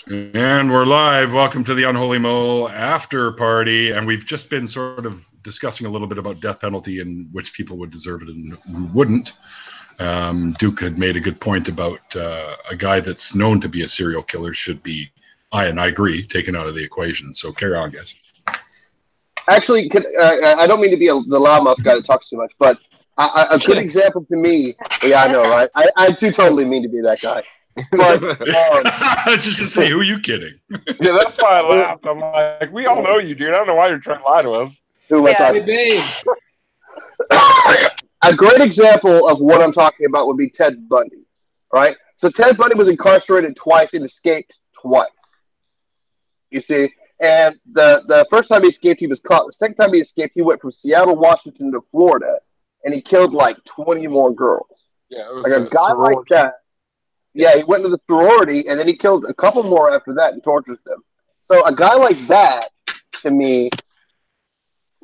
And we're live. Welcome to the Unholy Mole after party. And we've just been sort of discussing a little bit about death penalty and which people would deserve it and who wouldn't. Duke had made a good point about a guy that's known to be a serial killer should be, and I agree, taken out of the equation. So carry on, guys. Actually, I don't mean to be the loudmouth guy that talks too much, but a good example to me, yeah, I know, right? I do totally mean to be that guy. But I was just to say, who are you kidding? Yeah, that's why I laughed. I'm like, we all know you, dude. I don't know why you're trying to lie to us. Who am I talking? A great example of what I'm talking about would be Ted Bundy, right? So Ted Bundy was incarcerated twice and escaped twice. You see? And the first time he escaped, he was caught. The second time he escaped, he went from Seattle, Washington to Florida, and he killed like 20 more girls. Yeah, it was like a guy sorority. Like that. Yeah, he went to the sorority, and then he killed a couple more after that and tortured them. So a guy like that, to me,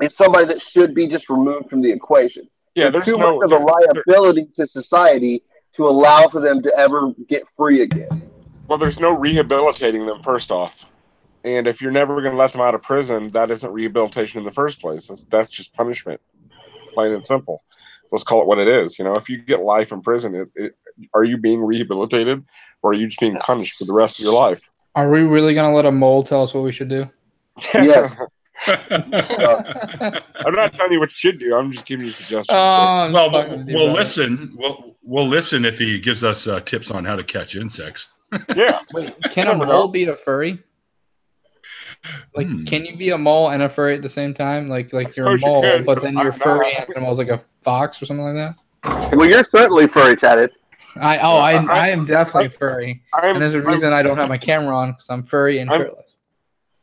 is somebody that should be just removed from the equation. Yeah, there's too much of a liability to society to allow for them to ever get free again. Well, there's no rehabilitating them, first off. And if you're never going to let them out of prison, that isn't rehabilitation in the first place. That's just punishment, plain and simple. Let's call it what it is. You know, if you get life in prison, are you being rehabilitated, or are you just being punished for the rest of your life? Are we really going to let a mole tell us what we should do? Yes. I'm not telling you what you should do. I'm just giving you suggestions. We'll listen. We'll listen if he gives us tips on how to catch insects. Yeah. Wait, can a mole be a furry? Like, can you be a mole and a furry at the same time? Like you're a mole, but then your furry animal is like a fox or something like that? Well, you're certainly furry, Tatted. I am definitely furry. And there's a reason I don't have my camera on, because I'm furry and shirtless.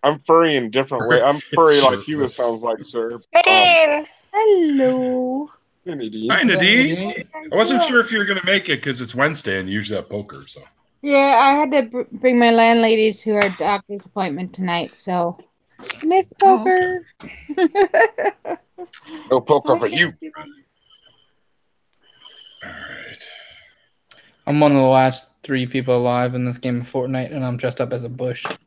I'm furry in a different way. I'm furry like you, it sounds like, sir. Nadine! Hello. Hey, Nadine. Hi, Nadine. I wasn't sure if you were going to make it because it's Wednesday and you usually have poker, so... Yeah, I had to bring my landlady to her doctor's appointment tonight, so miss poker. Oh, okay. No poker for you. All right. I'm one of the last 3 people alive in this game of Fortnite, and I'm dressed up as a bush. So,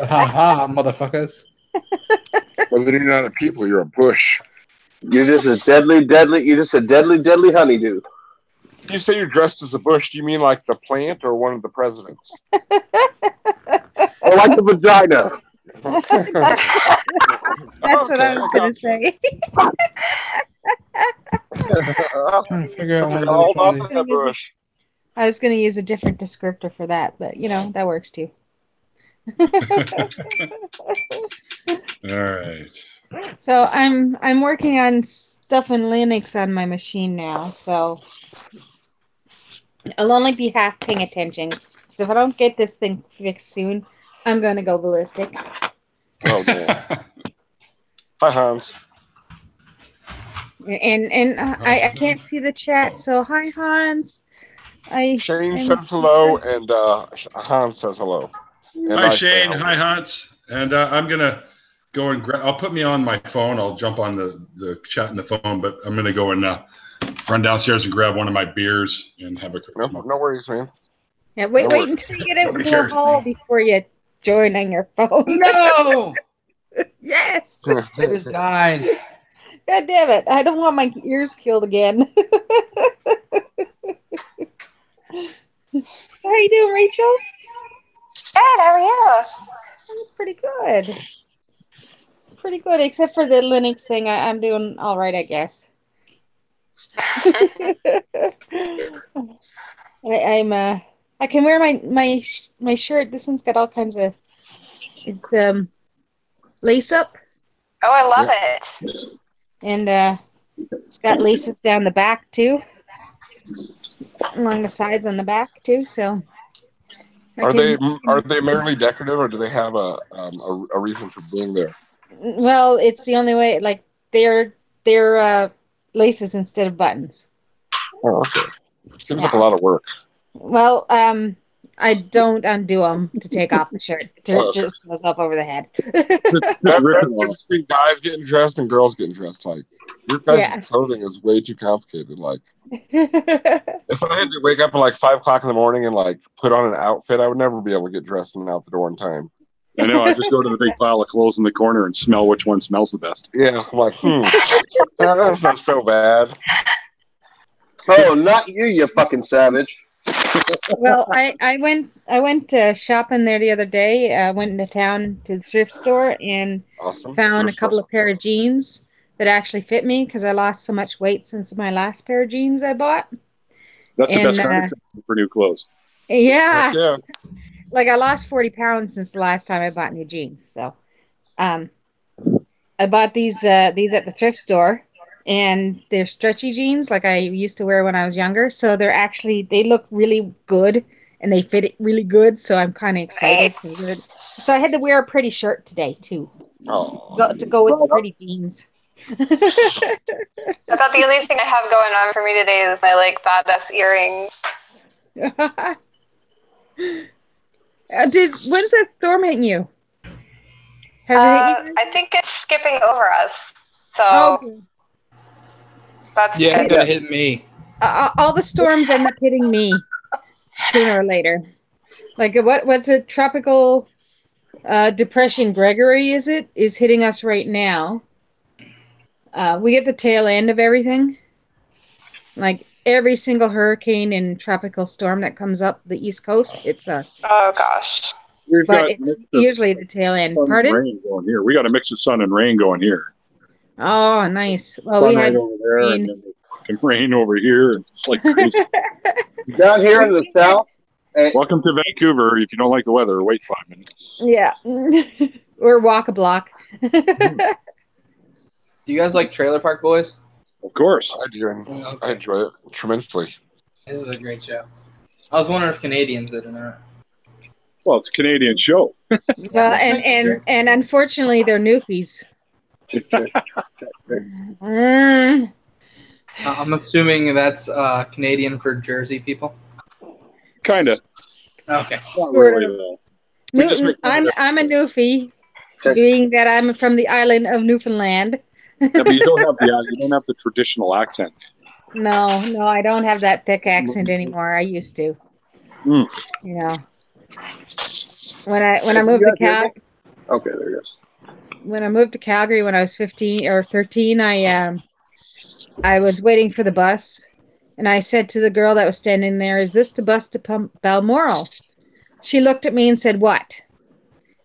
haha, motherfuckers. Whether you're not a people, you're a bush. You're just a deadly honeydew. You say you're dressed as a bush, do you mean like the plant or one of the presidents? Or like the vagina. That's what I was going to say. I'm trying to figure out the bush. I was going to use a different descriptor for that, but, you know, that works too. All right. So I'm working on stuff in Linux on my machine now, so I'll only be half paying attention. So if I don't get this thing fixed soon, I'm gonna go ballistic. Oh man! Hi, Hans. And I can't see the chat, so hi, Hans. Shane says hello, and Hans says hello. And hi, Shane. Hi, Hans. And I'm gonna go and grab. I'll put me on my phone. I'll jump on the chat and the phone, but I'm gonna go and run downstairs and grab one of my beers and have a quick smoke. No worries, man. Yeah, wait until you get out into the hall before you join on your phone. No! Yes! I just died. God damn it. I don't want my ears killed again. How you doing, Rachel? Good, how are you? I'm pretty good. Pretty good, except for the Linux thing. I'm doing all right, I guess. I can wear my shirt. This one's got all kinds of lace up. Oh, I love it. And it's got laces down the back too. Along the sides on the back too, so are they merely decorative, or do they have a reason for being there? Well, it's the only way. Like they're laces instead of buttons. Oh, okay. Seems like a lot of work. Well, I don't undo them to take off the shirt. It just goes up over the head. That's between guys getting dressed and girls getting dressed. Like, your guys' clothing is way too complicated. Like, if I had to wake up at like 5 o'clock in the morning and like put on an outfit, I would never be able to get dressed and out the door in time. I know. I just go to the big pile of clothes in the corner and smell which one smells the best. Yeah, I'm like, that's not so bad. Oh, not you, you fucking savage. Well, I went shopping there the other day. I went into town to the thrift store and found a couple of pair of jeans that actually fit me because I lost so much weight since my last pair of jeans I bought. That's the best kind of for new clothes. Yeah. Like I lost 40 pounds since the last time I bought new jeans. So, I bought these at the thrift store, and they're stretchy jeans like I used to wear when I was younger. So they look really good and they fit it really good. So I'm kind of excited. So I had to wear a pretty shirt today too. To go with the pretty jeans. I thought the only thing I have going on for me today is my like badass earrings. When's that storm hitting you? Has it hit you? I think it's skipping over us. So that's it's gonna hit me. All the storms end up hitting me sooner or later. Like what's a tropical depression? Gregory is hitting us right now. We get the tail end of everything. Like every single hurricane and tropical storm that comes up the East Coast hits us. Oh gosh. But it's usually the tail end. Pardon? Rain going here. We got a mix of sun and rain going here. Oh, nice. Well, we had over there rain. And then fucking rain over here. It's like crazy. Down here in the south. Welcome to Vancouver. If you don't like the weather, wait 5 minutes. Yeah. Or walk a block. Do you guys like Trailer Park Boys? Of course. I do. Okay. I enjoy it tremendously. This is a great show. I was wondering if Canadians did or not. Well, it's a Canadian show. Well, and unfortunately, they're newfies. I'm assuming that's Canadian for Jersey people. Kind of. Okay. Sort of. Newton, I'm a newfie, being that I'm from the island of Newfoundland. Yeah, but you don't have the traditional accent. No, I don't have that thick accent anymore. I used to. You know, when I moved to Calgary. Okay, there it is. When I moved to Calgary when I was 15 or 13, I was waiting for the bus, and I said to the girl that was standing there, "Is this the bus to Balmoral?" She looked at me and said, "What?"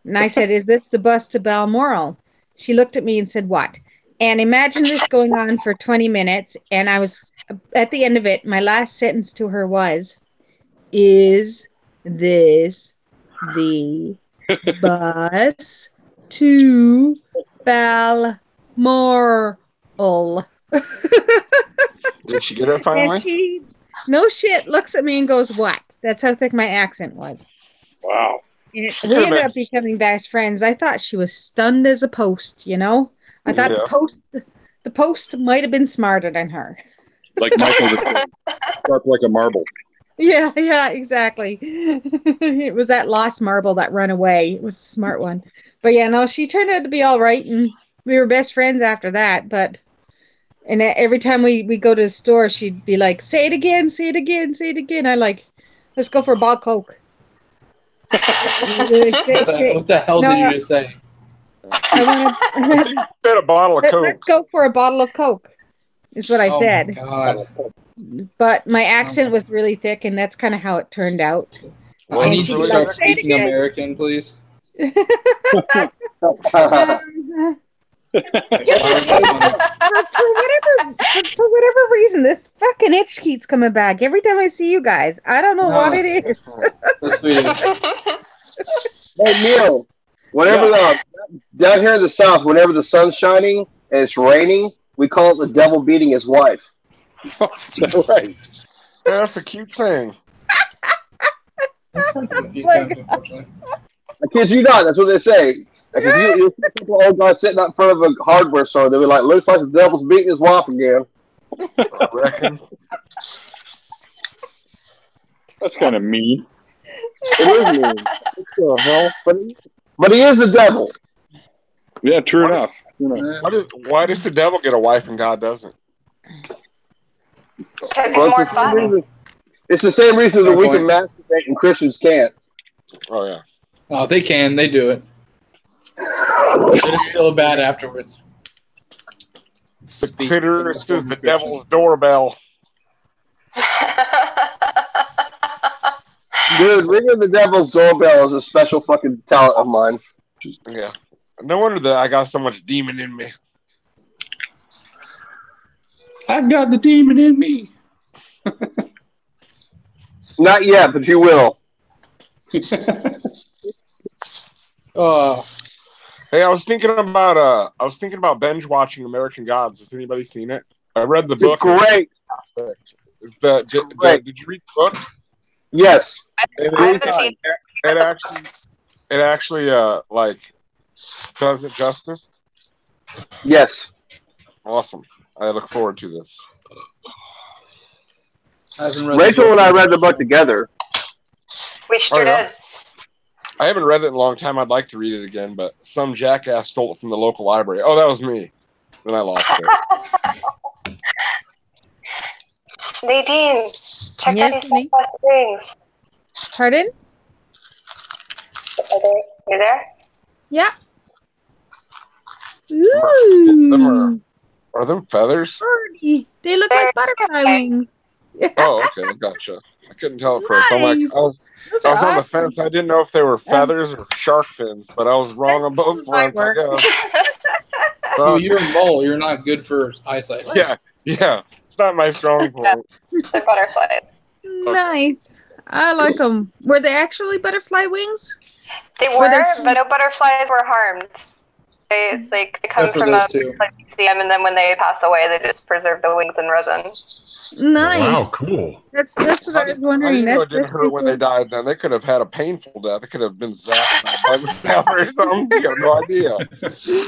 And I said, "Is this the bus to Balmoral?" She looked at me and said, "What?" And imagine this going on for 20 minutes, and I was at the end of it. My last sentence to her was, "Is this the bus to Balmoral?" Did she get it finally? And she, no shit, looks at me and goes, "What?" That's how thick my accent was. Wow. And we ended up becoming best friends. I thought she was stunned as a post, you know? I thought the post might have been smarter than her. Like Michael was sharp like a marble. Yeah, exactly. It was that lost marble that ran away. It was a smart one. But yeah, no, she turned out to be all right, and we were best friends after that. And every time we go to the store, she'd be like, "Say it again, say it again, say it again." I like, "Let's go for a bottle of Coke." What the hell did you just say? I think you said a bottle of Coke. Let's go for a bottle of Coke, is what I said. God. But my accent was really thick, and that's kind of how it turned out. I need you to start speaking American, please. For whatever reason, this fucking itch keeps coming back every time I see you guys. I don't know what it is. That's weird. Hey, Neil, down here in the south, whenever the sun's shining and it's raining, we call it the devil beating his wife. That's right. Yeah, that's a cute thing. I kid you not, that's what they say. Like if you see a couple old guys sitting out in front of a hardware store, they'll be like, "Looks like the devil's beating his wife again." I reckon. That's kind of mean. It is mean. What the hell? But he is the devil. Yeah, true enough. Why does the devil get a wife and God doesn't? Because he's more fun. It's the same reason that we can masturbate and Christians can't. Oh, yeah. Oh, they can. They do it. They just feel bad afterwards. The clitoris is the devil's doorbell. Dude, ringing the devil's doorbell is a special fucking talent of mine. Yeah. No wonder that I got so much demon in me. I got the demon in me. Not yet, but you will. Hey, I was thinking about binge watching American Gods. Has anybody seen it? I read the book. Great. Did you read the book? Yes. It actually like does it justice. Yes. Awesome. I look forward to this. Rachel and I read the book together. We sure did. I haven't read it in a long time. I'd like to read it again, but some jackass stole it from the local library. Oh, that was me. Then I lost it. Nadine, check out these things. Pardon? You there? Yeah. Ooh. Are them feathers? Birdie. They look like butterfly wings. Oh, okay, gotcha. I couldn't tell at first. I'm like, I was on the fence. I didn't know if they were feathers or shark fins, but I was wrong on both fronts, I guess. You're a mole. You're not good for eyesight. Yeah. It's not my strong point. They're butterflies. Nice. I like them. Were they actually butterfly wings? They were, but no butterflies were harmed. They come from a museum, and then when they pass away, they just preserve the wings in resin. Nice. Wow, cool. That's what I was wondering. It didn't hurt when they died. Then they could have had a painful death. It could have been zapped by the snap or something. You have no idea.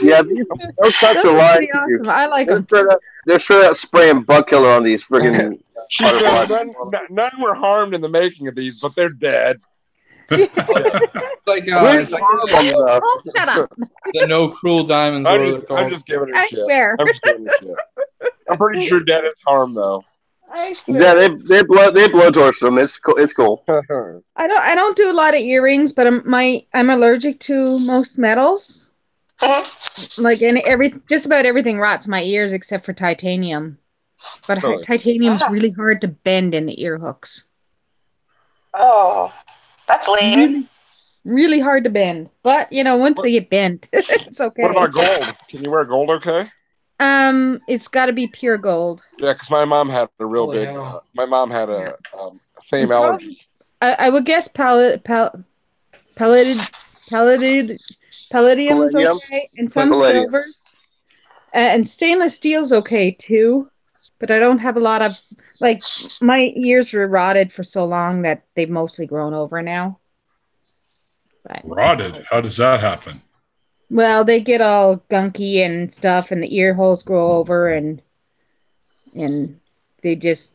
Yeah, those types of lies. Awesome. I like them. They're straight up spraying bug killer on these friggin' butterflies. None were harmed in the making of these, but they're dead. It's like the no cruel diamonds. I'm just giving her shit. I'm pretty sure dead is harm though. Yeah, they blow torch them. It's cool. I don't do a lot of earrings, but I'm allergic to most metals. Like just about everything rots my ears except for titanium. But titanium's really hard to bend in the ear hooks. Oh. That's lame. Really hard to bend. But, once they get bent, it's okay. What about gold? Can you wear gold okay? It's got to be pure gold. Yeah, because my mom had a real big... my mom had a same allergy. I would guess palladium's okay, and some silver. And stainless steel's okay, too. But I don't have a lot of... Like, my ears were rotted for so long that they've mostly grown over now. But, rotted? How does that happen? Well, they get all gunky and stuff, and the ear holes grow over, and they just...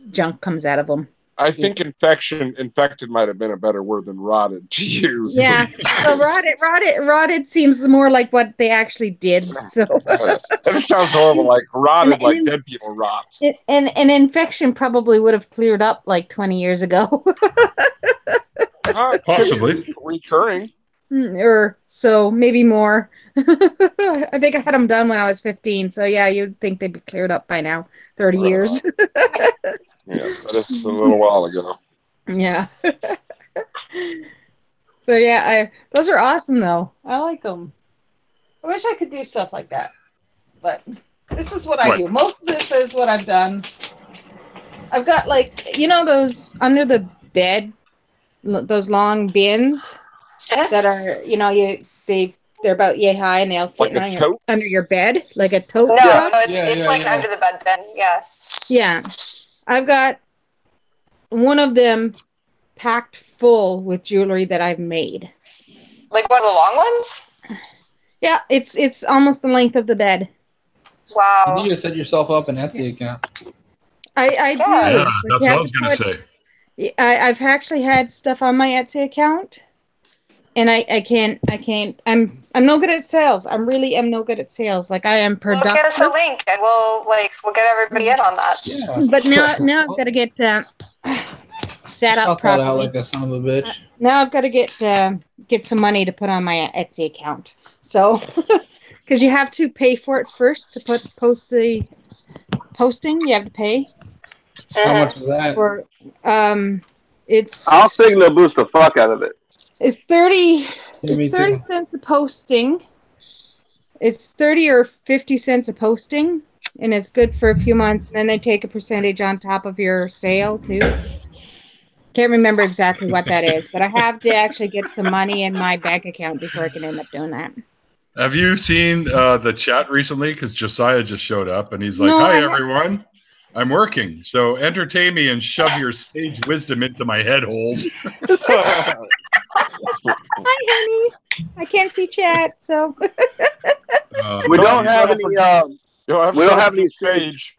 junk comes out of them. I think infected might have been a better word than rotted to use. Yeah, so rotted seems more like what they actually did. So that sounds horrible, like rotted, like dead people rot. And an infection probably would have cleared up like 20 years ago. Possibly recurring, or so maybe more. I think I had them done when I was 15. So yeah, you'd think they'd be cleared up by now. 30 years. Yeah, but it's a little while ago. Yeah. So yeah, those are awesome though. I like them. I wish I could do stuff like that, but this is what I do. Most of this is what I've done. I've got those under the bed, those long bins that are they're about yay high and they'll fit under your bed like a tote. No, it's like under the bed bin. Yeah. Yeah. I've got one of them packed full with jewelry that I've made. Like one of the long ones? Yeah, it's almost the length of the bed. Wow. You need to set yourself up an Etsy account. I do. Yeah, that's what I was going to say. I've actually had stuff on my Etsy account, and I can't. I'm no good at sales. I'm no good at sales. Like I am Well, productive. get us a link, and we'll get everybody in on that. Yeah. But now I've got to get set up Suck that out properly. like a son of a bitch. Now I've got to get some money to put on my Etsy account. So, because you have to pay for it first to post the posting, you have to pay. How much is that? For it's I'll signal boost the fuck out of it. it's 30 Yeah, me it's 30 too. cents a posting. It's 30 or 50 cents a posting, and it's good for a few months, and then they take a percentage on top of your sale too. Can't remember exactly what that is, but I have to actually get some money in my bank account before I can end up doing that. Have you seen the chat recently? Because Josiah just showed up and he's like, No, "Hi I everyone, I'm working, so entertain me and shove your sage wisdom into my head holes." Hi, honey. I can't see chat, so. We don't have any. You don't have We don't have any sage.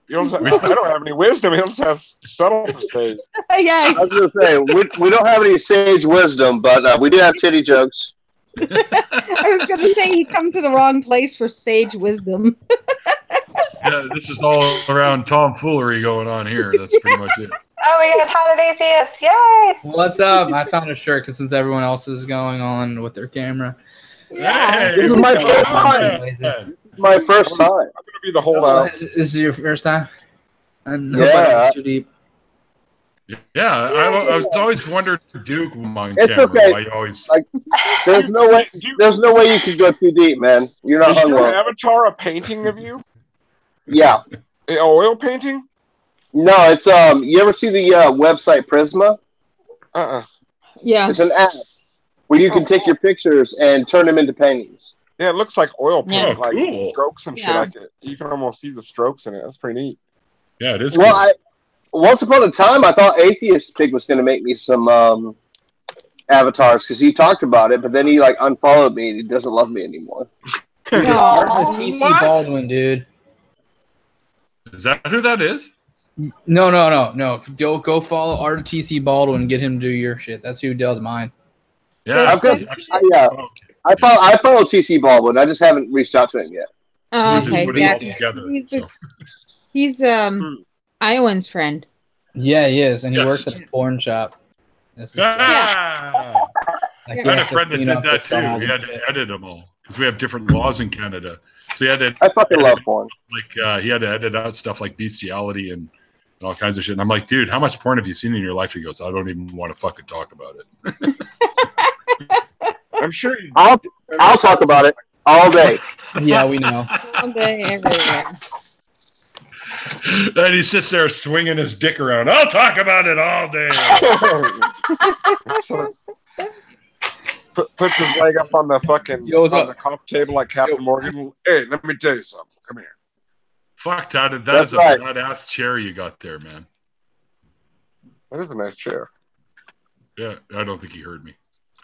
You don't have, I don't have any wisdom. He just has subtle sage. Yeah, I was going to say we don't have any sage wisdom, but we do have titty jokes. I was going to say he come to the wrong place for sage wisdom. Yeah, this is all around tomfoolery going on here. That's pretty much it. Oh, we got Todd Atheist! Yay! What's up? I found a shirt because since everyone else is going on with their camera. Hey, This is my first time. Lazy. My first time. I'm gonna be the holdout. This is your first time? And Yeah. Too deep. Yeah, I was always wondering, Duke, on It's camera. okay. Why you always? Like, there's no way you can go too deep, man. You're not Is hung your well. avatar a painting of you? Yeah. An oil painting? No, it's you ever see the website Prisma? Yeah. It's an app where you can take your pictures and turn them into paintings. Yeah, it looks like oil paint, Yeah. like Cool. strokes and shit Yeah. like it. You can almost see the strokes in it. That's pretty neat. Yeah, it is. Well, Cool. once upon a time, I thought Atheist Pig was going to make me some avatars because he talked about it, but then he like unfollowed me and he doesn't love me anymore. Art TC Baldwin, dude. Is that who that is? No. Go follow Art TC Baldwin and get him to do your shit. That's who does mine. Yeah, I've got- I follow TC Baldwin. I just haven't reached out to him yet. Oh, We just okay. put it Yeah. all together. so. He's Iowan's friend. Yeah, he is, and he Yes. works at a porn shop. This is Ah! like, I had a has to friend that clean did up that the too. song He had and to shit. edit them all because we have different laws in Canada. So he had to I fucking love porn. he had to edit out stuff like bestiality and all kinds of shit. And I'm like, dude, how much porn have you seen in your life? He goes, I don't even want to fucking talk about it. I'm sure you. I'll talk about it all day. Yeah, we know. All day, everywhere. And he sits there swinging his dick around. I'll talk about it all day. Puts his leg up on the fucking Yo, what's on up? the coffee table like Captain Morgan. Hey, let me tell you something. Come here. Fuck, Todd, that That's is a right. badass chair you got there, man. That is a nice chair. Yeah, I don't think he heard me.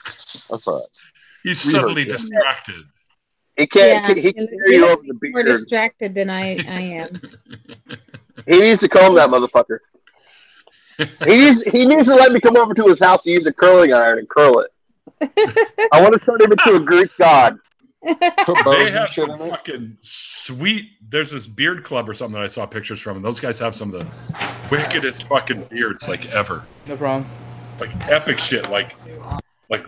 That's all right. He's We subtly heard you. distracted. He can't. Yeah, He can he carry you looks over the more beard. distracted than I am. He needs to comb that motherfucker. He needs to let me come over to his house to use a curling iron and curl it. I want to turn him into a Greek god. Put bows They and have shit some in it. fucking sweet. There's this beard club or something that I saw pictures from, and those guys have some of the wickedest fucking beards like ever. No problem. Like epic shit, like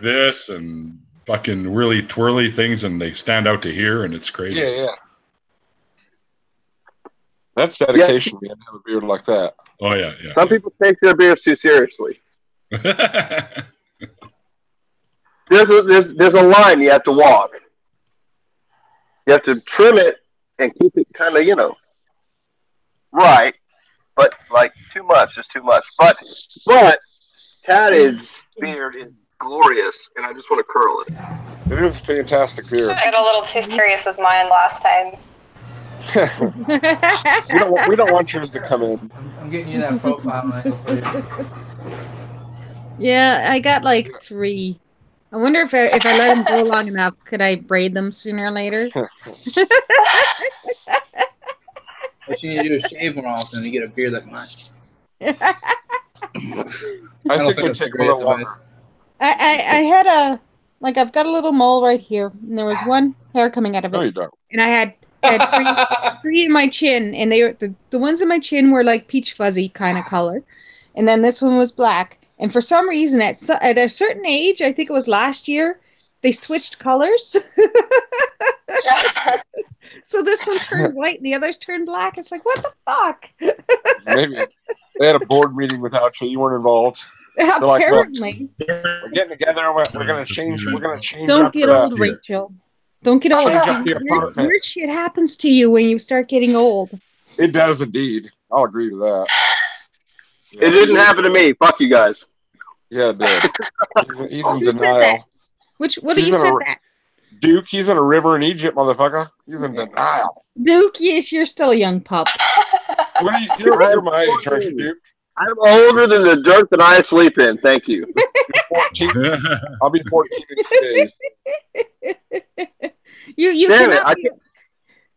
this, and fucking really twirly things, and they stand out to here, and it's crazy. Yeah. That's dedication, man, to have a beard like that. Oh yeah. Some people take their beards too seriously. There's a line you have to walk. You have to trim it and keep it kind of, right. But like too much is too much. But Tad's beard is glorious, and I just want to curl it. It is a fantastic beard. I got a little too serious with mine last time. we don't want yours to come in. I'm getting you that profile angle for you. Yeah, I got like 3. I wonder if I let them go long enough, could I braid them sooner or later? What you need to do is shave more often and you get a beard like mine. I don't think think it would that's the take a little greatest longer. advice. I had I've got a little mole right here, and there was one hair coming out of it. No, you don't. And I had three in my chin, and they were the ones in my chin were like peach fuzzy kind of color, and then this one was black. And for some reason, at a certain age, I think it was last year, they switched colors. So this one turned white, and the others turned black. It's like, what the fuck? Maybe they had a board meeting without you. You weren't involved. Like, Apparently. We're getting together. We're gonna change. We're gonna change. Don't up get the- old, Rachel. Don't get old. Change up the apartment. Weird shit happens to you when you start getting old. It does indeed. I'll agree to that. It didn't happen to me. Fuck you guys. Yeah, it did. He's in Who said denial. that? What do He's you in said a- that? Duke, he's in a river in Egypt, motherfucker. He's in denial. Duke, yes, you're still a young pup. What are you, you're my age, aren't you, Duke? I'm older than the dirt that I sleep in. Thank you. You're 14. I'll be 14 in 2 days. You Damn it! cannot be-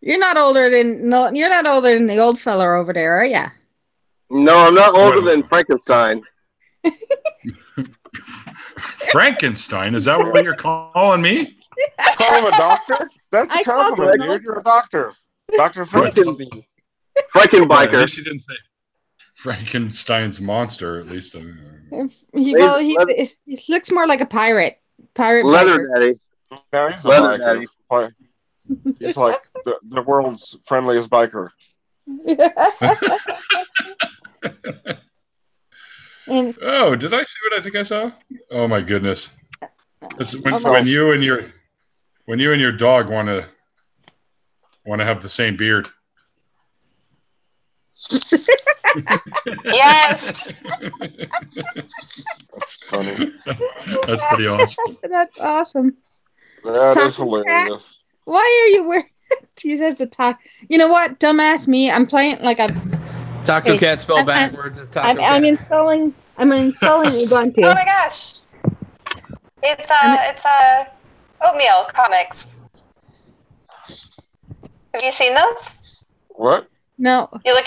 you're not older than the old fella over there, are ya? No, I'm not older than Frankenstein. Frankenstein? Is that what you're calling me? Call him a doctor? That's I a called compliment, him. dude. You're a doctor. Dr. Frankenstein. At Frankenbiker. least you didn't say Frankenstein's monster, at least. He looks more like a pirate. Leather daddy. No, he's a Leather biker. He's like the world's friendliest biker. And Oh, did I see what I think I saw? Oh my goodness! It's when you and your dog want to have the same beard. Yes. That's funny. That's pretty awesome. That's awesome. That is Taco hilarious. Why are you wearing? He says the talk. You know what? Dumbass me. I'm playing like a. Taco Hey, Cat spelled I'm- backwards is Taco I'm Cat. installing Ubuntu. Oh my gosh. It's oatmeal comics. Have you seen those? What? No. You look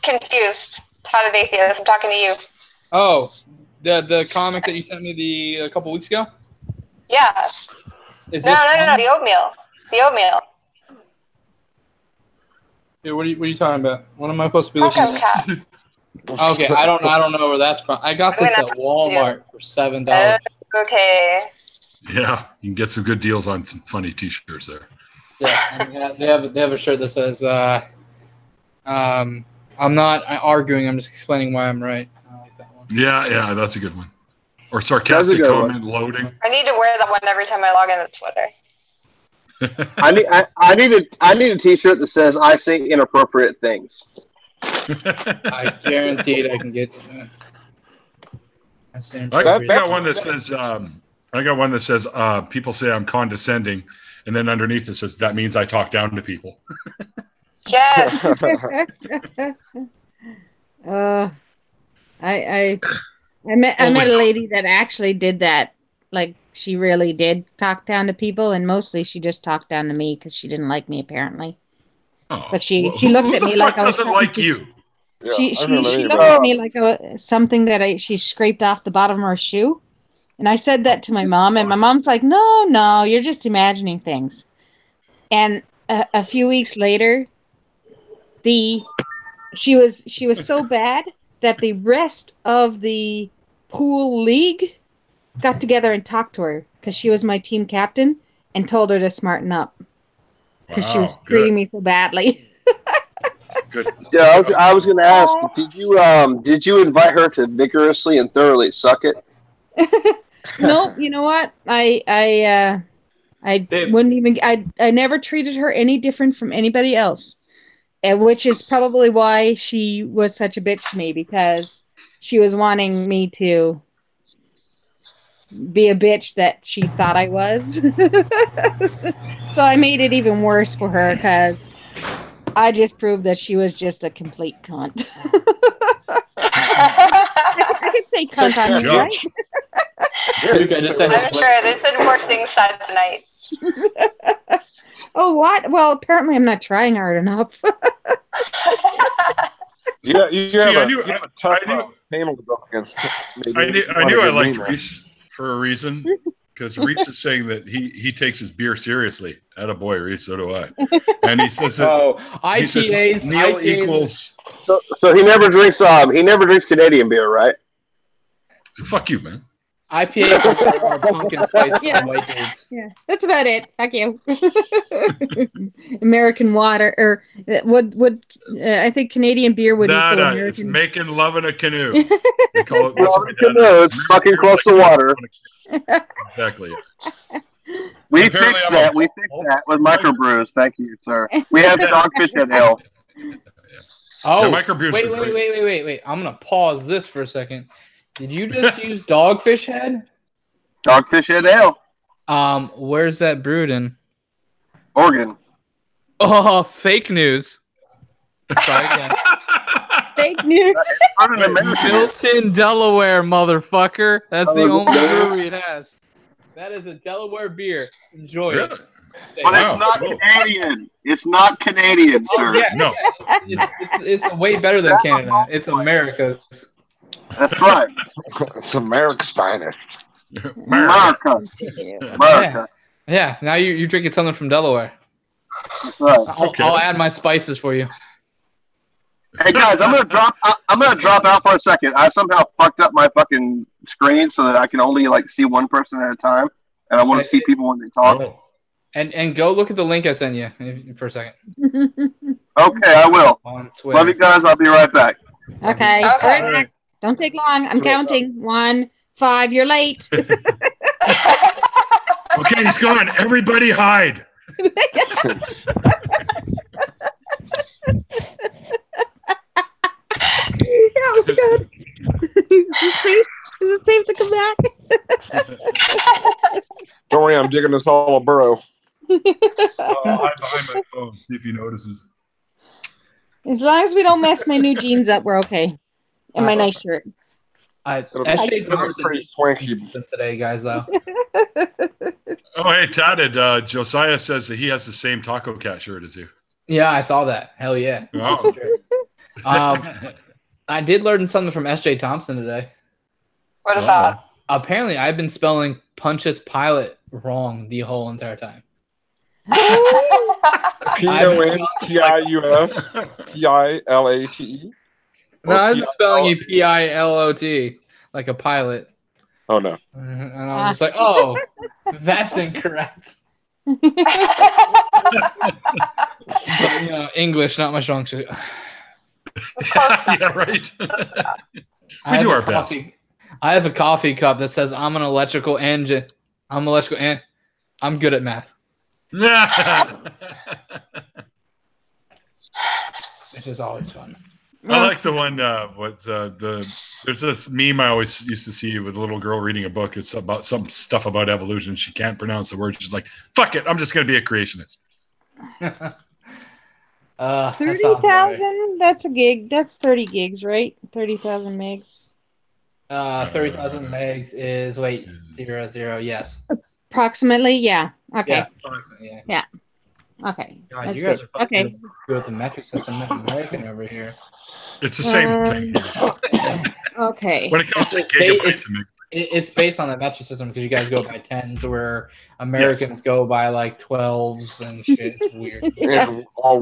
confused. Todd at Atheist. I'm talking to you. Oh, the comic that you sent me a couple weeks ago? Yeah. Is No, this the oatmeal. The oatmeal. Dude, what are you talking about? What am I supposed to be looking Taco at? Cat. Okay, I don't know where that's from. I got this at Walmart for $7. Okay. Yeah, you can get some good deals on some funny T-shirts there. Yeah, and they have a shirt that says I'm not arguing, I'm just explaining why I'm right. I like that one. Yeah, that's a good one. Or sarcastic good comment loading. I need to wear that one every time I log into Twitter. I need a T-shirt that says "I say inappropriate things." I guaranteed I can get you that. I got one that says people say I'm condescending, and then underneath it says that means I talk down to people. Yes. I met a lady that actually did that. Like, she really did talk down to people, and mostly she just talked down to me because she didn't like me, apparently. Oh, But she looked at me like I was doesn't like you. Yeah, She I remember looked anybody. at me like something that she scraped off the bottom of her shoe. And I said that to my mom, and my mom's like, no, you're just imagining things. And a few weeks later, she was so bad that the rest of the pool league got together and talked to her because she was my team captain and told her to smarten up because she was treating me so badly. Good. Yeah, I was going to ask, did you invite her to vigorously and thoroughly suck it? No, you know what? I wouldn't even. I never treated her any different from anybody else, which is probably why she was such a bitch to me, because she was wanting me to be a bitch that she thought I was. So I made it even worse for her because I just proved that she was just a complete cunt. I can say cunt on me, right? I'm sure there's been worse things said tonight. Oh, what? Well, apparently I'm not trying hard enough. Yeah, you have a tough I knew- panel to go against. I knew I liked Reese for a reason, because Reese is saying that he takes his beer seriously. Attaboy, Reese, so do I. And he says that he says Neil IPAs equals. So he never drinks Canadian beer, right? Fuck you, man. IPAs are pumpkin spice for Yeah. white dudes. Yeah, that's about it. Fuck you. American water, or would I think Canadian beer would equal Nada, American. it's making love in a canoe. They call it. Love in a canoe. It's fucking close to water. Exactly. We Apparently fixed I'm that. a- We fixed that with microbrews. Thank you, sir. We have Dogfish Head Ale. Oh, Yeah, microbrews are great. wait. I'm gonna pause this for a second. Did you just use Dogfish Head? Dogfish Head Ale. Where's that brewed in? Oregon. Oh, fake news. Try again. Fake news. Not an American. Milton, Delaware, motherfucker. That's the Oh, only no. brewery it has. That is a Delaware beer. Enjoy Really? it. But it's Wow, not cool. Canadian. It's not Canadian, Oh, sir. yeah, No. it's way better than Canada. It's America's. That's right. It's America's finest. America. America. Yeah, now you're drinking something from Delaware. That's right. I'll add my spices for you. Hey guys, I'm gonna drop out for a second. I somehow fucked up my fucking screen so that I can only see one person at a time, and I want to see people when they talk. Oh. And go look at the link I sent you for a second Okay, I will. on Twitter. Love you guys. I'll be right back. Okay. Okay. Right back. Don't take long. I'm counting. 1, 5. You're late. Okay, he's gone. Everybody hide. Oh God. Is it safe to come back? Don't worry, I'm digging this hollow burrow. I'll hide behind my phone. See if he notices. As long as we don't mess my new jeans up, we're okay. And my nice shirt. It'll S.J. be Thompson pretty swanky. today, guys, though. Oh, hey, Tatted. Josiah says that he has the same Taco Cat shirt as you. Yeah, I saw that. Hell yeah. Wow. I did learn something from S.J. Thompson today. What is that? Apparently, I've been spelling Pontius Pilate wrong the whole entire time. Pontius Pilate. No, I've been spelling it Pilot like a pilot. Oh no. And I was just like, oh, that's incorrect. But, English, not my strong suit. Yeah, right. We do our best. I have a coffee cup that says I'm an electrical engine. I'm electrical and I'm good at math. Which is always fun. I like the one. There's this meme I always used to see with a little girl reading a book. It's about some stuff about evolution. She can't pronounce the word. She's like, "Fuck it, I'm just gonna be a creationist." 30,000. That's a gig. That's 30 gigs, right? 30,000 megs. 30,000 megs is 0. Yes. Approximately, yeah. Okay. Yeah. Approximately, yeah. Okay. God, That's you guys good. are fucking Okay. good with the metric system. I'm American over here. It's the same thing. Okay. When it comes to It's gigabytes, It's based on the metric system because you guys go by 10s, where Americans go by like 12s and shit. It's weird.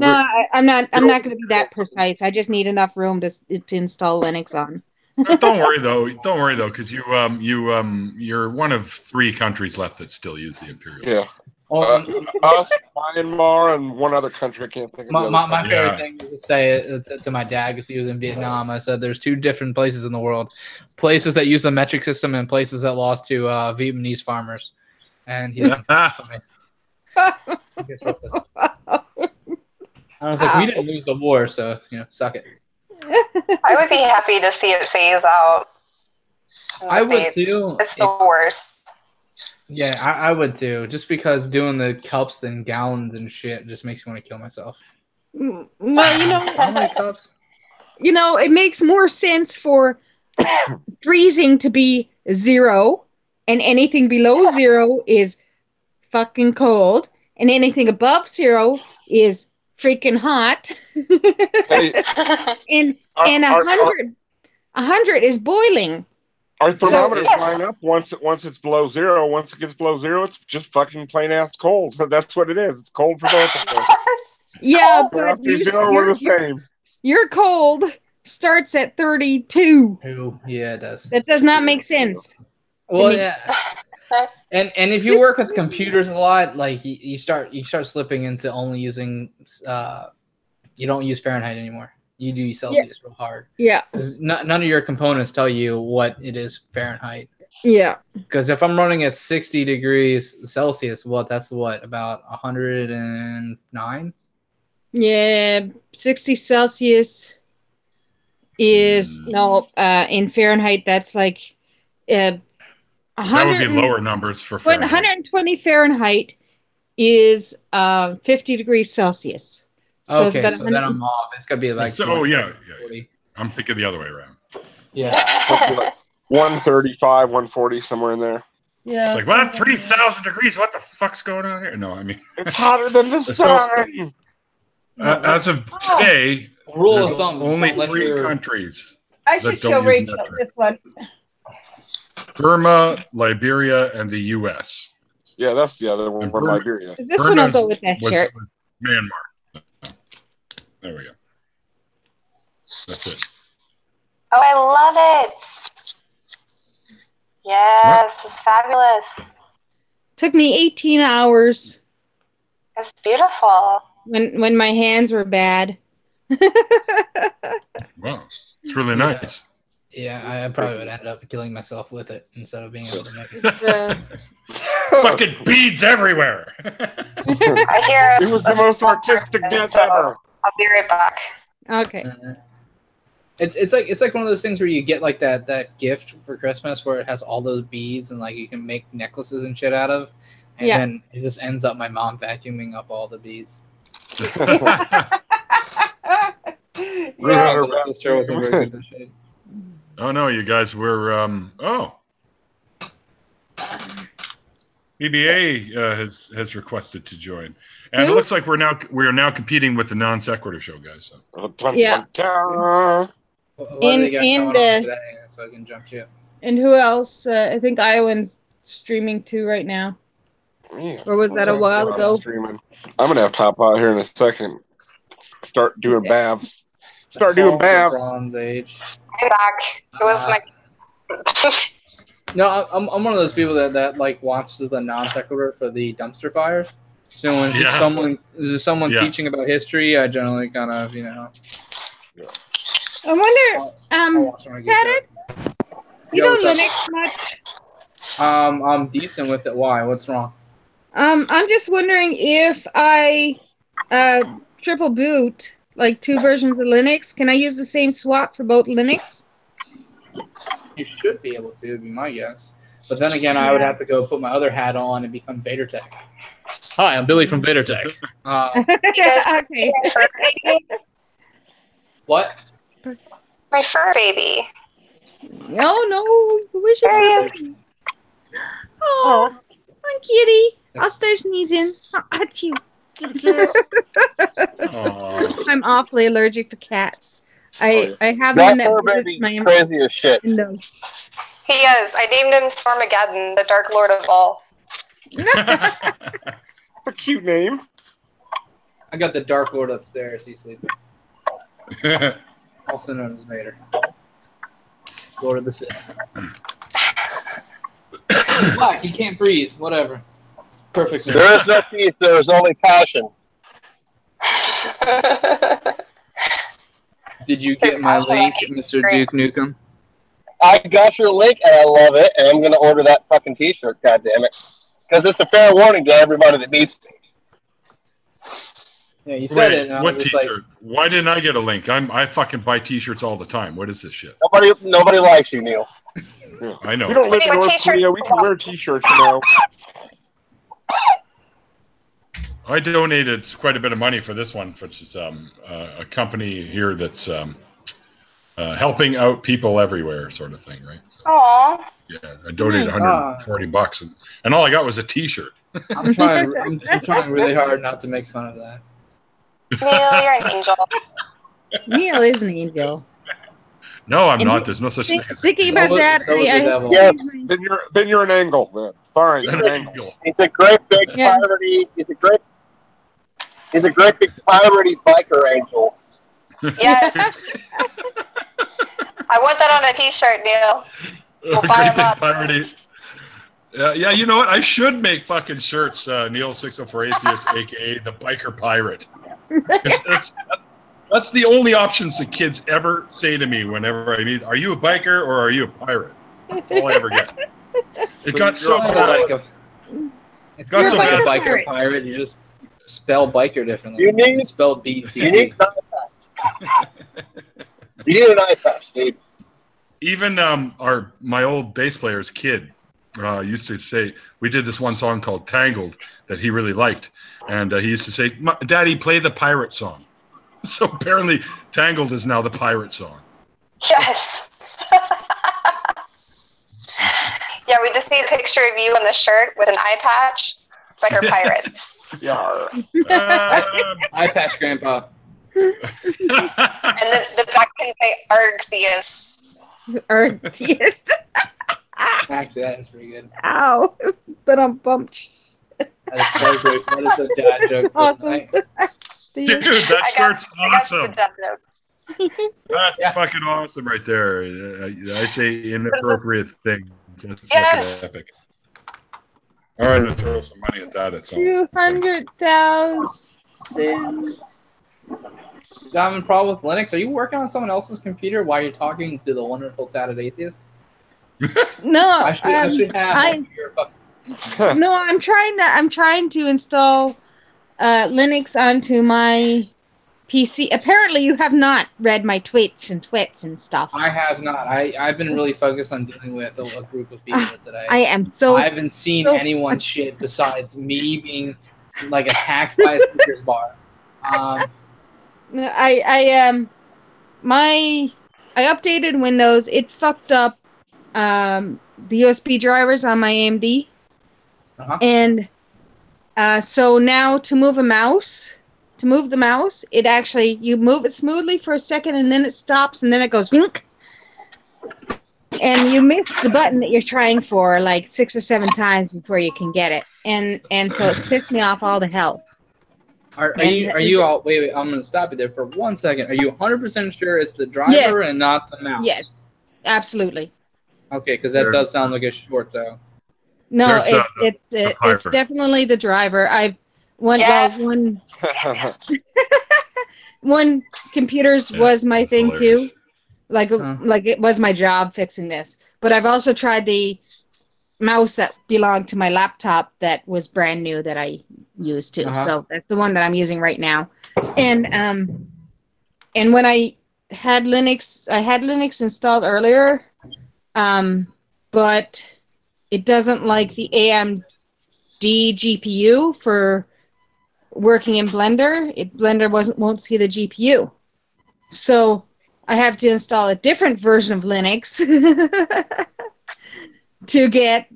No, I'm not going to be that precise. I just need enough room to install Linux on. Don't worry though, because you're one of 3 countries left that still use the imperial. Yeah. Us, Myanmar, and one other country I can't think of. My favorite thing to say to my dad because he was in Vietnam. I said there's 2 different places in the world: places that use the metric system and places that lost to Vietnamese farmers. And he doesn't for me. I was like, we didn't lose the war, so suck it. I would be happy to see it phase out. I would too. It's the worst. Yeah, I would too. Just because doing the cups and gallons and shit just makes me want to kill myself. Well, How many cups? It makes more sense for freezing to be 0, and anything below 0 is fucking cold, and anything above 0 is freaking hot. Hey, and Are- and are- 100 is boiling. our thermometers yes. line up once it's below zero. Once it gets below zero, it's just fucking plain ass cold. That's what it is. It's cold for both of us. Yeah, We're but after zero, we're the same. your cold starts at 32. Yeah, it does. That does not make sense. Well, yeah. And if you work with computers a lot, like you start slipping into only using you don't use Fahrenheit anymore. You do Celsius real hard. Yeah. None of your components tell you what it is Fahrenheit. Yeah. Because if I'm running at 60 degrees Celsius, that's about 109. Yeah, 60 Celsius is in Fahrenheit that's like 100. That would be lower numbers for Fahrenheit. 120 Fahrenheit is 50 degrees Celsius. So Okay, so then I'm off. It's gonna be like yeah. I'm thinking the other way around. Yeah. 135, 140, somewhere in there. Yeah. It's like, what? 3,000 degrees? What the fuck's going on here? No, I mean, It's hotter than the sun. as of today, Rule there's of thumb: only don't let 3 your- countries. I that should don't show use Rachel metric. this one. Burma, Liberia, and the U.S. Yeah, that's the other one. And From Burma- Liberia. This one will Burma's go with that was shirt. Myanmar. There we go. That's it. Oh, I love it. Yes, it's fabulous. Took me 18 hours It's beautiful. when my hands were bad. Wow, it's really nice. Yeah, I probably would end up killing myself with it instead of being able to make it. Fucking beads everywhere. I hear It was the most artistic dance ever. I'll be right back. Okay. It's like one of those things where you get like that gift for Christmas where it has all those beads and like you can make necklaces and shit out of, and then it just ends up my mom vacuuming up all the beads. My sister wasn't very good at shit. Oh no, you guys were EBA has requested to join, and it looks like we are now competing with the non sequitur show guys. So. Yeah. What do they got coming on today, so I can jump ship? And who else? I think Iowan's streaming too right now. Or was that a while ago? Streaming. I'm gonna have to hop out here in a second. Start doing baths. Start doing baths. Bronze Age. I'm back. It was my. No, I'm one of those people that like watches the non sequitur for the dumpster fires. So when there's someone teaching about history, I generally kind of I wonder, Patrick, you don't Linux much? I'm decent with it. Why? What's wrong? I'm just wondering if I triple boot like 2 versions of Linux, can I use the same swap for both Linux? You should be able to, would be my guess. But then again, I would have to go put my other hat on and become VaderTech. Hi, I'm Billy from VaderTech. Okay. What? My fur baby. Oh no, we should. There he is. Oh, hi, kitty. I'll start sneezing. At you. I'm awfully allergic to cats. I have one that visits my crazy as shit. window. He is. I named him Stormageddon, the Dark Lord of all. A cute name. I got the Dark Lord upstairs. He's sleeping. Also known as Vader. Lord of the Sith. He's black. He can't breathe. Whatever. Perfect. There is no peace. There is only passion. Did you get my link, Mr. Duke Nukem? I got your link and I love it, and I'm going to order that fucking t-shirt, goddammit. Because it's a fair warning to everybody that meets me. Yeah, you said it. And what just t-shirt? like, Why didn't I get a link? I fucking buy t-shirts all the time. What is this shit? Nobody likes you, Neil. Yeah, I know. We don't live in What North t-shirt? Korea. We can wear t-shirts, you know. I donated quite a bit of money for this one, which is a company here that's helping out people everywhere, sort of thing, right? So, Aww. yeah, I donated $140, and all I got was a T-shirt. I'm trying really hard not to make fun of that. Neil, you're an angel. Neil is an angel. No, I'm And not. There's no such thing as thinking an about angel. that, So is the devil. Yes. Then you're an angle. Then. Fine, you're an An angle. angel. He's a great big Yeah. piratey. He's a great big piratey biker angel. Yes. I want that on a t-shirt, Neil. We'll buy Great 'em up. big piratey. Yeah, you know what? I should make fucking shirts, Neil 604 Atheist, aka the Biker Pirate. That's the only options that kids ever say to me whenever I meet. Are you a biker or are you a pirate? That's all I ever get. It got so It's bad. It's Got not so like a bad. biker pirate. You just spell biker differently. You need- It's spelled B-T-T. You need an eye patch. You need an eye patch, dude. Even my old bass player's kid used to say, we did this one song called Tangled that he really liked, and he used to say, Daddy, play the pirate song. So apparently Tangled is now the pirate song. Yes. Yeah, we just need a picture of you on the shirt with an eye patch. Biker Pirates. Yar. Eye patch, Grandpa. And then the back can say Argtheus. Yes. Actually, that is pretty good. Ow. But I'm bumped. That is a dad joke for the night. Dude, that shirt's I got awesome. the death note. That's fucking awesome right there. I say inappropriate things. That's Yes. fucking epic. All right, let's throw some money at that. At some. 200,000. Having a problem with Linux? Are you working on someone else's computer while you're talking to the wonderful tatted atheist? No, I should have. Your fucking- no, I'm trying to install Linux onto my PC. Apparently, you have not read my tweets and stuff. I have not. I've been really focused on dealing with a group of people today. I am so. I haven't seen so- anyone's shit besides me being like attacked by a speaker's bar. I updated Windows. It fucked up the USB drivers on my AMD, and so now to move the mouse, it actually you move it smoothly for a second and then it stops and then it goes wink, and you miss the button that you're trying for like 6 or 7 times before you can get it, and so it's pissed me off all to hell. Are you all? Wait, I'm gonna stop you there for 1 second. Are you 100% sure it's the driver and not the mouse? Yes, absolutely. Okay, because that does sound like a short though. No, There's, it's definitely the driver. One computers was my thing hilarious. too. Like it was my job fixing this. But I've also tried the mouse that belonged to my laptop that was brand new that I used too. So that's the one that I'm using right now. And when I had Linux installed earlier, but it doesn't like the AMD GPU for working in Blender. Blender won't see the GPU. So I have to install a different version of Linux to get,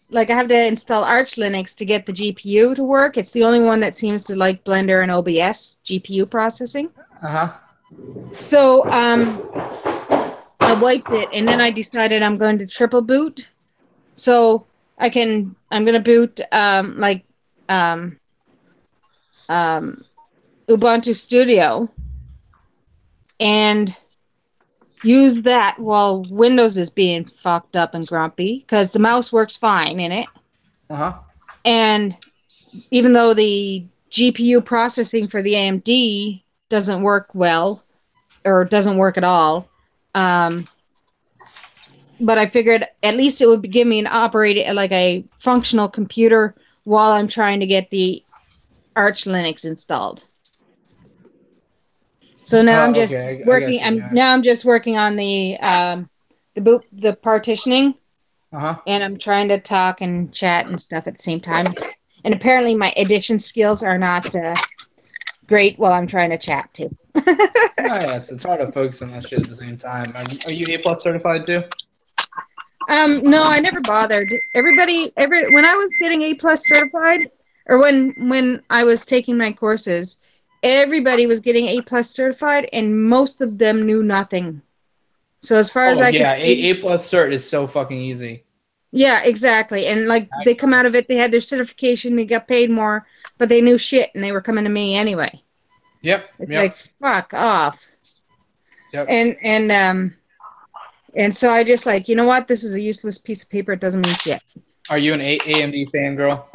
like, I have to install Arch Linux to get the GPU to work. It's the only one that seems to like Blender and OBS GPU processing. So I wiped it, and then I decided I'm going to triple boot. So I'm going to boot Ubuntu Studio and use that while Windows is being fucked up and grumpy, because the mouse works fine in it. And even though the GPU processing for the AMD doesn't work well, or doesn't work at all, but I figured at least it would give me like a functional computer while I'm trying to get the Arch Linux installed. So now I'm just working. I'm just working on the partitioning, and I'm trying to talk and chat and stuff at the same time. And apparently my edition skills are not great while I'm trying to chat too. It's hard to focus on that shit at the same time. Are you A+ certified too? No, I never bothered. When I was getting A+ certified, or when I was taking my courses, everybody was getting A+ certified, and most of them knew nothing. So as far as I could see, A+ cert is so fucking easy. yeah, exactly. And like they come out of it, they had their certification, they got paid more, but they knew shit, and they were coming to me anyway. Yep. It's like, fuck off. Yep. And so I just like, you know what? This is a useless piece of paper. It doesn't mean shit. Are you an AMD fangirl?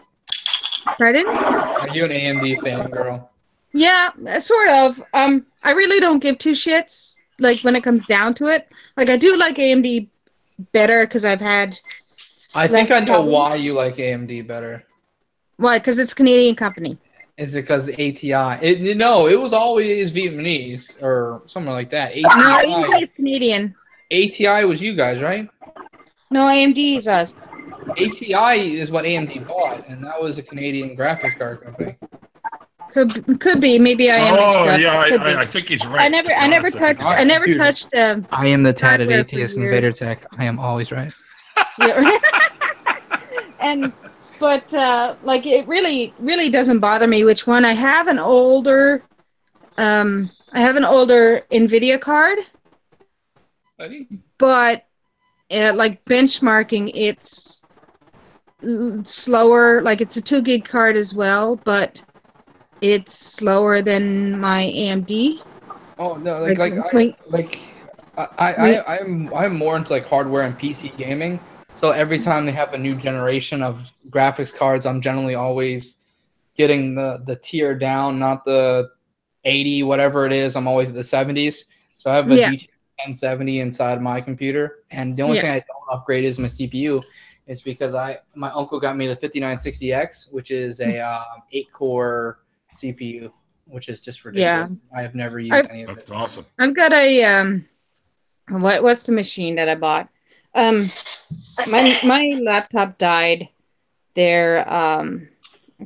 Pardon? Are you an AMD fangirl? Yeah, sort of. I really don't give two shits, like, when it comes down to it. Like, I do like AMD better because I've had... I think I know why you like AMD better. Why? Because it's a Canadian company. Is it because ATI? No, it was always Vietnamese or something like that. No, AMD is Canadian. ATI was you guys, right? No, AMD is us. ATI is what AMD bought, and that was a Canadian graphics card company. Could be. Maybe I am. Oh yeah, I think he's right. I never touched. I am the tatted atheist in Vader Tech. I am always right. Yeah. But it really doesn't bother me which one. I have an older NVIDIA card, but like benchmarking, it's slower. Like it's a 2 gig card as well, but it's slower than my AMD. Oh no, I'm more into like hardware and PC gaming. So every time they have a new generation of graphics cards, I'm generally always getting the tier down, not the 80, whatever it is. I'm always at the 70s. So I have a GT 1070 inside my computer. And the only thing I don't upgrade is my CPU. It's because my uncle got me the 5960X, which is a 8-core CPU, which is just ridiculous. Yeah. I have never used any of it. That's awesome. I've got a what's the machine that I bought? My laptop died there a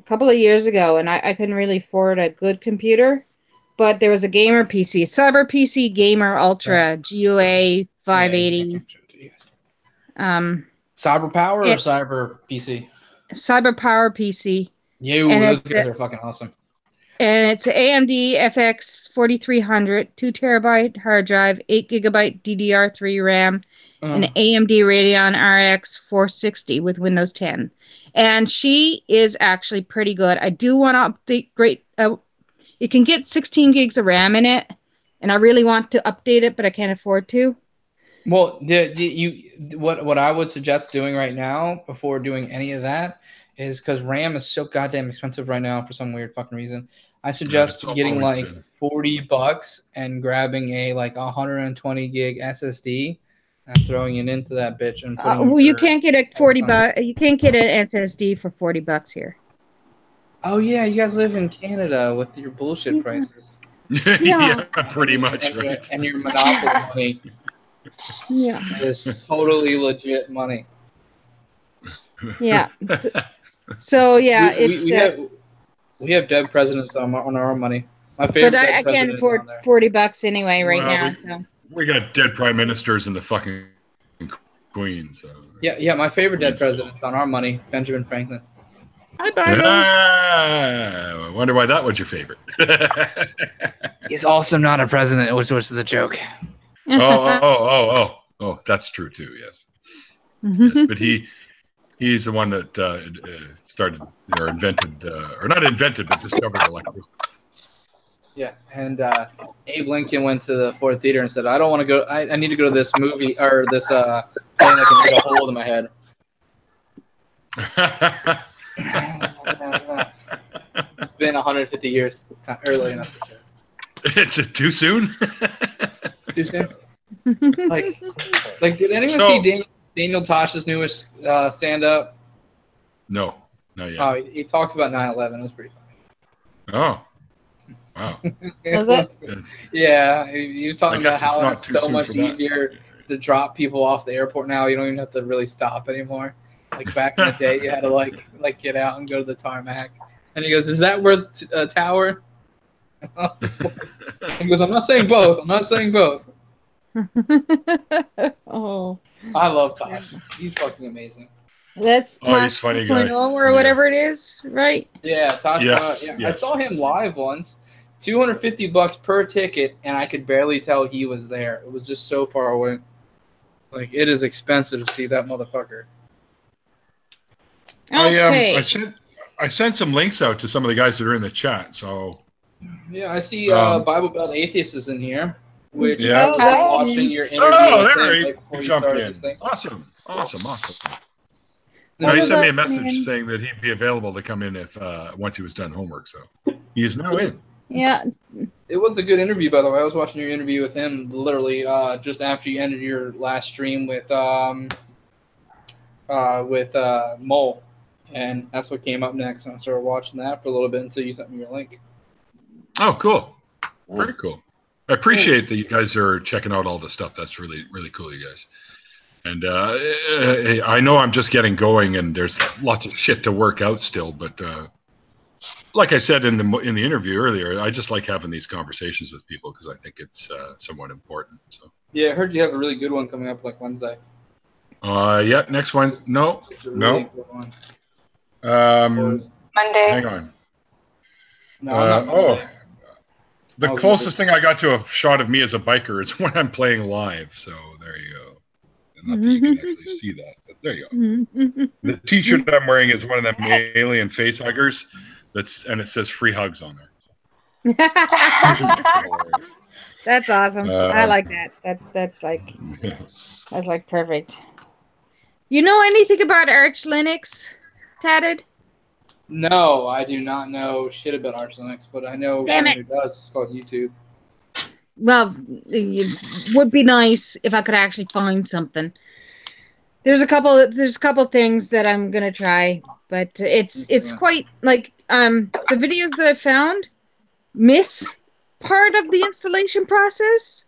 couple of years ago, and I couldn't really afford a good computer, but there was a gamer PC, Cyber PC Gamer Ultra GUA 580. Cyber Power or Cyber PC? Cyber Power PC. Yeah, those guys are fucking awesome. And it's an AMD FX 4300, 2 terabyte hard drive, 8 gigabyte DDR3 RAM, and AMD Radeon RX 460 with Windows 10. And she is actually pretty good. I do want to update. You can get 16 gigs of RAM in it, and I really want to update it, but I can't afford to. Well, what I would suggest doing right now before doing any of that is because RAM is so goddamn expensive right now for some weird fucking reason. I suggest getting like $40 and grabbing a like 120 gig SSD and throwing it into that bitch and putting. Well, you can't get a $40. You can't get an SSD for $40 here. Oh yeah, you guys live in Canada with your bullshit prices. Yeah, pretty much. And your monopoly money. Yeah, it's totally legit money. Yeah. So yeah, we have dead presidents on our money. My favorite. But I can't afford $40 anyway now. We got dead prime ministers and the fucking queen. So yeah. My favorite dead president on our money, Benjamin Franklin. Hi, Barbie. I wonder why that was your favorite. He's also not a president, which was the joke. Oh, that's true too. Yes. Yes, but he's the one that started or invented, or not invented, but discovered electricity. Yeah, and Abe Lincoln went to the Ford Theater and said, "I don't want to go. I need to go to this movie or this thing that can make a hole in my head." It's been 150 years. It's not early enough to check. It's too soon. Too soon. Like, did anyone see Daniel Tosh's newest stand-up? No, not yet. Oh, he talks about 9/11. It was pretty funny. Oh, wow. Yeah, he was talking about how it's so much easier to drop people off the airport now. You don't even have to really stop anymore. Like back in the day, you had to like get out and go to the tarmac. And he goes, "Is that worth a tower?" He goes, "I'm not saying both. I'm not saying both." Oh, I love Tosh. He's fucking amazing. That's Tosh he's funny guy. or whatever it is, right? Yeah, Tosh. Yes, yes. Yes. I saw him live once. $250 per ticket, and I could barely tell he was there. It was just so far away. Like, it is expensive to see that motherfucker. Okay. I sent some links out to some of the guys that are in the chat. So yeah, I see Bible Belt Atheist is in here, which yeah. I was watching your interview. There he right before you jumped started in. this thing. Awesome. No, he sent me a message saying that he'd be available to come in if once he was done homework. So he is now in. Yeah. It was a good interview, by the way. I was watching your interview with him literally just after you ended your last stream with Mole, and that's what came up next. And I started watching that for a little bit until you sent me your link. Oh, cool! Very cool. I appreciate that you guys are checking out all the stuff. That's really, really cool, you guys. And I know I'm just getting going, and there's lots of shit to work out still. But like I said in the interview earlier, I just like having these conversations with people because I think it's somewhat important. So yeah, I heard you have a really good one coming up like Wednesday. Yeah, next one. No. Really good one. Monday. Hang on. No, the closest thing I got to a shot of me as a biker is when I'm playing live. So there you go. Not that you can actually see that, but there you go. The T-shirt I'm wearing is one of them alien face huggers. And it says "free hugs" on there. That's awesome. I like that. That's like perfect. You know anything about Arch Linux, Tatted? No, I do not know shit about Arch Linux, but I know someone who does. It's called YouTube. Well, it would be nice if I could actually find something. There's a couple things that I'm gonna try, but it's quite like the videos that I found miss part of the installation process.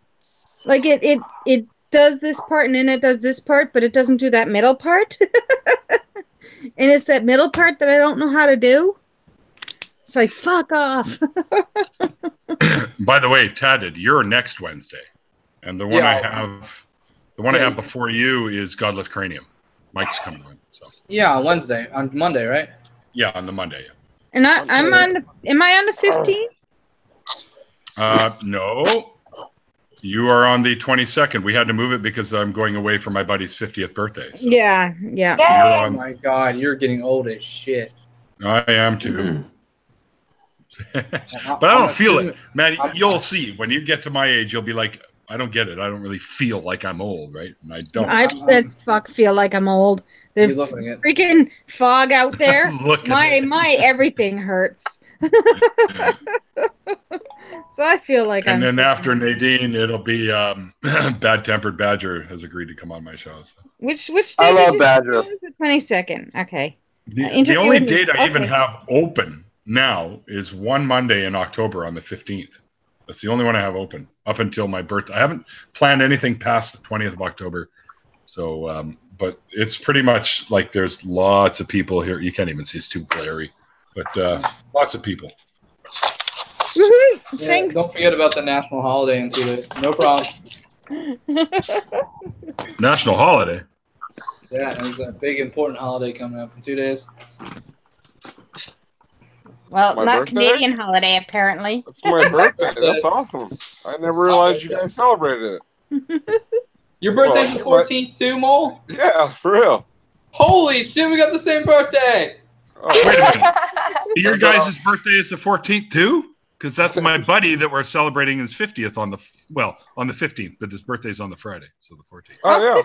Like it does this part and then it does this part, but it doesn't do that middle part. And it's that middle part that I don't know how to do. It's like, fuck off. By the way, Tatted, you're next Wednesday, and the one I have before you is Godless Cranium. Mike's coming on. So yeah, on Wednesday, on Monday, right? Yeah, on the Monday. Yeah. And I'm on. Am I on the 15th? No. You are on the 22nd. We had to move it because I'm going away for my buddy's 50th birthday. So. Yeah. Oh my God, you're getting old as shit. I am too. But I don't feel it, man. You'll see when you get to my age. You'll be like, I don't get it. I don't really feel like I'm old, right? And I don't. I feel like I'm old. There's freaking fog out there. my everything hurts. So I feel like And then after Nadine, it'll be Bad Tempered Badger has agreed to come on my show. So. Which day? I love Badger. The 22nd. Okay. The only date I even have open now is one Monday in October on the 15th. That's the only one I have open up until my birthday. I haven't planned anything past the 20th of October. So, but it's pretty much like there's lots of people here. You can't even see, it's too glary, but lots of people. Yeah, thanks. Don't forget about the national holiday in 2 days. No problem. National holiday? Yeah, there's a big important holiday coming up in 2 days. Well, not Canadian holiday, apparently. It's my birthday. That's awesome. I never realized you guys celebrated it. Your birthday's the 14th too, Mole? Yeah, for real. Holy shit, we got the same birthday! Oh. Wait a minute. Your guys' birthday is the 14th too? Because that's my buddy that we're celebrating his 50th on the 15th, but his birthday's on the Friday, so the 14th. Oh,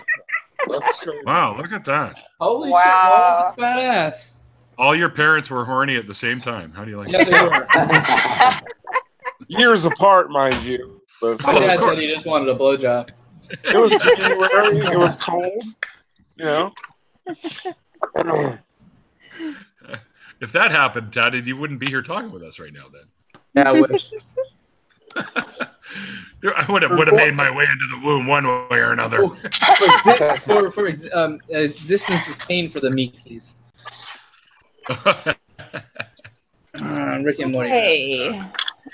yeah. Wow, look at that. Holy shit, that's badass. All your parents were horny at the same time. How do you like that? Yeah, they were. Years apart, mind you. My dad said he just wanted a blowjob. It was January. It was cold. You know. If that happened, Taddy, you wouldn't be here talking with us right now then. Yeah, I wish. I would have made my way into the womb one way or another. For existence is pain for the meeksies. Rick and Morty. Hey.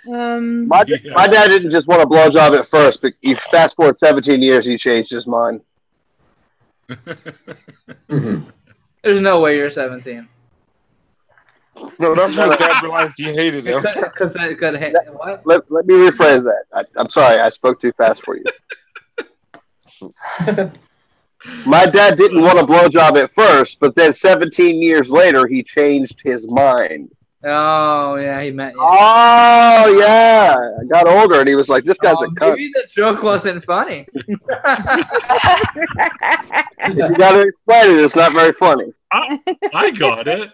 My dad didn't just want a blowjob at first, but you fast forward 17 years, he changed his mind. There's no way you're 17. No, that's when Dad realized he hated him. Because that could hit. What? Let me rephrase that. I'm sorry, I spoke too fast for you. My dad didn't want a blowjob at first, but then 17 years later, he changed his mind. Oh, yeah, he met you. Oh, yeah. I got older, and he was like, this guy's a cunt. Maybe the joke wasn't funny. If you got to explain it, it's not very funny. I got it.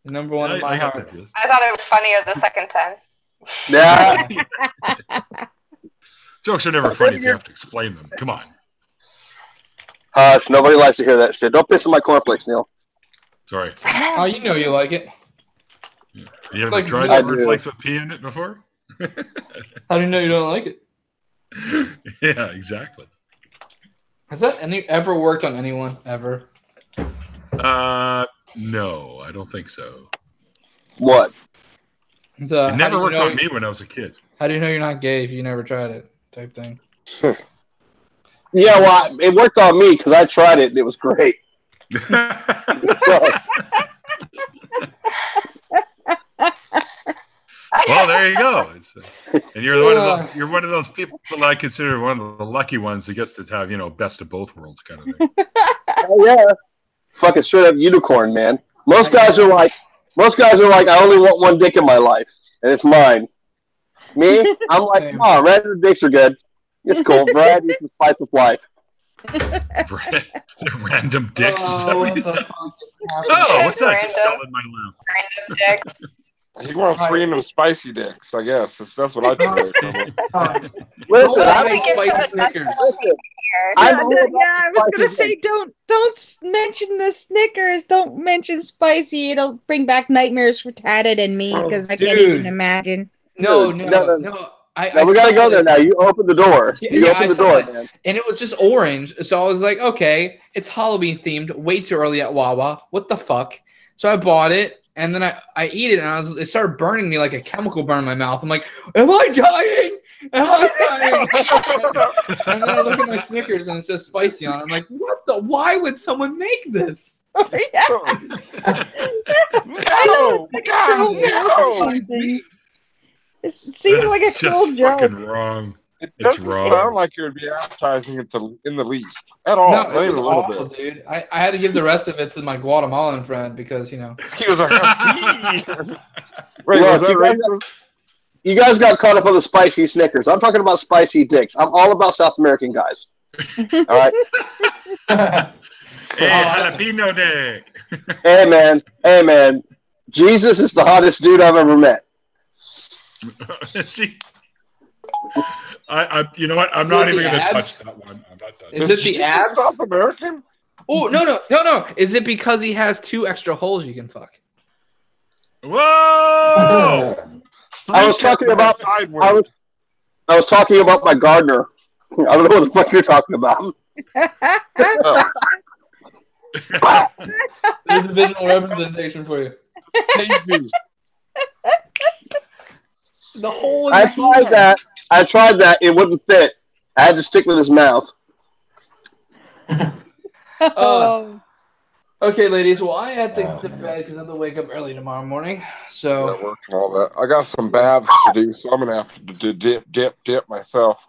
Number one in my heart. I thought it was funnier the second time. Yeah. Jokes are never funny if you have to explain them. Come on. Hush, nobody likes to hear that shit. Don't piss in my cornflakes, Neil. Sorry. Oh, you know you like it. Yeah. You ever Like, tried I cornflakes with pea in it before? How do you know you don't like it? Yeah, exactly. Has that ever worked on anyone ever? No, I don't think so. What? It never worked on me when I was a kid. How do you know you're not gay if you never tried it? Type thing. Yeah, well, it worked on me because I tried it and it was great. Well, there you go. And you're one of those people I consider one of the lucky ones that gets to have, best of both worlds kind of thing. Oh yeah, fucking straight up unicorn, man. Most guys are like, I only want one dick in my life, and it's mine. Me, I'm like, come on, random dicks are good. It's cool. Variety is the spice of life. Random dicks. Oh, what's that? Just fell in my lap. Random dicks. You want random spicy dicks, I guess. That's what I do. Listen, I make think spicy it's Snickers. I was gonna say don't mention the Snickers. Don't mention spicy. It'll bring back nightmares for Tatted and me because I can't even imagine. No. we gotta go there now. You open the door. You open the door, man. And it was just orange. So I was like, okay, it's Halloween themed. Way too early at Wawa. What the fuck? So I bought it. And then I eat it, and it started burning me like a chemical burn in my mouth. I'm like, am I dying? Am I dying? And then I look at my Snickers, and it says spicy on it. I'm like, why would someone make this? Oh, yeah. No! God, no! It seems like a cool joke. Fucking wrong. It It's doesn't wrong. sound like it would be appetizing it in the least. At all. No, Not it even was a little awful, bit. dude. I had to give the rest of it to my Guatemalan friend because, He was like, Wait, Look, was that racist? You guys got caught up on the spicy Snickers. I'm talking about spicy dicks. I'm all about South American guys. All right. Hey, jalapeno dick. Hey man. Jesus is the hottest dude I've ever met. See, you know what? I'm not even going to touch that one. I'm not touching. Is it the abs? South American? Oh, no. Is it because he has 2 extra holes you can fuck? Whoa! I was talking about my gardener. I don't know what the fuck you're talking about. There's a visual representation for you. The hole in I tried that. It wouldn't fit. I had to stick with his mouth. Okay, ladies. Well, I had to get to bed because I have to wake up early tomorrow morning. So Work and all that. I got some baths to do, so I'm gonna have to dip myself.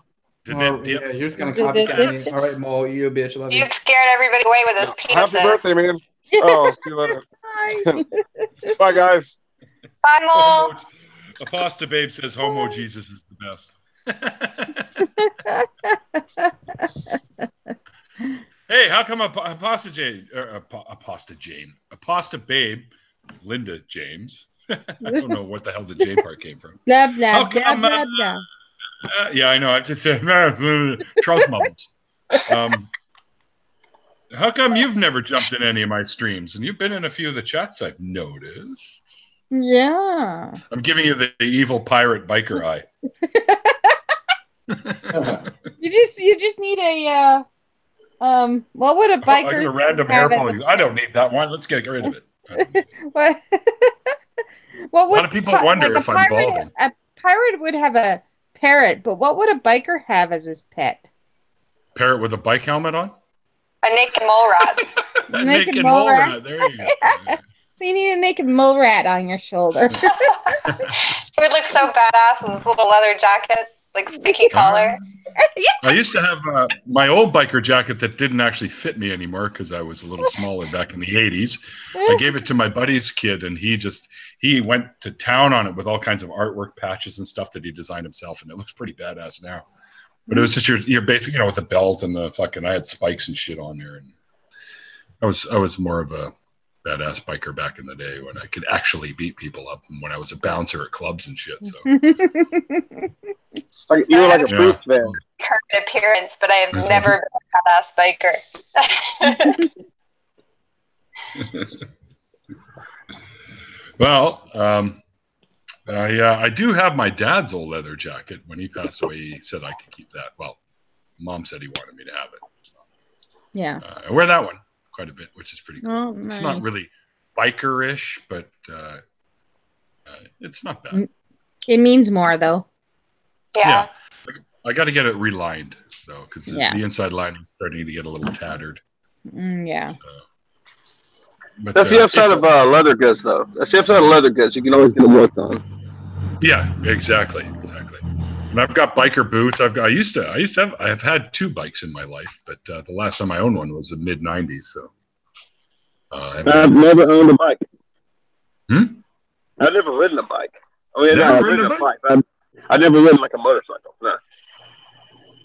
yeah, you're just gonna copycat me. All right, Mo, you a bitch. Love you. Dude scared everybody away with his penises. Happy birthday, man. Oh, see you later. Bye, guys. Bye, Mo. Aposta Babe says Homo Jesus is the best. Hey, how come Aposta Babe, Linda James? I don't know what the hell the J part came from. Blah blah How blah come, blah blah. Yeah, I know. I just said Charles Mumbles. How come you've never jumped in any of my streams? And you've been in a few of the chats I've noticed. Yeah. I'm giving you the evil pirate biker eye. You just need a what would a biker Like a random hair follicle. I don't need that one. Let's get rid of it. what A lot of people wonder if I'm balding. A pirate would have a parrot, but what would a biker have as his pet? Parrot with a bike helmet on? A naked mole rat. A naked mole rat. There you go. So you need a naked mole rat on your shoulder. It would look so badass in this little leather jacket, like spiky collar. I used to have my old biker jacket that didn't actually fit me anymore because I was a little smaller back in the 80s. I gave it to my buddy's kid, and he went to town on it with all kinds of artwork patches and stuff that he designed himself, and it looks pretty badass now. But it was just your basic, with the belt and the fucking. I had spikes and shit on there, and I was more of a badass biker back in the day when I could actually beat people up, and when I was a bouncer at clubs and shit. So you were like a priest man. Current appearance, but I have never been a badass biker. Well, I do have my dad's old leather jacket. When he passed away, he said I could keep that. Well, Mom said he wanted me to have it. So, yeah. I wear that one quite a bit, which is pretty cool. Oh, nice. It's not really biker-ish, but it's not bad. It means more, though. Yeah. I got to get it relined, though, because Yeah. the inside lining is starting to get a little tattered. Yeah. But, That's the upside of leather goods, though. That's the upside of leather goods. You can always get them worked on. Yeah, exactly. And I've got biker boots. I've had 2 bikes in my life, but the last time I owned one was in mid '90s. So I've never owned a bike. I've never ridden a bike. I've ridden a bike. I've never ridden like a motorcycle. No.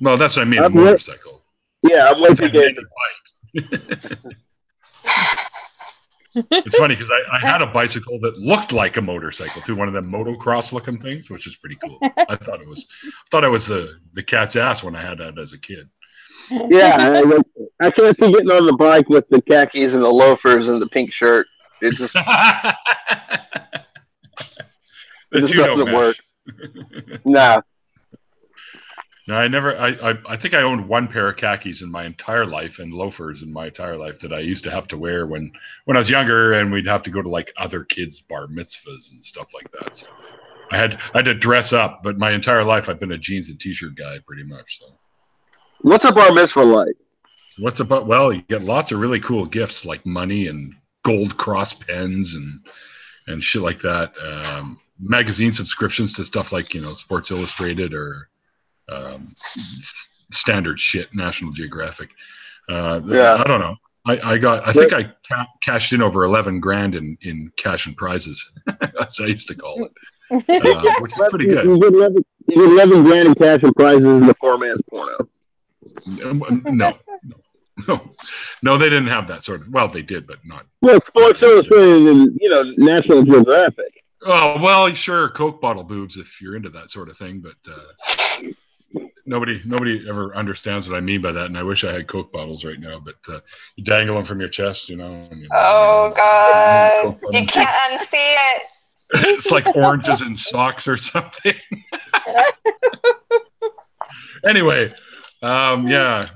Well, that's what I mean. A motorcycle. Yeah, I'm way too gay for bike. It's funny because I had a bicycle that looked like a motorcycle too, one of them motocross looking things, which is pretty cool. I thought it was the cat's ass when I had that as a kid. Yeah, I can't see getting on the bike with the khakis and the loafers and the pink shirt. It just doesn't work. Nah. No, I think I owned 1 pair of khakis in my entire life and loafers in my entire life that I used to have to wear when I was younger, and we'd have to go to like other kids' bar mitzvahs and stuff like that. So I had to dress up, but my entire life I've been a jeans and t-shirt guy pretty much. So what's a bar mitzvah like? Well, you get lots of really cool gifts like money and gold cross pens and shit like that. Magazine subscriptions to stuff like Sports Illustrated or standard shit, National Geographic. I don't know. I think I cashed in over 11 grand in cash and prizes. That's what I used to call it, which is pretty good. You get 11 grand in cash and prizes in the 4-man porno. No, they didn't have that sort of. Well, they did, but not. Well, Sports Illustrated and National Geographic. Oh well, sure, Coke bottle boobs if you're into that sort of thing, but. Nobody ever understands what I mean by that, and I wish I had Coke bottles right now. But you dangle them from your chest, Oh God, you can't unsee it. It's like oranges in socks or something. Anyway, I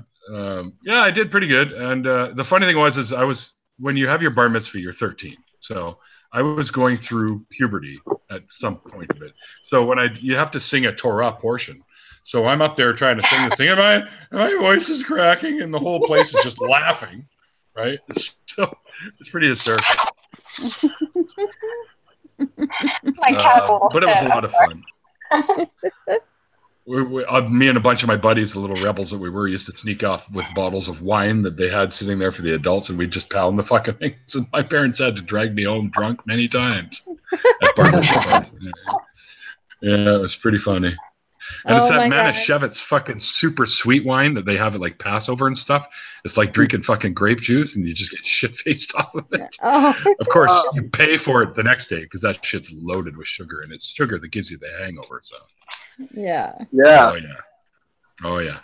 did pretty good. And the funny thing was when you have your bar mitzvah, you're 13, so I was going through puberty at some point of it. So you have to sing a Torah portion. So I'm up there trying to sing this thing, and my voice is cracking, and the whole place is just laughing, right? So it's pretty hysterical. But it was a lot of fun. Me and a bunch of my buddies, the little rebels that we were, used to sneak off with bottles of wine that they had sitting there for the adults, and we'd just pound the fucking things. And my parents had to drag me home drunk many times at parties. Yeah, it was pretty funny. And it's that Manischewitz fucking super sweet wine that they have at like Passover and stuff. It's like drinking fucking grape juice, and you just get shit-faced off of it. Of course, you pay for it the next day because that shit's loaded with sugar, and it's sugar that gives you the hangover. So. Yeah. Oh yeah.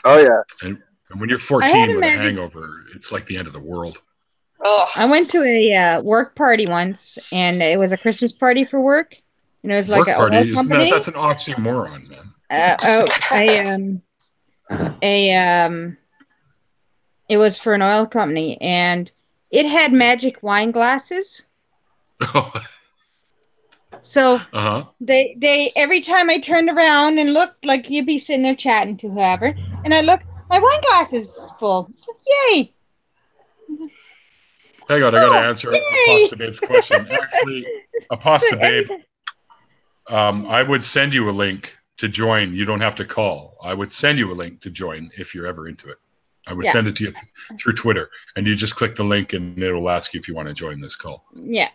And when you're 14 with a hangover, it's like the end of the world. I went to a work party once, and it was a Christmas party for work. It was like work party. That's an oxymoron, man. It was for an oil company, and it had magic wine glasses. So they every time I turned around and looked, like you'd be sitting there chatting to whoever, and I look, my wine glass is full. It's like, yay! Hang on, I got to answer Aposta Babe's question. Actually, Aposta Babe, I would send you a link to join. You don't have to call. I would send you a link to join if you're ever into it. I would send it to you through Twitter, and you just click the link, and it'll ask you if you want to join this call. Yeah.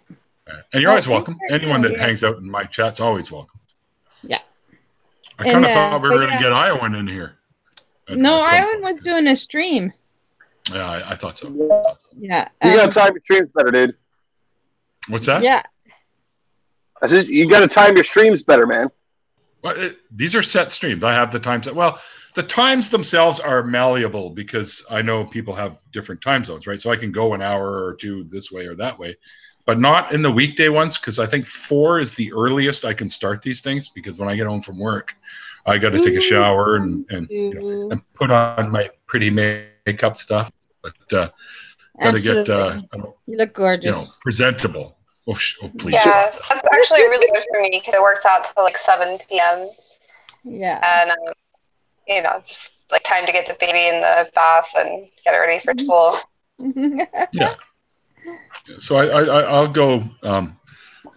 And you're always welcome. Anyone that hangs out in my chat's always welcome. Yeah. I kind of thought we were going to get Iowan in here. No, Iowan was doing a stream. Yeah, I thought so. Yeah. You got to time your streams better, dude. What's that? Yeah. I said you got to time your streams better, man. Well, these are set streams. I have the times. Well, the times themselves are malleable because I know people have different time zones, right? So I can go an hour or two this way or that way, but not in the weekday ones because I think 4 is the earliest I can start these things because when I get home from work, I got to take a shower and and put on my pretty makeup stuff, but got to get you look gorgeous, presentable. Oh, please. Yeah, that's actually really good for me because it works out till like 7 p.m. Yeah. And it's like time to get the baby in the bath and get her ready for school. Yeah. So I'll go.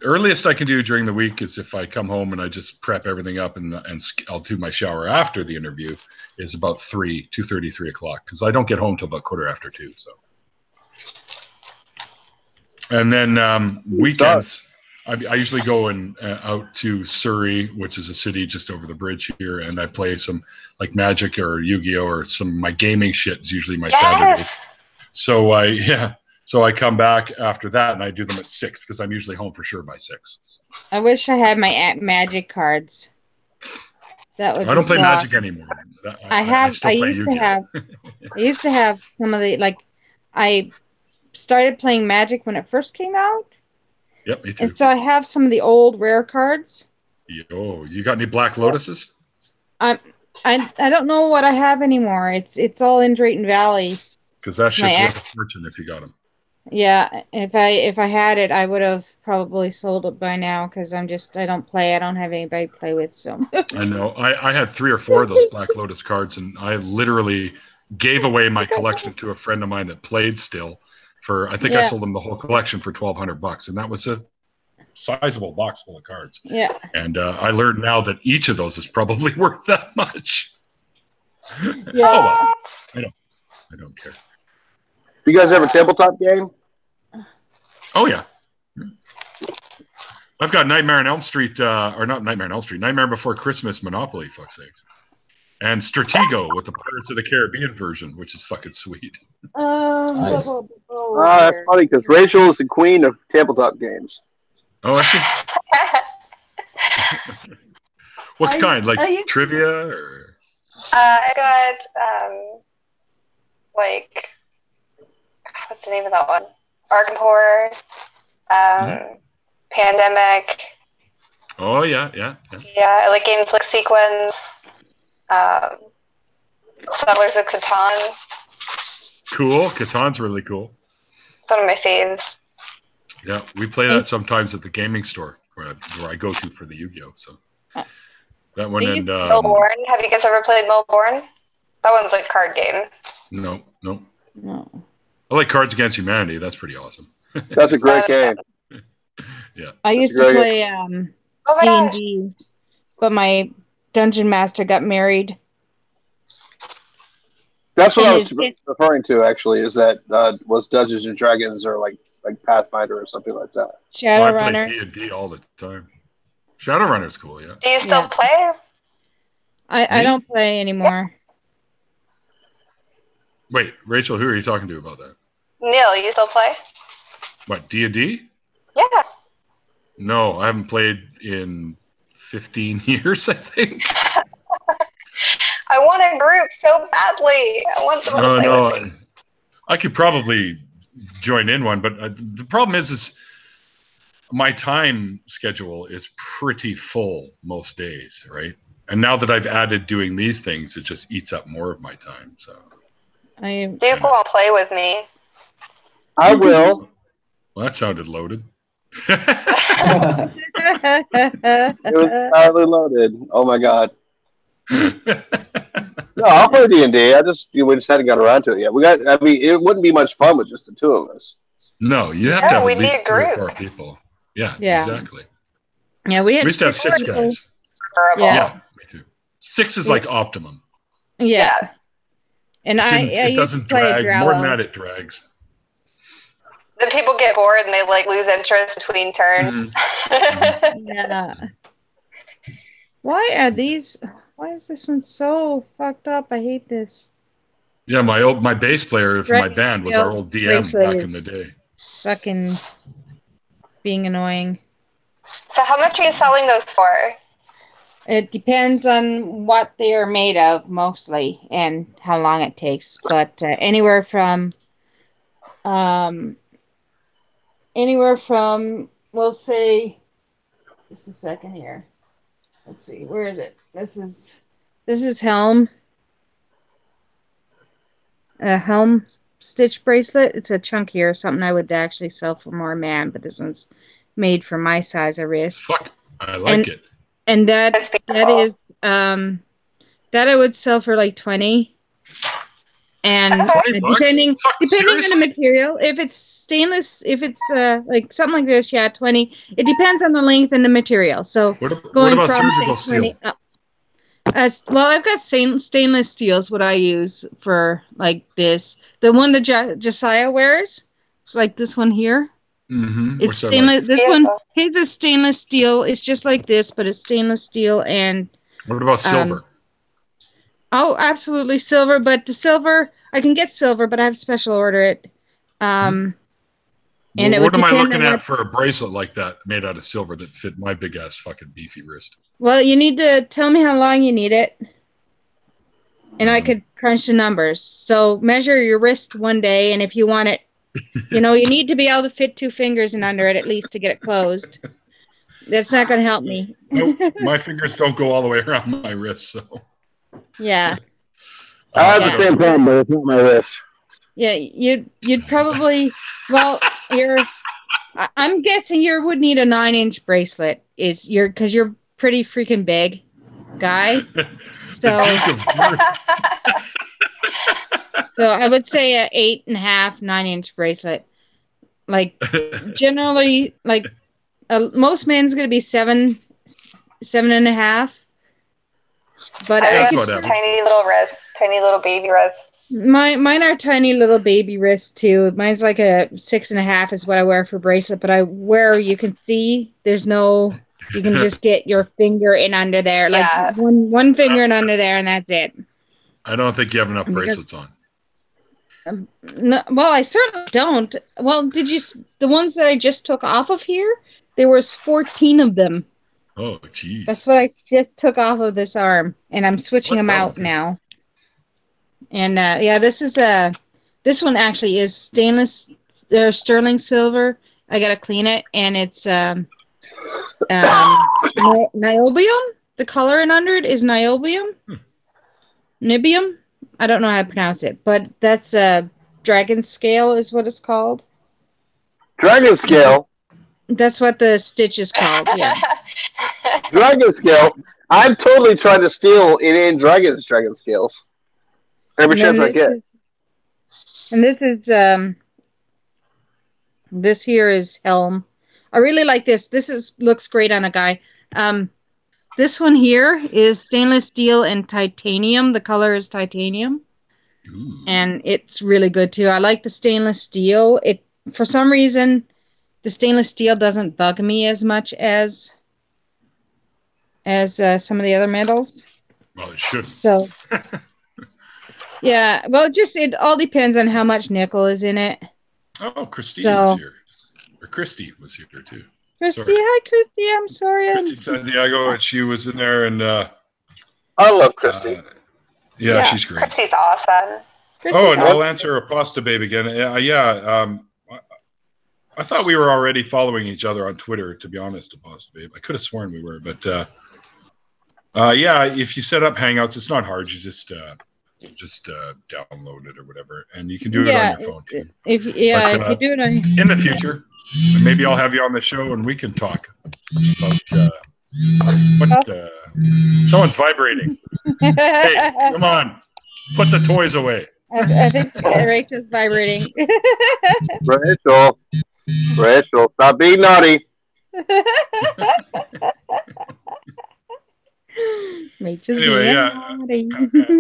Earliest I can do during the week is if I come home and I just prep everything up and I'll do my shower after the interview is about 2:30, 3 o'clock because I don't get home till about 2:15. So. And then weekends, I usually go out to Surrey, which is a city just over the bridge here, and I play some like Magic or Yu-Gi-Oh or some of my gaming shit is usually my Saturdays. So I come back after that and I do them at 6 because I'm usually home for sure by 6. I wish I had my Magic cards. That would. I don't play Magic anymore. I used to have some of the I started playing Magic when it first came out. Yep, me too. And so I have some of the old rare cards. Oh, you got any Black Lotuses? I don't know what I have anymore. It's all in Drayton Valley. Because that shit's worth a fortune if you got them. Yeah, if I had it, I would have probably sold it by now because I don't play. I don't have anybody to play with. So I know. I had 3 or 4 of those Black Lotus cards, and I literally gave away my collection to a friend of mine that played still. I sold them the whole collection for $1,200, and that was a sizable box full of cards. Yeah. And I learned now that each of those is probably worth that much. Yeah. Oh, well. I don't care. You guys ever tabletop game? Oh yeah. I've got Nightmare on Elm Street, or not Nightmare on Elm Street, Nightmare Before Christmas Monopoly, fuck's sake. And Stratego with the Pirates of the Caribbean version, which is fucking sweet. That's funny because Rachel is the queen of tabletop games. Oh, I see. What kind? Like trivia or? I got what's the name of that one? Arkham Horror, Pandemic. Oh yeah. Yeah, I like games like Sequence, Settlers of Catan. Cool. Catan's really cool. It's one of my faves. Yeah, we play that sometimes at the gaming store where I go to for the Yu-Gi-Oh. So that one and Melbourne. Have you guys ever played Melbourne? That one's a card game. No. I like Cards Against Humanity. That's pretty awesome. That's a great game. Yeah. I used to play D&D, but my dungeon master got married. That's what I was referring to. Actually, is that was Dungeons and Dragons or like Pathfinder or something like that. Shadowrunner. I play D&D all the time. Shadowrunner's cool. Yeah. Do you still play? I don't play anymore. Wait, Rachel, who are you talking to about that? Neil, you still play? What, D&D? Yeah. No, I haven't played in 15 years, I think. I want a group so badly. I want someone to play with me. I could probably join in one, but the problem is my time schedule is pretty full most days, right? And now that I've added doing these things, it just eats up more of my time. So, Duke won't play with me. I will. Well, that sounded loaded. It was entirely loaded. Oh my god. No, I'll play D&D. We just hadn't got around to it yet. It wouldn't be much fun with just the two of us. No, you have to have we at need least a 3 or group. 4 people. Yeah, Yeah. exactly. Yeah, we We had used to have 6 people. guys. Preferable. Yeah. Yeah, me too. 6 is like optimum. Yeah. And I It used to doesn't play drag. More than Drello. that, it drags. Then people get bored and they like lose interest between turns. Yeah. Why is this one so fucked up? I hate this. Yeah, my bass player for my Dragon band was Scale our old DM bracelet back in is the day. fucking being annoying. So how much are you selling those for? It depends on what they are made of, mostly, and how long it takes. But anywhere from, we'll say, just a second here. Let's see, where is it? This is Helm. A Helm stitch bracelet. It's a chunkier, something I would actually sell for more, man. But this one's made for my size of wrist. Fuck, I like it. And that is that I would sell for like 20. And depending on the material, if it's stainless, if it's like something like this, yeah, 20. It depends on the length and the material. So what about surgical steel? Well, I've got stainless steels. What I use for like this, the one that Josiah wears, it's like this one here. Mm-hmm. It's stainless. This one, his is stainless steel. It's just like this, but it's stainless steel. And what about silver? Oh, absolutely silver. But the silver, I can get silver, but I have to special order it. And what am I looking at for a bracelet like that made out of silver that fit my big ass fucking beefy wrist? Well, you need to tell me how long you need it, and I could crunch the numbers. So measure your wrist one day, and if you want it, you need to be able to fit 2 fingers in under it at least to get it closed. That's not going to help me. Nope, my fingers don't go all the way around my wrist, so. Yeah. I have the same problem, but it's not my wrist. Yeah, you'd probably, well, I'm guessing you would need a 9-inch bracelet. Because you're pretty freaking big guy. So so I would say a 8.5, 9-inch bracelet. Like generally, like most men's gonna be 7.5. But I have tiny little wrists, tiny little baby wrists. Mine are tiny little baby wrists too. Mine's like a 6.5 is what I wear for bracelet, but I wear, you can see there's no, you can just get your finger in under there, like one finger in under there, and that's it. I don't think you have enough bracelets on. No, well, I certainly don't. Well, the ones that I just took off of here, there was 14 of them. Oh, jeez. That's what I just took off of this arm, and I'm switching them out now. And yeah, this one actually is stainless, sterling silver. I gotta clean it, and it's niobium. The color in under it is niobium. Nibium. I don't know how to pronounce it, but that's dragon scale is what it's called. Dragon scale. That's what the stitch is called. Yeah. Dragon scale. I'm totally trying to steal in dragon scales. Every chance I get. And this is this here is Helm. I really like this. Looks great on a guy. This one here is stainless steel and titanium. The color is titanium. Ooh. And it's really good too. I like the stainless steel. For some reason, the stainless steel doesn't bug me as much as some of the other metals. Well, it shouldn't. So, yeah. Well, it all depends on how much nickel is in it. Oh, Christine was here. Or Christy was here too. Christy, hi, Christy. I'm sorry. Christy Santiago, and she was in there, and I love Christy. Yeah, she's great. Christy's awesome. And I'll answer a pasta babe again. I thought we were already following each other on Twitter, to be honest, a pasta babe. I could have sworn we were, but yeah, if you set up Hangouts, it's not hard. You just download it or whatever, and you can do it on your phone too. If you do it in the future, maybe I'll have you on the show and we can talk about someone's vibrating. Hey, come on, put the toys away. I think Rachel's vibrating. Rachel, stop being naughty. Rachel's Anyway, being yeah. naughty.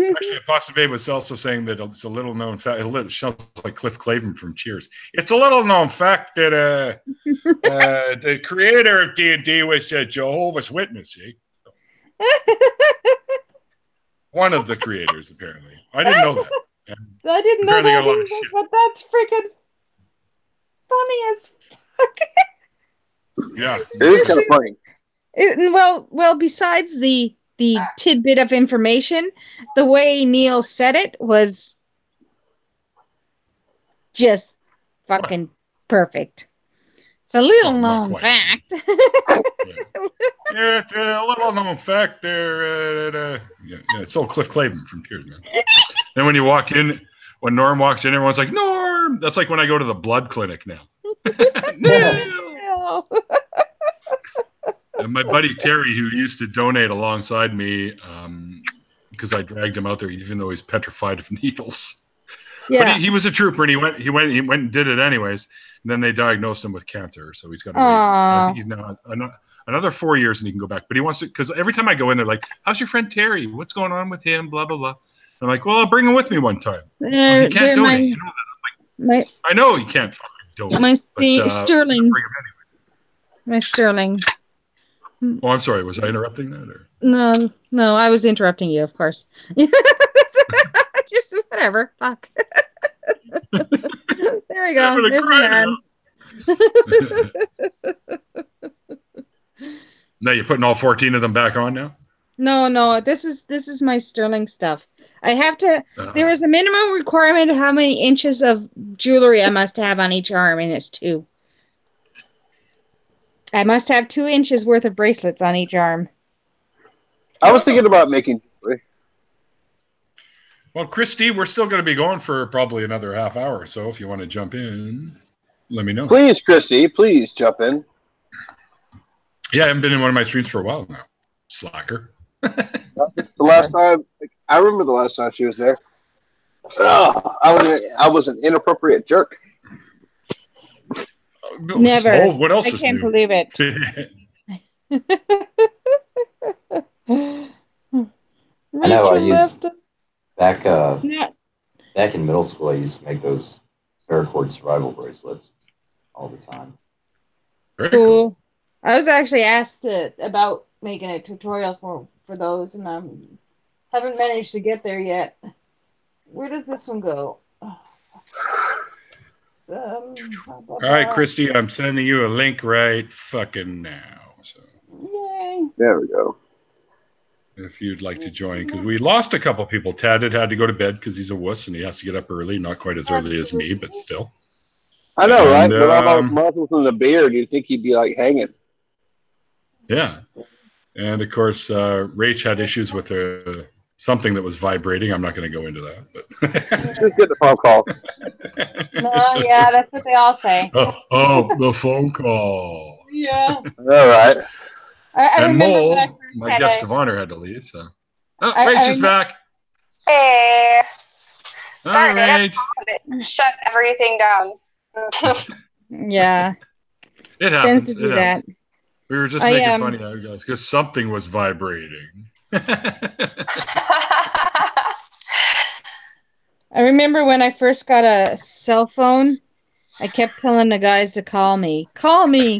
Actually, Apostle Babe was also saying that it's a little known fact. It sounds like Cliff Clavin from Cheers. It's a little known fact that the creator of D&D was Jehovah's Witness. See? One of the creators, apparently. I didn't know that. And I didn't know apparently that got a lot of either, shit. but that's freaking funny as fuck. Yeah. It is kind of funny. Well, besides the tidbit of information, the way Neil said it was just fucking perfect. It's a little known fact. Yeah, it's a little known fact there. Yeah, it's old Cliff Clavin from Cheers, man. Then when you walk in, when Norm walks in, everyone's like, Norm! That's like when I go to the blood clinic now. No. And my buddy Terry, who used to donate alongside me, because I dragged him out there, even though he's petrified of needles. Yeah. But he was a trooper, and he went and did it anyways. And then they diagnosed him with cancer, so he's got to wait. I think he's now another 4 years, and he can go back. But he wants to, because every time I go in, they're like, "How's your friend Terry? What's going on with him?" Blah blah blah. I'm like, "Well, I'll bring him with me one time." Well, he can't donate. You know that. I'm like, I know he can't fucking donate. Sterling. Bring him anyway. My Sterling. Oh, I'm sorry. Was I interrupting that? Or? No, I was interrupting you, of course. Just whatever. Fuck. There we go. Now you're putting all 14 of them back on now? No. This is my Sterling stuff. I have to. There is a minimum requirement of how many inches of jewelry I must have on each arm, and it's 2. I must have 2 inches worth of bracelets on each arm. I was thinking about making jewelry. Well, Christy, we're still going to be going for probably another half hour or so. If you want to jump in, let me know. Please, Christy, please jump in. Yeah, I haven't been in one of my streams for a while now. Slacker. The last time, I remember the last time she was there. I was an inappropriate jerk. Never. Oh, what else I is can't new? believe it. I know. I used back in middle school. I used to make those paracord survival bracelets all the time. Very cool. I was actually asked about making a tutorial for those, and I haven't managed to get there yet. Where does this one go? All right, Christy, I'm sending you a link right fucking now. So. Yay. There we go. If you'd like to join, because we lost a couple people. Tad had to go to bed because he's a wuss and he has to get up early. Not quite as early as me, but still. I know, right? But how about muscles in the beard? You'd think he'd be like hanging. Yeah. And of course, Rach had issues with something that was vibrating. I'm not going to go into that. But just get the phone call. Yeah, that's what they all say. Oh, the phone call. Yeah. All right. And Mole, my guest of honor, had to leave. So, Rach is back. Hey. Sorry, right. Shut everything down. Yeah. It happens. Do that. We were just making fun of you guys because something was vibrating. I remember when I first got a cell phone, I kept telling the guys to call me. Call me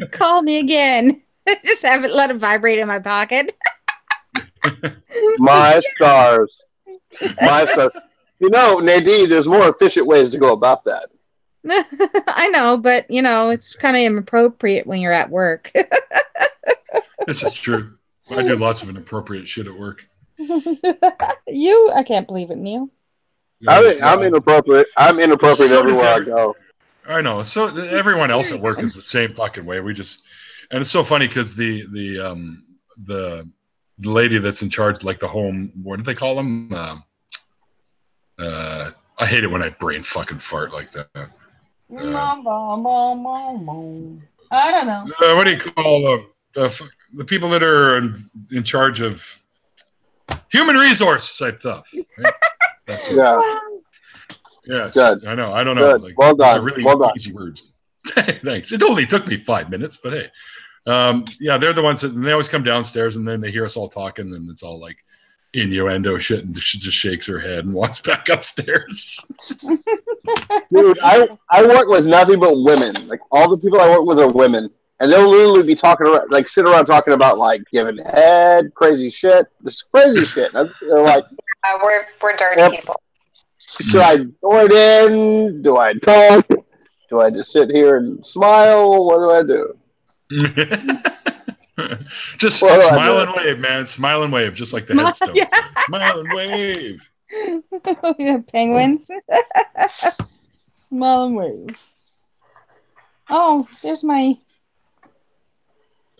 again. Just haven't let it vibrate in my pocket. My stars. My stars. You know, Nadine, there's more efficient ways to go about that. I know, but, it's kind of inappropriate when you're at work. This is true. I do lots of inappropriate shit at work. I can't believe it, Neil. I'm inappropriate. I'm inappropriate everywhere I go. I know. So everyone else at work is the same fucking way. And it's so funny because the lady that's in charge, like the home, what do they call them? I hate it when I brain fucking fart like that. I don't know. What do you call them? The people that are in charge of human resource type stuff. Right? That's yeah. Yes, Good. I know. I don't know. Good. Like, Well those are done. really Well done. easy words. Thanks. It only took me 5 minutes, but hey. Yeah, they're the ones that and they always come downstairs and then they hear us all talking and it's all like innuendo shit and she just shakes her head and walks back upstairs. Dude, I work with nothing but women. Like all the people I work with are women, and they'll literally be talking around, like sit around talking about like giving head, crazy shit, this crazy shit. And they're like, we're dirty people. should I join in? Do I talk? Do I just sit here and smile? What do I do? Just What do I smile do? and wave, man. Smile and wave, just like the headstones. Yeah. Smile and wave. Yeah, penguins. Smile and wave. Oh, there's my.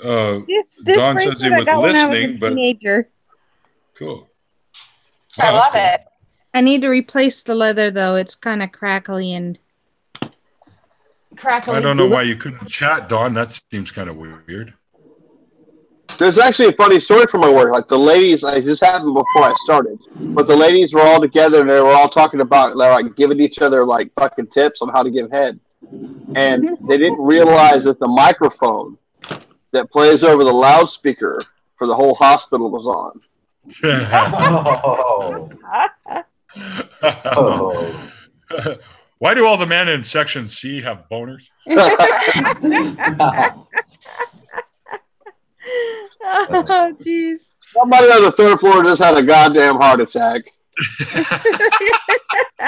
This Don says he bracelet I was got when I was a listening, but teenager. cool. I Wow, love that's it. I need to replace the leather though. It's kind of crackly and cool. I don't know why you couldn't chat, Don. That seems kind of weird. There's actually a funny story from my work. Like the ladies, like this happened before I started, but the ladies were all together and they were all talking about like giving each other like fucking tips on how to give head, and they didn't realize that the microphone that plays over the loudspeaker for the whole hospital was on. Oh. Why do all the men in Section C have boners? oh, jeez. Somebody on the third floor just had a goddamn heart attack.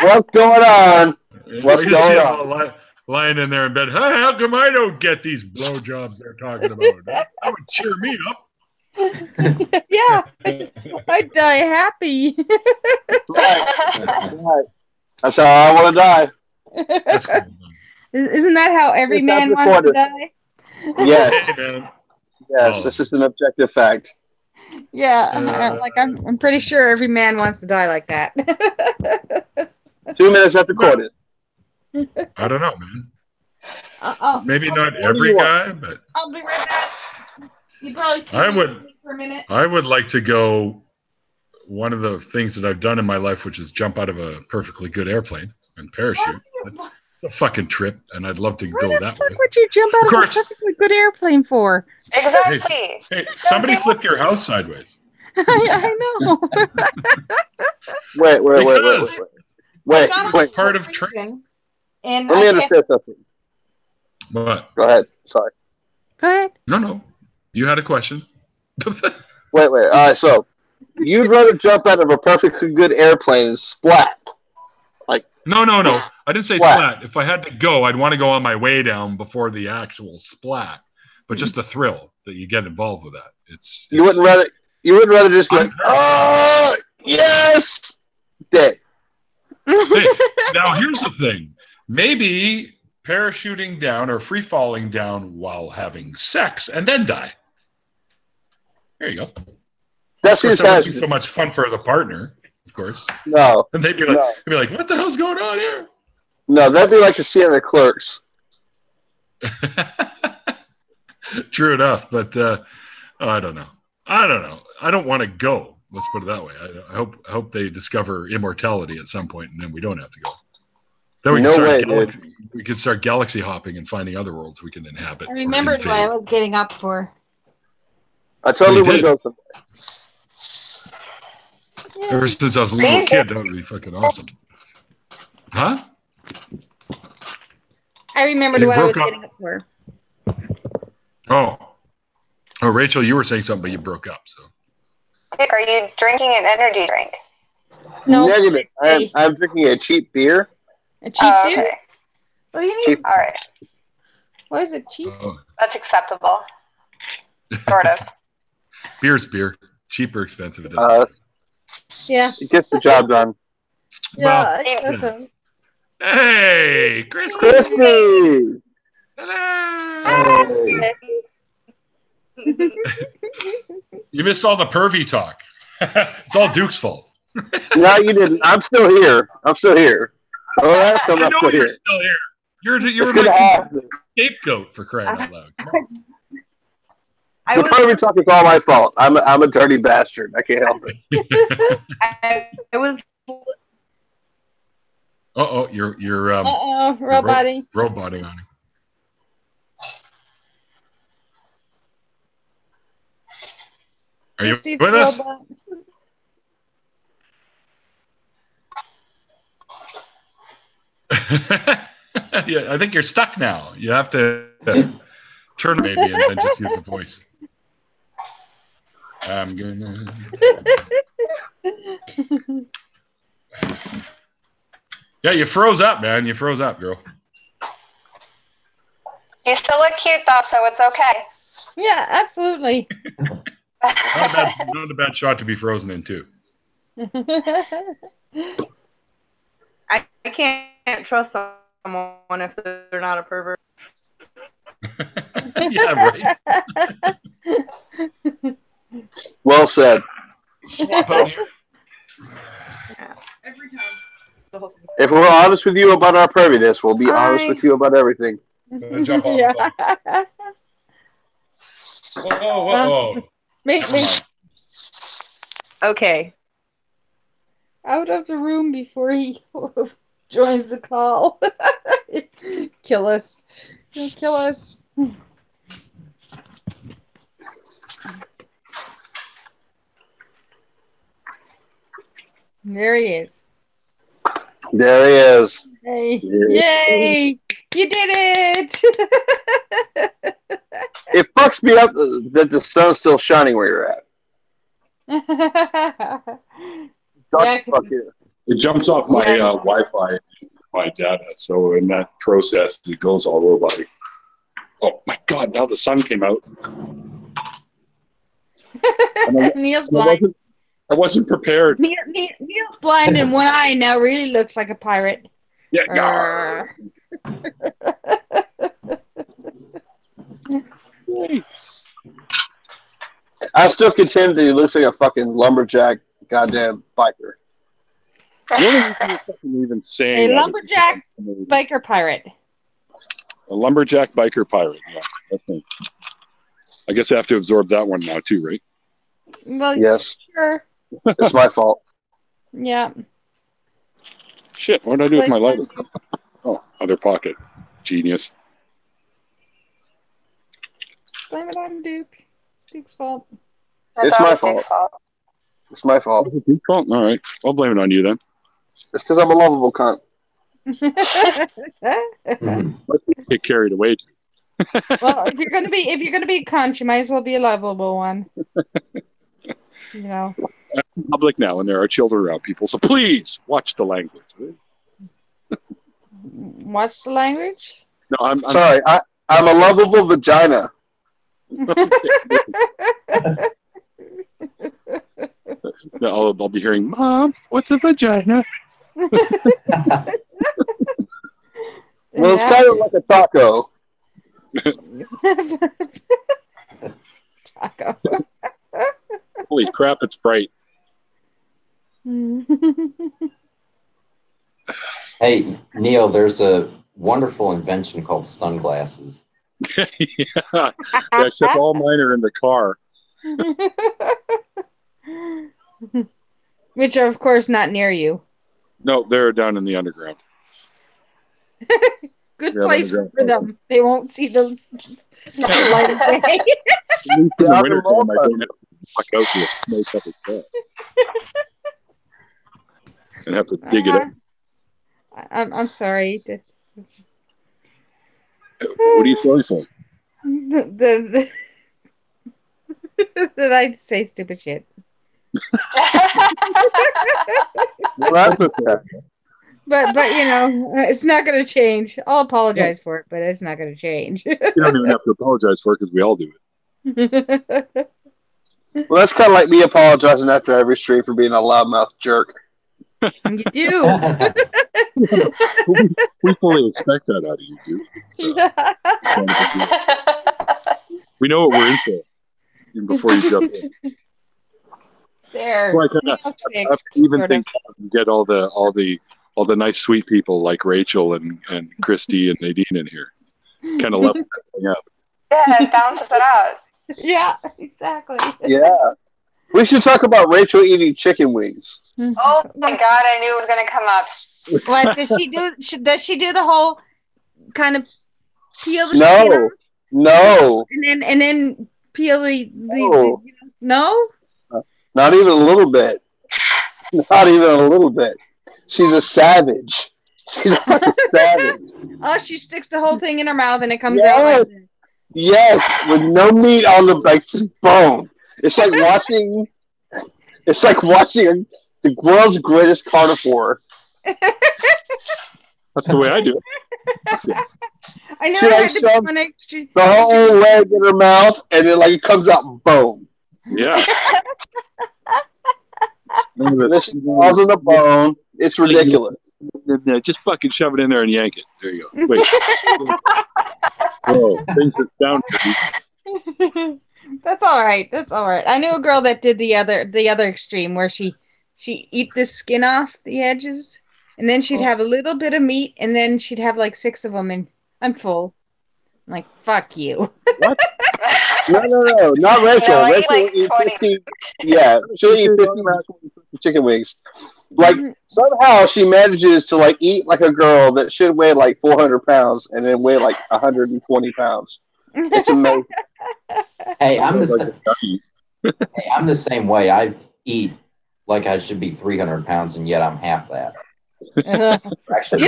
What's going on? What's You going see on? them all lying in there in bed. Hey, how come I don't get these blowjobs they're talking about? That would cheer me up. Yeah, I die happy. Right. That's how I want to die. That's cool. Isn't that how every It's man not wants to recorded. die? Yes. Hey, man. Yes, Oh. this is an objective fact. Yeah, I'm pretty sure every man wants to die like that. 2 minutes after recorded. I don't know, man. Uh-oh. Maybe not do every you want? guy, but I'll be right back. You probably see I me would- for a minute. I would like to go. One of the things that I've done in my life, which is jump out of a perfectly good airplane and parachute. It's a fucking trip, and I'd love to go What the that fuck way. would you jump out Of of a course. perfectly good airplane for? Exactly. Hey, somebody flipped your house sideways. I know. Wait. It's part of training. And Let me understand something. What? Go ahead. Sorry. Go ahead. No. You had a question. Wait. All right, so you'd rather jump out of a perfectly good airplane and splat. No. I didn't say Splat. splat. If I had to go, I'd want to go on my way down before the actual splat. But just the thrill that you get involved with that. You wouldn't rather just go, oh, yes! Dead. Hey, now here's the thing. Maybe parachuting down or free falling down while having sex and then die. There you go. That Of course, seems that kind wouldn't be so of... much fun for the partner, of course. No. And they'd be like, what the hell's going on here? No, that'd be like the scene in the Clerks. True enough, but I don't know. I don't want to go. Let's put it that way. I hope they discover immortality at some point, and then we don't have to go. Then we can start galaxy hopping and finding other worlds we can inhabit. I remembered what I was getting up for. I totally want to go somewhere. Ever since I was a little kid, that would be fucking awesome. Huh? I remembered what I was getting up for. Oh, Rachel, you were saying something, but you broke up. So. Are you drinking an energy drink? No. Negative. I'm drinking a cheap beer. A cheap beer? Okay. What do you Cheap. mean? All right. What is it, cheap? That's acceptable. Sort of. Beer's beer. Cheap or expensive, it doesn't Yeah. It gets the job done. Yeah, Well, that's a... Hey, Christy! Christy! Hello! Hey. You missed all the pervy talk. It's all Duke's fault. No, you didn't. I'm still here. Oh, that's coming I up know still you're here. still here. You're It's my gonna happen. scapegoat for crying out loud. The pervy talk is all my fault. I'm a dirty bastard. I can't help it. I was You're roboting. Roboting on him. Are you Steve with us? Robot. Yeah, I think you're stuck now. You have to turn maybe and then just use the voice. I'm gonna. Yeah, you froze up, man. You froze up, girl. You still look cute, though, so it's okay. Yeah, absolutely. Not a bad shot to be frozen in, too. I can't trust someone if they're not a pervert. Yeah, right. Well said. Swap out here. Yeah, every time. If we're honest with you about our perviness, we'll be honest with you about everything. Jump off. Yeah. Whoa. Me. Okay. Out of the room before he joins the call. Kill us. He'll kill us. There he is. There he is. Hey. Yay! You did it! It fucks me up that the sun's still shining where you're at. Yeah, It jumps off my Wi-Fi, my data. So in that process, it goes all robotic. Oh my God! Now the sun came out. Neil's blind. I wasn't prepared. Neil's blind in one eye now. Really looks like a pirate. Yeah. I still contend that he looks like a fucking lumberjack, goddamn biker. Even saying A lumberjack biker pirate. A lumberjack biker pirate. Yeah, that's me. I guess I have to absorb that one now too, right? Well, yes. Sure. It's my fault. Yeah. Shit, what did I do with my lighter? Oh, other pocket. Genius. Blame it on Duke. It's Duke's fault. It's my fault. It's my fault. It's your fault? All right. I'll blame it on you then. It's because I'm a lovable cunt. Let's get carried away. Well, if you're gonna be a cunt, you might as well be a lovable one. You know. I'm in public now, and there are children around people, so please watch the language. Watch the language? No, I'm sorry. I'm a lovable vagina. I'll be hearing, Mom, what's a vagina? Well, it's kind of like a taco. Taco. Holy crap, it's bright. Hey, Neil, there's a wonderful invention called sunglasses. Yeah, except all mine are in the car. Which are, of course, not near you. No, they're down in the underground. Good place for them. They won't see the light of day. In the wintertime, I don't have to walk out to a snow-covered car and have to dig it up. I'm sorry. What are you sorry for? That I say stupid shit. Well, that's okay. But you know, it's not going to change. I'll apologize for it, but it's not going to change. You don't even have to apologize for it because we all do it. Well, that's kind of like me apologizing after every stream for being a loudmouth jerk. You do. We fully expect that out of you, dude. So, we know what we're in for even before you jump in. There. So I even think you get all the nice sweet people like Rachel and Christy and Nadine in here. Kind of level everything up. Yeah, it balances it out. Yeah, exactly. Yeah. We should talk about Rachel eating chicken wings. Oh my God, I knew it was going to come up. What does she do? Does she do the whole kind of peel the skin off? No. And then peel the no? Not even a little bit. Not even a little bit. She's a savage. She's a fucking savage. Oh, she sticks the whole thing in her mouth and it comes out like this. Yes, with no meat on the just bone. It's like watching. It's like watching the world's greatest carnivore. That's the way I do it. I know She I like had to shoves be the whole leg in her mouth, and then like it comes out bone. Yeah. This falls in the bone. It's ridiculous. Just fucking shove it in there and yank it. There you go. Wait. Whoa, things are down. That's all right. That's all right. I knew a girl that did the other extreme where she eat the skin off the edges, and then she'd have a little bit of meat, and then she'd have like 6 of them, and I'm full. I'm like, fuck you. What? No, not Rachel. No, Rachel like eat 20. 15. Yeah, she'll eat 15 chicken wings. Like somehow she manages to like eat like a girl that should weigh like 400 pounds and then weigh like 120 pounds. It's amazing. Hey, I'm the same way. I eat like I should be 300 pounds, and yet I'm half that. Actually,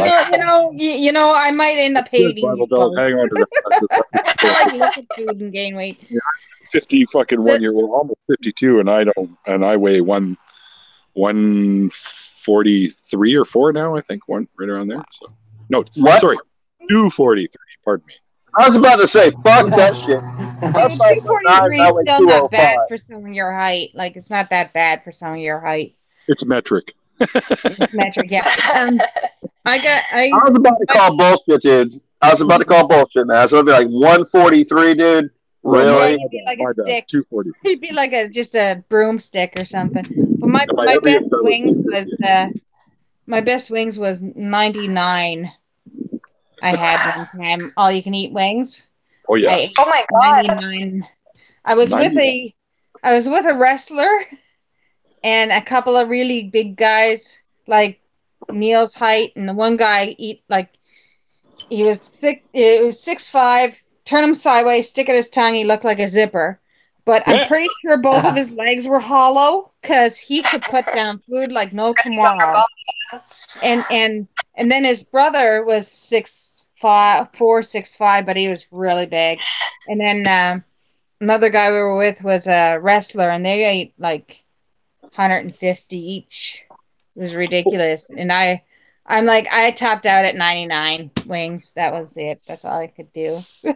you know, I might end up hating you. Hang on to that. I like look at food and gain weight. Yeah, 50 fucking 1 year, well, almost 52, and I weigh 143 or 4 now. I think right around there. So no, what? Sorry, 243. Pardon me. I was about to say, fuck that shit. 243 is still not bad for someone your height. Like, it's not that bad for someone your height. It's metric. It's metric, yeah. I was about to call bullshit, dude. I was about to call bullshit, man. I was going to be like 143, dude. Really? He'd be like a stick. 240. He'd be like just a broomstick or something. But my best wings was 99. I had one time all you can eat wings. Oh yeah. Oh my god. 99. I was with a wrestler and a couple of really big guys like Neil's height, and the one guy he was 6'5", turn him sideways, stick at his tongue, he looked like a zipper. But I'm pretty sure both of his legs were hollow because he could put down food like no tomorrow. And then his brother was 6'5", but he was really big. And then another guy we were with was a wrestler, and they ate like 150 each. It was ridiculous. And I'm like, I topped out at 99 wings. That was it. That's all I could do. I'm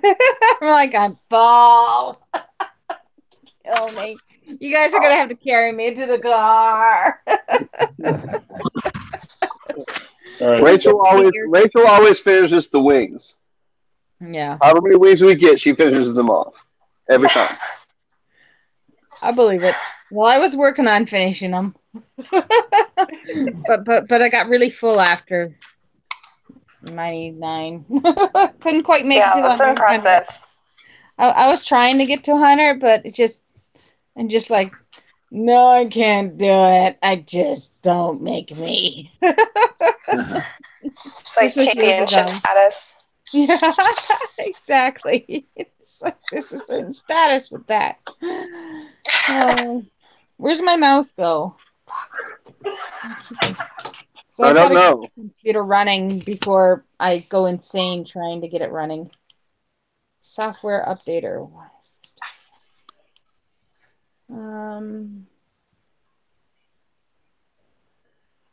like, I'm full. Kill me. You guys are gonna have to carry me to the car. All right. Rachel always finishes the wings. Yeah. However many wings we get, she finishes them off every time. I believe it. Well, I was working on finishing them, but I got really full after 99. Couldn't quite make it to 100. That's impressive. I was trying to get to 100, but I'm just like, no, I can't do it. I just don't make me. It's like championship status. Yeah, exactly. It's like there's a certain status with that. Where's my mouse go? So I don't know. Get the computer running before I go insane trying to get it running. Software updater. What is this stuff?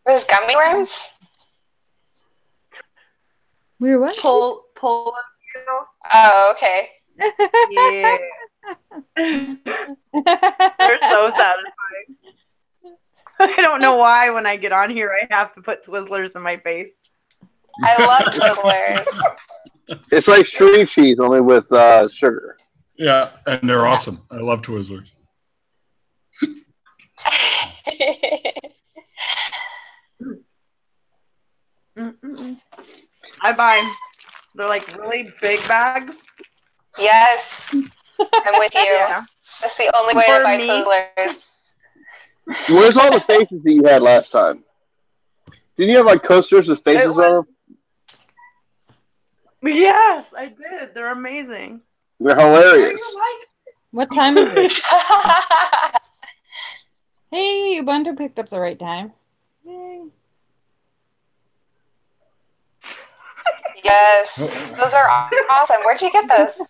There's gummy worms? We're what? Pull. Oh, okay. Yeah. They're so satisfying. I don't know why when I get on here I have to put Twizzlers in my face. I love Twizzlers. It's like string cheese, only with sugar. Yeah, and they're awesome. I love Twizzlers. They're like really big bags. Yes, I'm with you. Yeah. That's the only way to buy Twizzlers. Where's all the faces that you had last time? Didn't you have like coasters with faces on them? Yes, I did. They're amazing. They're hilarious. What time is it? Hey, Ubuntu picked up the right time. Yay. Yes, those are awesome. Where'd you get those?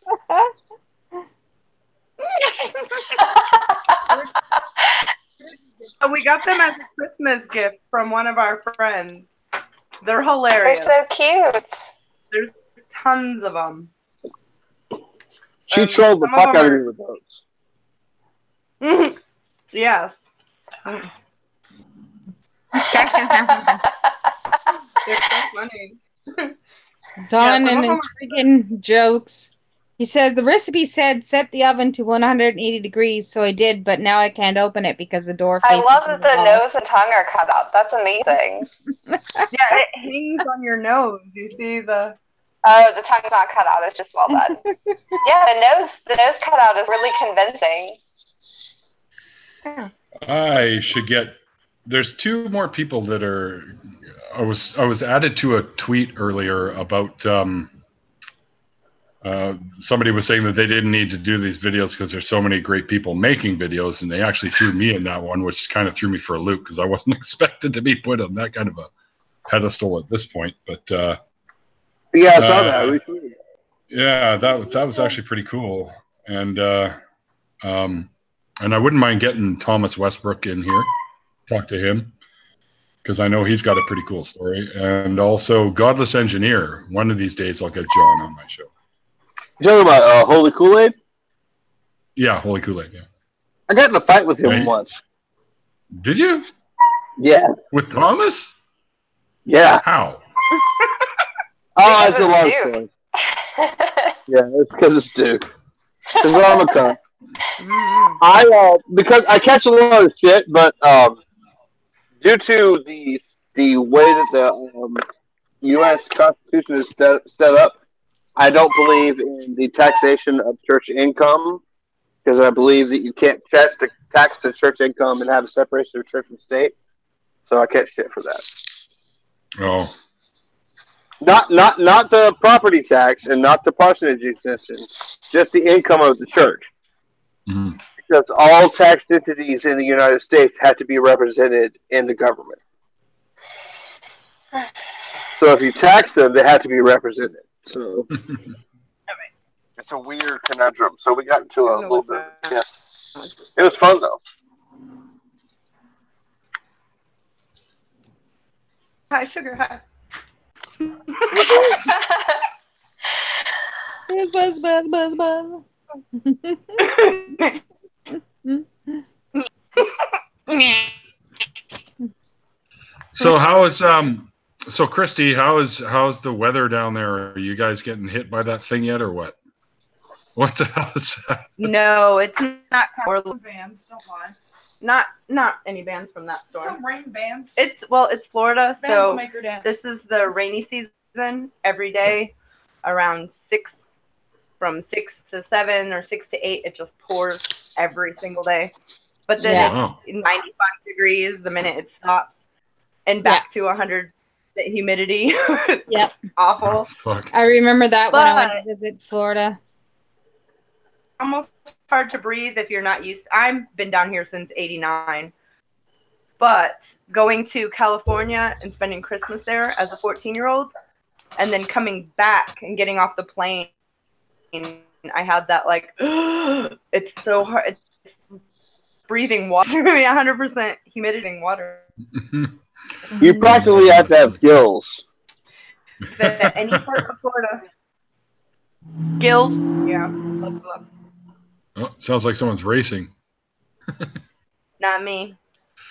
We got them as a Christmas gift from one of our friends. They're hilarious. They're so cute. There's tons of them. She trolled the fuck out of me with those. Yes. They're so funny. Don and his freaking jokes. He said the recipe said set the oven to 180 degrees, so I did, but now I can't open it because the door faces I love that the wall. nose and tongue are cut out. That's amazing. Yeah, it hangs on your nose. You see the... Oh, the tongue's not cut out. It's just well done. Yeah, the nose cutout is really convincing. Yeah. I should get. There's two more people that are. I was added to a tweet earlier about. Somebody was saying that they didn't need to do these videos because there's so many great people making videos, and they actually threw me in that one, which kind of threw me for a loop because I wasn't expected to be put on that kind of a pedestal at this point. But yeah, I saw that. Yeah, that was actually pretty cool, and I wouldn't mind getting Thomas Westbrook in here, talk to him, because I know he's got a pretty cool story, and also Godless Engineer. One of these days, I'll get John on my show. You talking about Holy Kool-Aid? Yeah, Holy Kool-Aid. Yeah, I got in a fight with him once. Did you? Yeah. With Thomas? Yeah. How? Oh, it's a long story. Yeah, it's because it's Duke. Because I'm a cunt. Because I catch a lot of shit, but due to the way that the U.S. Constitution is set up, I don't believe in the taxation of church income, because I believe that you can't tax the church income and have a separation of church and state. So I catch shit for that. Oh. Not the property tax and not the parsonage exemption, just the income of the church. Mm-hmm. Because all taxed entities in the United States have to be represented in the government. So if you tax them, they have to be represented. So it's a weird conundrum. So we got into a little bit. Yeah, it was fun though. Hi, sugar. Hi. Buzz. So how is so Christy, how's the weather down there? Are you guys getting hit by that thing yet, or what? What the hell is that? No, it's not bands. Don't lie. Not any bands from that storm. Some rain bands. It's Florida, Bands so will make her dance. this is the rainy season. Every day, around from 6 to 7 or 6 to 8, it just pours every single day. But then it's 95 degrees the minute it stops, and back to 100% humidity. Yep. Awful. Oh, fuck. I remember that when I went to visit Florida. Almost hard to breathe if you're not used. I've been down here since '89, but going to California and spending Christmas there as a 14-year-old, and then coming back and getting off the plane, I had that like, it's so hard. It's breathing water. 100% humidity water. You practically have to have gills. Any part of Florida. Gills? Yeah. Love. Oh, sounds like someone's racing. Not me.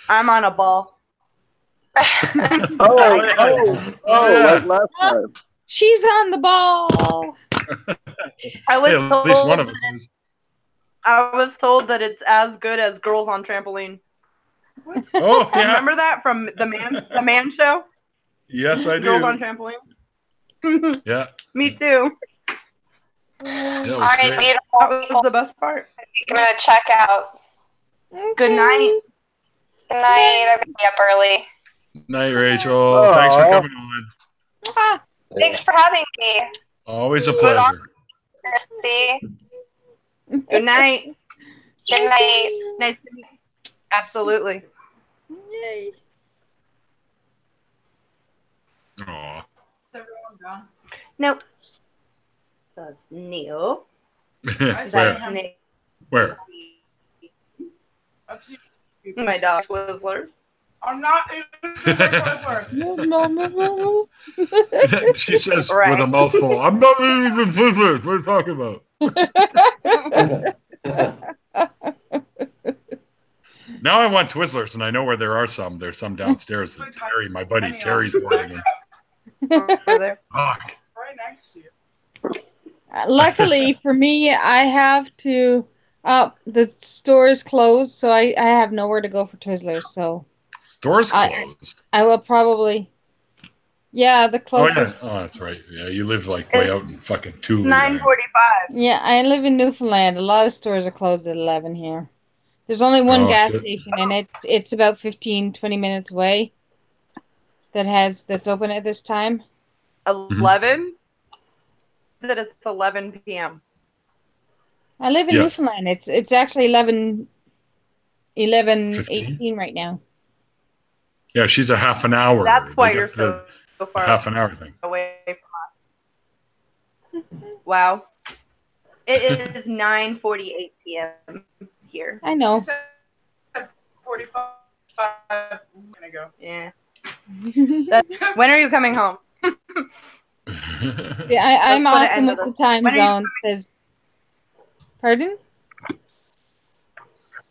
I'm on a ball. Like last time. She's on the ball. I was at least one of us is. I was told that it's as good as Girls on Trampoline. What? Oh, yeah. Remember that from the man show? Yes, I do. Girls on Trampoline. Yeah. Me too. All right, beautiful. That was the best part. I'm gonna check out. Okay. Good night. Good night. I'm gonna be up early. Night, Rachel. Thanks for coming on. Ah, thanks for having me. Always a pleasure. See. Good night. Good night. Nice to meet you. Absolutely. Yay. Aw. Is everyone gone? Nope. That's Neil. That's Where? Nick. Where? I've seen My dog Twizzlers. I'm not even Twizzlers. No. She says Right. with a mouthful, I'm not even Twizzlers. What are you talking about? Now I want Twizzlers, and I know where there are some. There's some downstairs that Terry, my buddy Terry's ordering them. Over there. Fuck. Right next to you. Luckily for me, I have to. The store is closed, so I have nowhere to go for Twizzlers. So Store's closed. I will probably. Yeah, the closest. Oh, yeah. Oh, that's right. Yeah, you live like way out in fucking Tulu. 9:45. Yeah, I live in Newfoundland. A lot of stores are closed at 11 here. There's only one gas station, and it's about 15, 20 minutes away. That's open at this time. 11. That it's 11 p.m. I live in Newfoundland. It's actually 11:18 right now. Yeah, she's a half an hour. That's why you're so far half an hour thing. away from us. Wow. It is 9:48 p.m. here. I know. You said 45 a minute ago. Yeah. When are you coming home? Yeah, I'm awesome with the time zone. Pardon?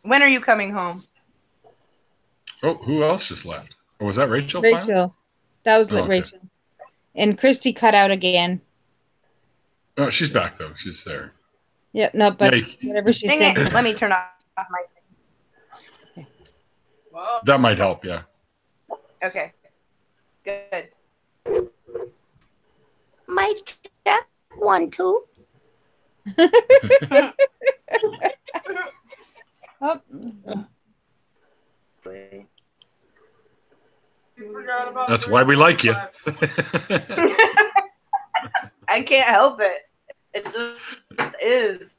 When are you coming home? Oh, who else just left? Or was that Rachel? Rachel. Finally? That was okay. Rachel. And Christy cut out again. Oh, she's back though. She's there. Yep, no, but whatever she said. Let me turn off my thing. That might help, yeah. Okay. Good. Mic check. 1, 2. Oh. That's why we like you. I can't help it. It just is.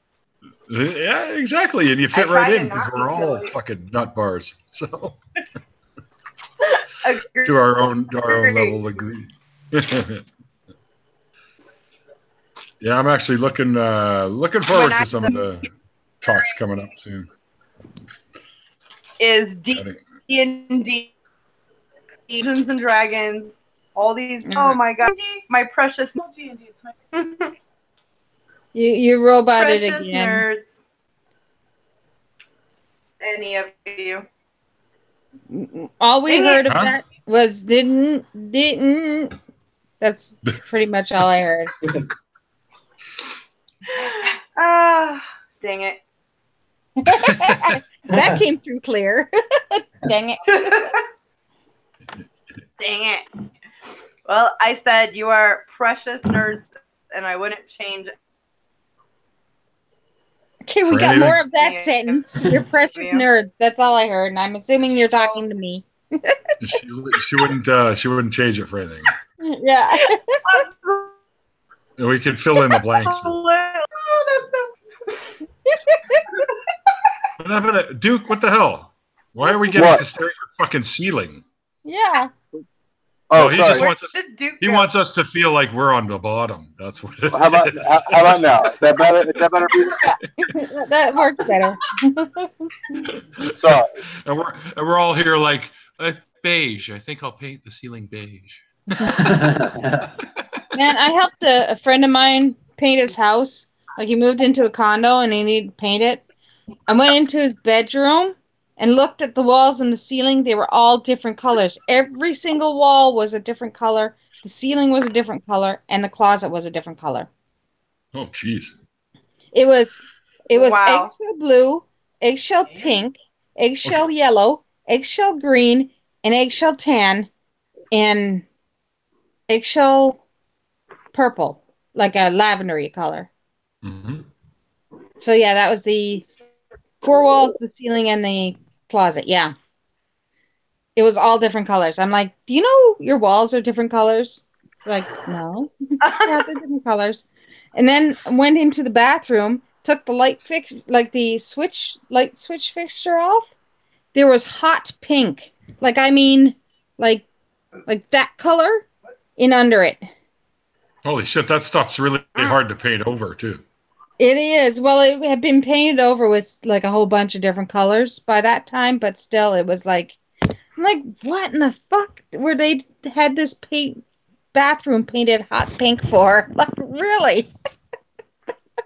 Yeah, exactly. And you fit right in because we're all fucking nut bars. So to our own level, agree. Yeah, I'm actually looking forward to some of the talks coming up soon. Is D&D, Dungeons and Dragons, all these. Oh my god, my precious. D&D, it's my. You roboted precious again. Nerds. Any of you? All we heard of that was didn't. That's pretty much all I heard. Ah, dang it. That came through clear. Dang it. Dang it. Well, I said you are precious nerds, and I wouldn't change. Okay, we got more of that sentence. You're precious nerds. That's all I heard, and I'm assuming you're talking to me. She wouldn't change it for anything. Yeah. We could fill in the blanks. What happened to Duke? What the hell? Why are we getting to stare at your fucking ceiling? Yeah. Oh, he just wants us. He wants us to feel like we're on the bottom. That's what. How about now? Is that better? Is that better? Yeah, that works better. Sorry. And we're all here like beige. I think I'll paint the ceiling beige. Man, I helped a friend of mine paint his house. Like he moved into a condo and he needed to paint it. I went into his bedroom and looked at the walls and the ceiling. They were all different colors. Every single wall was a different color. The ceiling was a different color, and the closet was a different color. Oh, jeez. It was Wow. eggshell blue, eggshell pink, eggshell yellow, eggshell green, and eggshell tan, and eggshell purple, like a lavendery color. Mm-hmm. So yeah, that was the 4 walls, the ceiling, and the closet. Yeah. it was all different colors. I'm like, do you know your walls are different colors? It's like, no. Yeah, they're different colors. And then went into the bathroom, took the light switch fixture off. There was hot pink. Like, I mean, like that color in under it. Holy shit, that stuff's really hard to paint over too. It is. Well, it had been painted over with like a whole bunch of different colors by that time, but still it was like, I'm like, what in the fuck were they had this bathroom painted hot pink for? Like, really?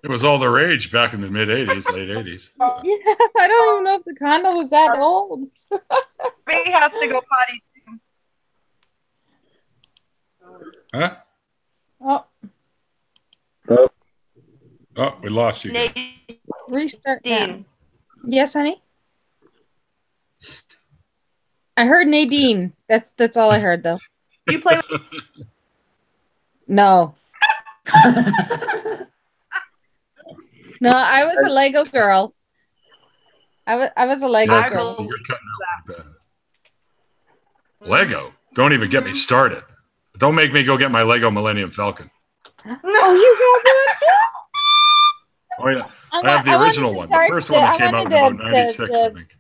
It was all the rage back in the mid 80s, late 80s. So. Yeah, I don't even know if the condo was that old. He has to go potty. Huh? Oh, we lost you. Restart. Dean. Yes, honey? I heard Nadine. That's all I heard, though. You play with... No. No, I was a Lego girl. I was a Lego girl. You're cutting out Lego? Don't even get me started. Don't make me go get my Lego Millennium Falcon. Oh, you have it? Oh, yeah. I have the original one. The first one that came out in about 96, I think.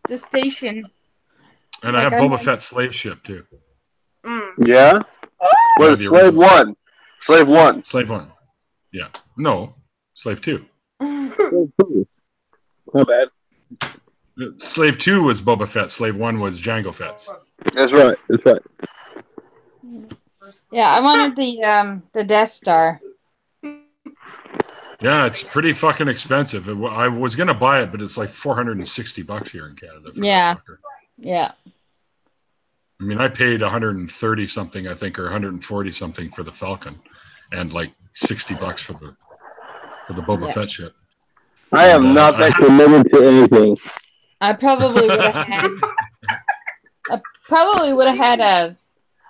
The station. And I have Boba Fett's slave ship, too. Yeah? What is Slave 1? Slave 1. Slave 1. Yeah. No. Slave 2. My bad. Slave 2 was Boba Fett. Slave 1 was Jango Fett's. That's right. That's right. Yeah, I wanted the Death Star. Yeah, it's pretty fucking expensive. I was gonna buy it, but it's like $460 here in Canada. For yeah, that fucker. Yeah. I mean, I paid 130 something, I think, or 140 something for the Falcon, and like $60 for the Boba Fett ship. I am not that committed to anything. I probably would have had.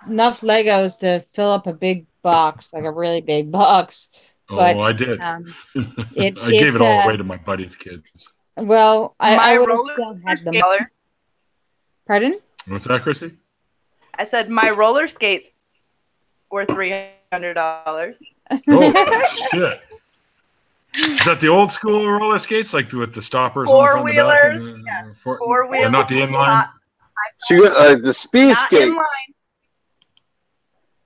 Enough Legos to fill up a big box, like a really big box. But, I did. I gave it all away to my buddy's kids. Well, I would have still had them. Pardon? What's that, Chrissy? I said my roller skates were $300. Oh shit! Is that the old school roller skates, like with the stoppers? Four-wheelers. Yes. Four-wheelers. Not the inline. She got the speed skates.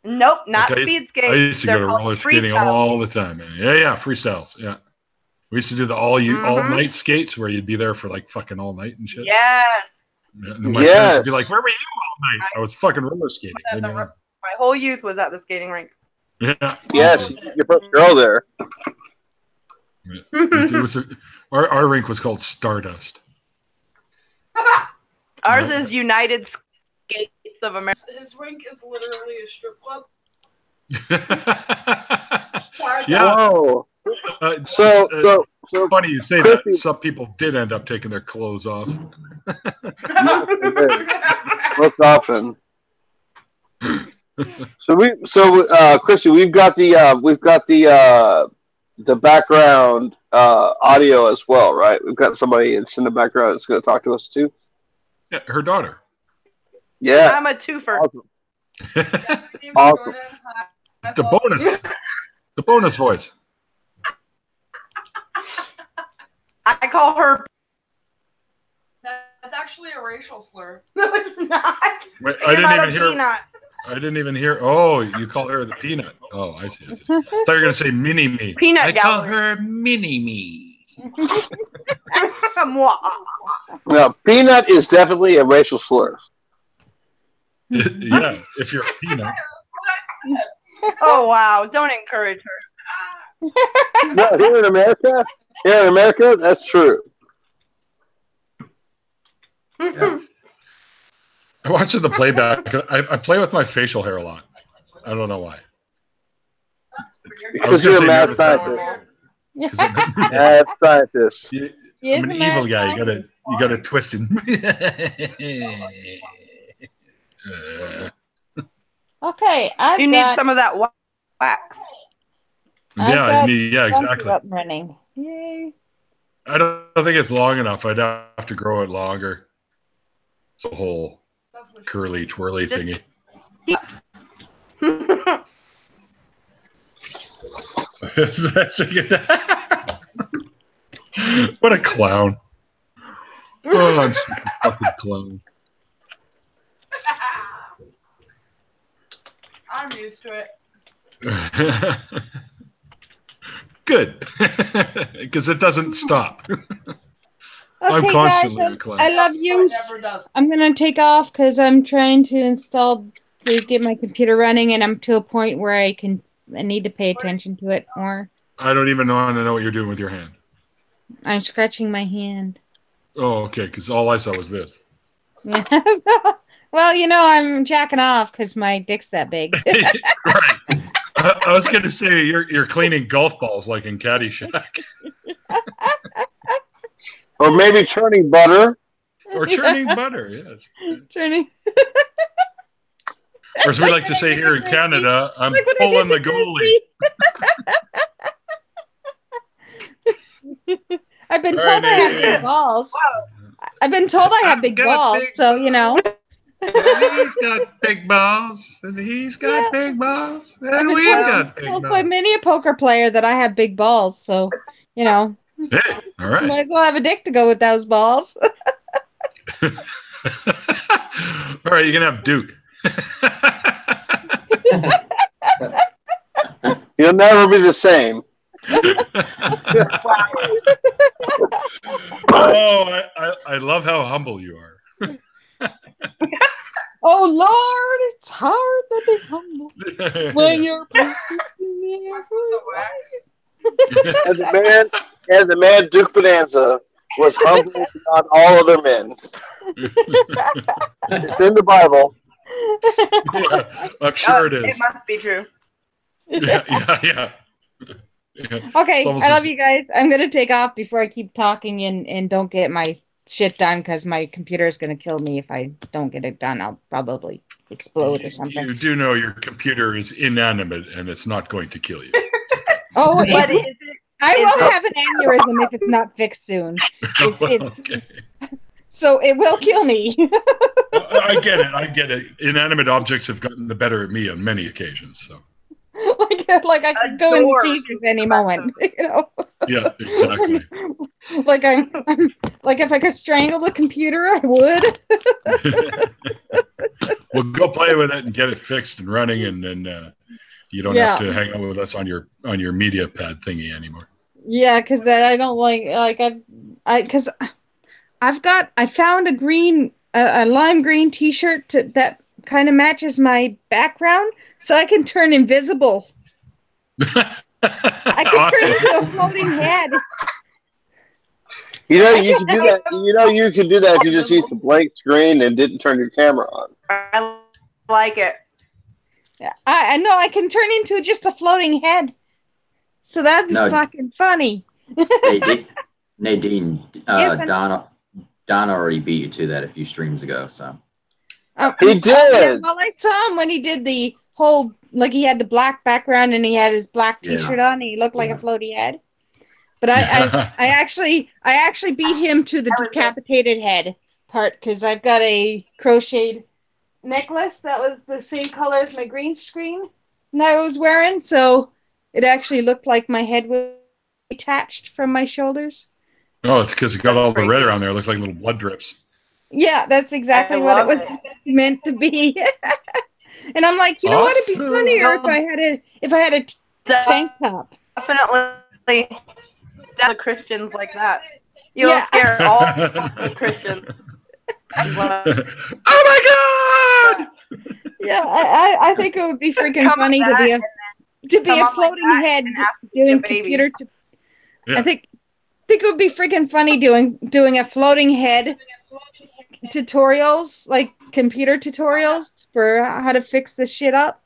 Nope, not speed skates. I used to go to roller skating all the time, man. Yeah, freestyles. Yeah, we used to do the all night skates where you'd be there for like fucking all night and shit. Yes. Yeah, and my parents would be like, "Where were you all night?" I was fucking roller skating. My whole youth was at the skating rink. Yeah. Yes, your first girl there. It was our rink was called Stardust. Ours is United Skates of America. His rink is literally a strip club. Yeah. Whoa. So funny you say that. Some people did end up taking their clothes off. Most often. Christy, we've got the background audio as well, right? We've got somebody that's in the background that's going to talk to us too. Yeah, her daughter. Yeah, I'm a twofer. Awesome. Awesome. The bonus voice. I call her. That's actually a racial slur. No, it's not. Wait, I didn't even hear. Oh, you call her the peanut. Oh, I see. I thought you were going to say mini me. Peanut I gallery. call her mini me. Now, peanut is definitely a racial slur. Yeah, if you're a peanut. Oh wow! Don't encourage her. No, here in America, that's true. Yeah. I watch the playback. I play with my facial hair a lot. I don't know why. Because you're a mad scientist. Mad scientist. I'm an evil guy. You gotta twist him. Okay, you need some of that wax. Yeah, exactly. Up running. Yay. I don't think it's long enough. I'd have to grow it longer. The whole. curly twirly thingy. What a clown. Oh, I'm such a fucking clown. I'm used to it. Good. Because it doesn't stop. I'm Okay, constantly guys, a clown. I love you. I'm gonna take off because I'm trying to get my computer running, and I'm to a point where I need to pay attention to it more. I don't even want to know what you're doing with your hand. I'm scratching my hand. Oh, okay, because all I saw was this. Yeah. Well, I'm jacking off because my dick's that big. Right. I was going to say you're cleaning golf balls like in Caddyshack. Or maybe churning butter. Or churning butter, yes. Churning. Or as we like to say here in Canada, I'm pulling the goalie. I've been told I have big balls. I've been told I have big balls, so He's got big balls, and he's got big balls, and we've got big balls. By many a poker player that I have big balls, so Hey, all right. might as well have a dick to go with those balls. All right, you can have Duke. You'll never be the same. Oh, I love how humble you are. Oh Lord, it's hard to be humble when you're And the man Duke Bonanza was humble beyond all other men. It's in the Bible. Yeah, I'm sure it is. It must be true. Yeah. Okay, I love you guys. I'm gonna take off before I keep talking and don't get my shit done because my computer is gonna kill me if I don't get it done. I'll probably explode or something. You do know your computer is inanimate and it's not going to kill you. Oh, But I will have an aneurysm if it's not fixed soon. Okay. So it will kill me. I get it. Inanimate objects have gotten the better of me on many occasions. So. like I could go in seizures any moment, Yeah, exactly. Like I'm like if I could strangle the computer, I would. Well, go play with it and get it fixed and running, and then you don't have to hang out with us on your media pad thingy anymore. Yeah, because I don't because I found a lime green T-shirt that kind of matches my background, so I can turn invisible. I can turn into a floating head. You can do that. You can do that if you just used a blank screen and didn't turn your camera on. I like it. I know I can turn into just a floating head, so that'd be fucking funny. Nadine, Yes, Don already beat you to that a few streams ago. So he did. Well, I saw him when he did the whole he had the black background and he had his black T-shirt on. And he looked like a floaty head. But I actually beat him to the decapitated head part because I've got a crocheted necklace that was the same color as my green screen that I was wearing, so it actually looked like my head was detached from my shoulders. Oh, it's because it got all the red around there. It looks like little blood drips. Yeah, that's exactly what it was meant to be. And I'm like, what? It'd be funnier if I had a tank top. Definitely, the Christians like that. You'll scare all the Christians. Oh my God! Yeah, I think it would be freaking funny to be a floating head doing computer. I think it would be freaking funny doing a floating head tutorials, like computer tutorials for how to fix this shit up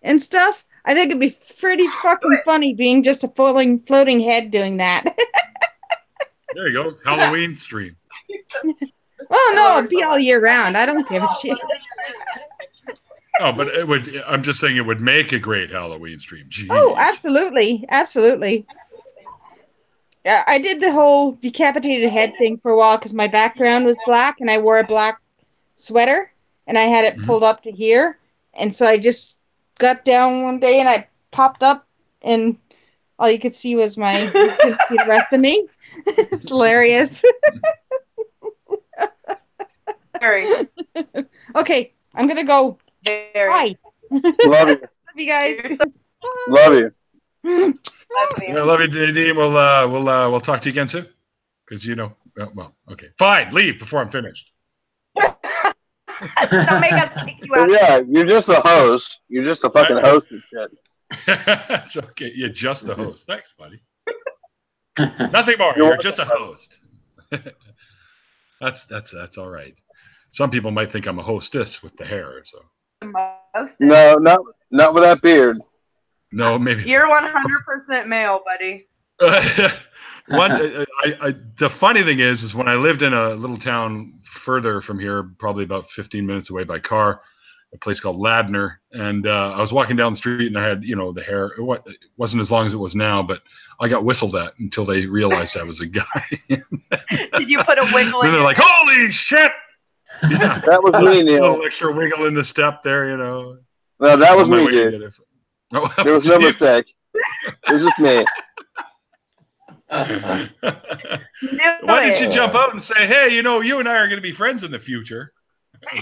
and stuff. I think it'd be pretty fucking funny being just a floating head doing that. There you go, Halloween stream. Well, no, it'd be all year round. I don't give a shit. Oh, but it would. I'm just saying it would make a great Halloween stream. Jeez. Oh, absolutely, absolutely. I did the whole decapitated head thing for a while because my background was black and I wore a black sweater and I had it pulled up to here. And so I just got down one day and I popped up, and all you could see was you couldn't see the rest of me. It's hilarious. Very. Okay, I'm gonna go. Bye. Love you. Love you guys. Love you. Yeah, love you, Nadine. We'll talk to you again soon. Because well, okay, fine. Leave before I'm finished. Don't make us kick you out. Yeah, you're just a host. You're just a fucking host and shit. It's okay. You're just a host. Thanks, buddy. Nothing more. You're just a host. That's all right. Some people might think I'm a hostess with the hair. So no, not with that beard. No, maybe you're 100% male, buddy. The funny thing is when I lived in a little town further from here, probably about 15 minutes away by car, a place called Ladner, and I was walking down the street and I had, the hair. It wasn't as long as it was now, but I got whistled at until they realized I was a guy. Did you put a wiggle in? Then they're like, "Holy shit!" Yeah, that was me, Neil. A little extra wiggle in the step there, No, that was me, dude. There was no mistake. It was just me. Why didn't you jump out and say, "Hey, you and I are going to be friends in the future"?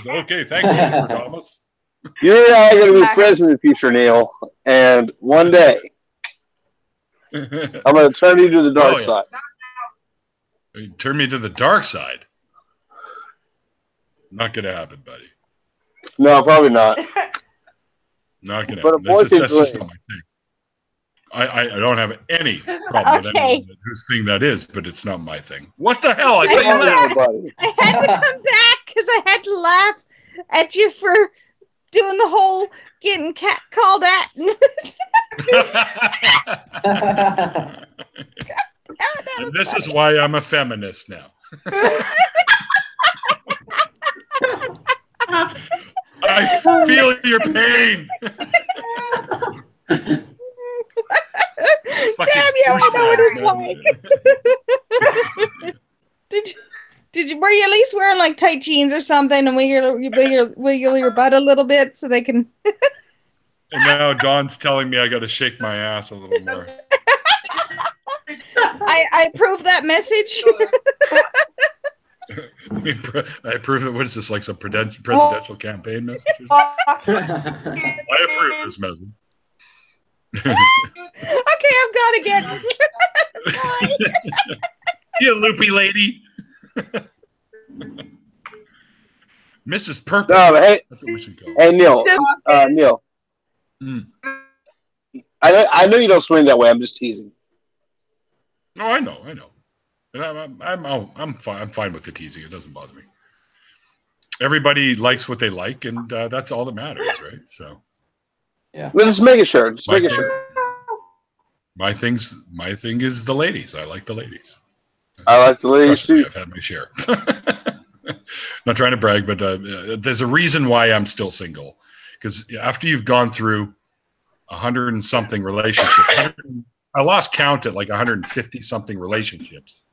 Okay, thank you, Thomas. You and I are going to be friends in the future, Neil. And one day, I'm going to turn you to the dark side. You turn me to the dark side? Not going to happen, buddy. No, probably not. Not going to happen. That's just not my thing. I don't have any problem with anyone whose thing that is, but it's not my thing. What the hell? I thought you left. I had to come back because I had to laugh at you for doing the whole getting called at. And this is why I'm a feminist now. I feel your pain. Damn you! I know what it's like. Did you? Were you at least wearing like tight jeans or something and wiggle your butt a little bit so they can? And now Dawn's telling me I got to shake my ass a little more. I approve that message. I approve it. What is this, like some presidential campaign messages? I approve this message. Okay, I'm gone again. You loopy lady. Mrs. Purple. No, hey, that's what we should call hey, Neil. Neil. I know you don't swing that way. I'm just teasing. Oh, I know. And I'm fine. I'm fine with the teasing. It doesn't bother me. Everybody likes what they like, and that's all that matters, right? So. Yeah. Well, just making sure. Just making sure. My thing is the ladies. I like the ladies. I like the ladies too. I've had my share. Not trying to brag, but there's a reason why I'm still single. Because after you've gone through 100 and something relationships, I lost count at like 150 something relationships.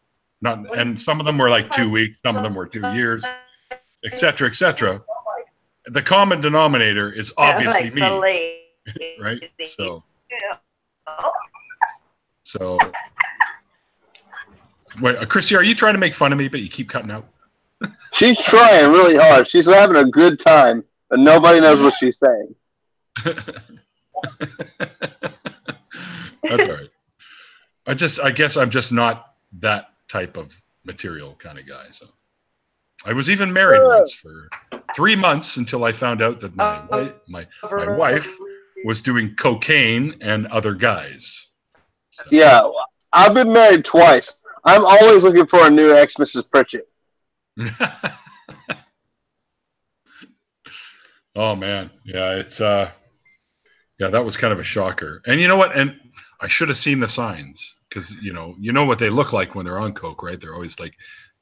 And some of them were like 2 weeks, some of them were 2 years, etc., etc. The common denominator is obviously me, right? So. Wait, Chrissy, are you trying to make fun of me, but you keep cutting out? She's trying really hard. She's having a good time, but nobody knows what she's saying. That's all right. I guess I'm just not that type of material kind of guy. So I was even married once for 3 months until I found out that my wife was doing cocaine and other guys. So. Yeah, I've been married twice. I'm always looking for a new ex, Mrs. Pritchett. Oh man, yeah, it's that was kind of a shocker. And you know what? And I should have seen the signs because you know what they look like when they're on coke, right? They're always like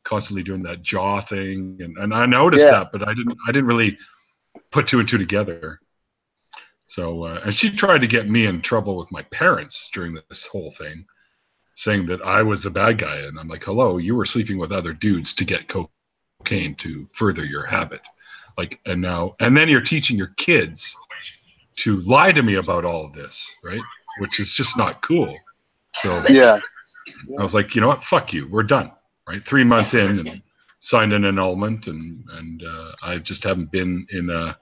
constantly doing that jaw thing, and I noticed that, but I didn't really put two and two together. So and she tried to get me in trouble with my parents during this whole thing, saying that I was the bad guy, and I'm like, hello, you were sleeping with other dudes to get cocaine to further your habit. and then you're teaching your kids to lie to me about all of this, right? Which is just not cool. So Yeah. I was like, you know what? Fuck you. We're done. Right? 3 months in, and signed an annulment, and I just haven't been in a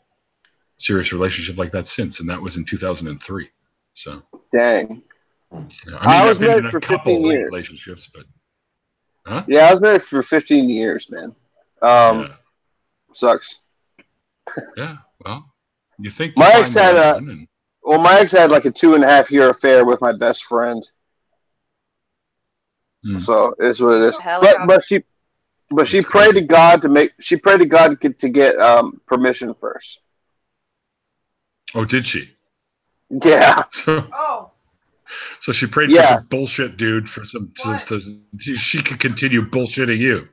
serious relationship like that since, and that was in 2003. So dang. Yeah, I was I've been married in a for couple 15 years. relationships, but huh? Yeah, I was married for 15 years, man. Sucks. Yeah. Well, you think my ex had my ex had like a 2.5-year affair with my best friend. So it's what it is. But she prayed to God to get permission first. Oh, did she? Yeah. So she prayed for some bullshit dude for some so she could continue bullshitting you.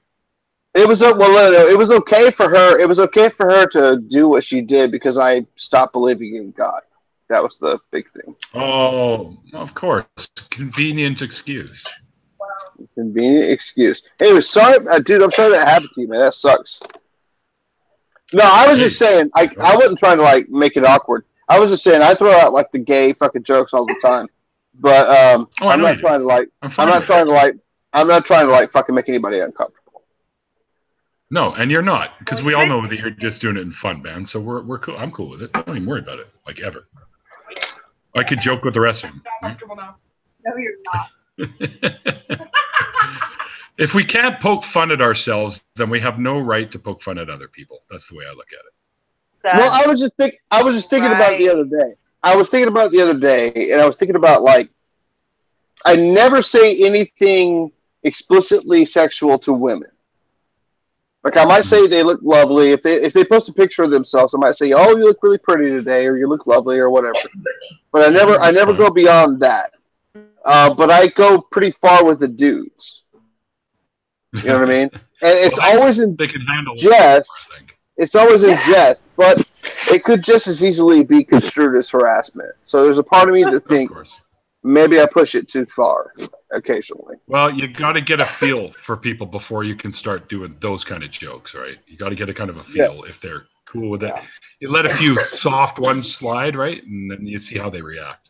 It was it was okay for her. It was okay for her to do what she did because I stopped believing in God. That was the big thing. Oh, of course, convenient excuse. Convenient excuse. Anyway, sorry, dude. I'm sorry that happened to you, man. That sucks. No, I was just saying. I wasn't trying to like make it awkward. I was just saying I throw out like the gay fucking jokes all the time, but I'm not trying to like. I'm not trying to like fucking make anybody uncomfortable. No, and you're not, because we all know that you're just doing it in fun, man. So we're cool. I'm cool with it. Don't even worry about it, like ever. I could joke with the rest of them. Comfortable now. No, you're not. If we can't poke fun at ourselves, then we have no right to poke fun at other people. That's the way I look at it. Well, I was just thinking about it the other day. I was thinking about it the other day, and I was thinking about like, I never say anything explicitly sexual to women. Like I might say they look lovely. If they post a picture of themselves, I might say, "Oh, you look really pretty today," or "You look lovely," or whatever. But I never go beyond that. But I go pretty far with the dudes. You know what I mean? And it's always in jest. It's always in jest, but it could just as easily be construed as harassment. So there's a part of me that thinks maybe I push it too far occasionally. Well, you got to get a feel for people before you can start doing those kind of jokes, right? You got to get a kind of a feel if they're cool with it. You let a few soft ones slide, right? And then you see how they react.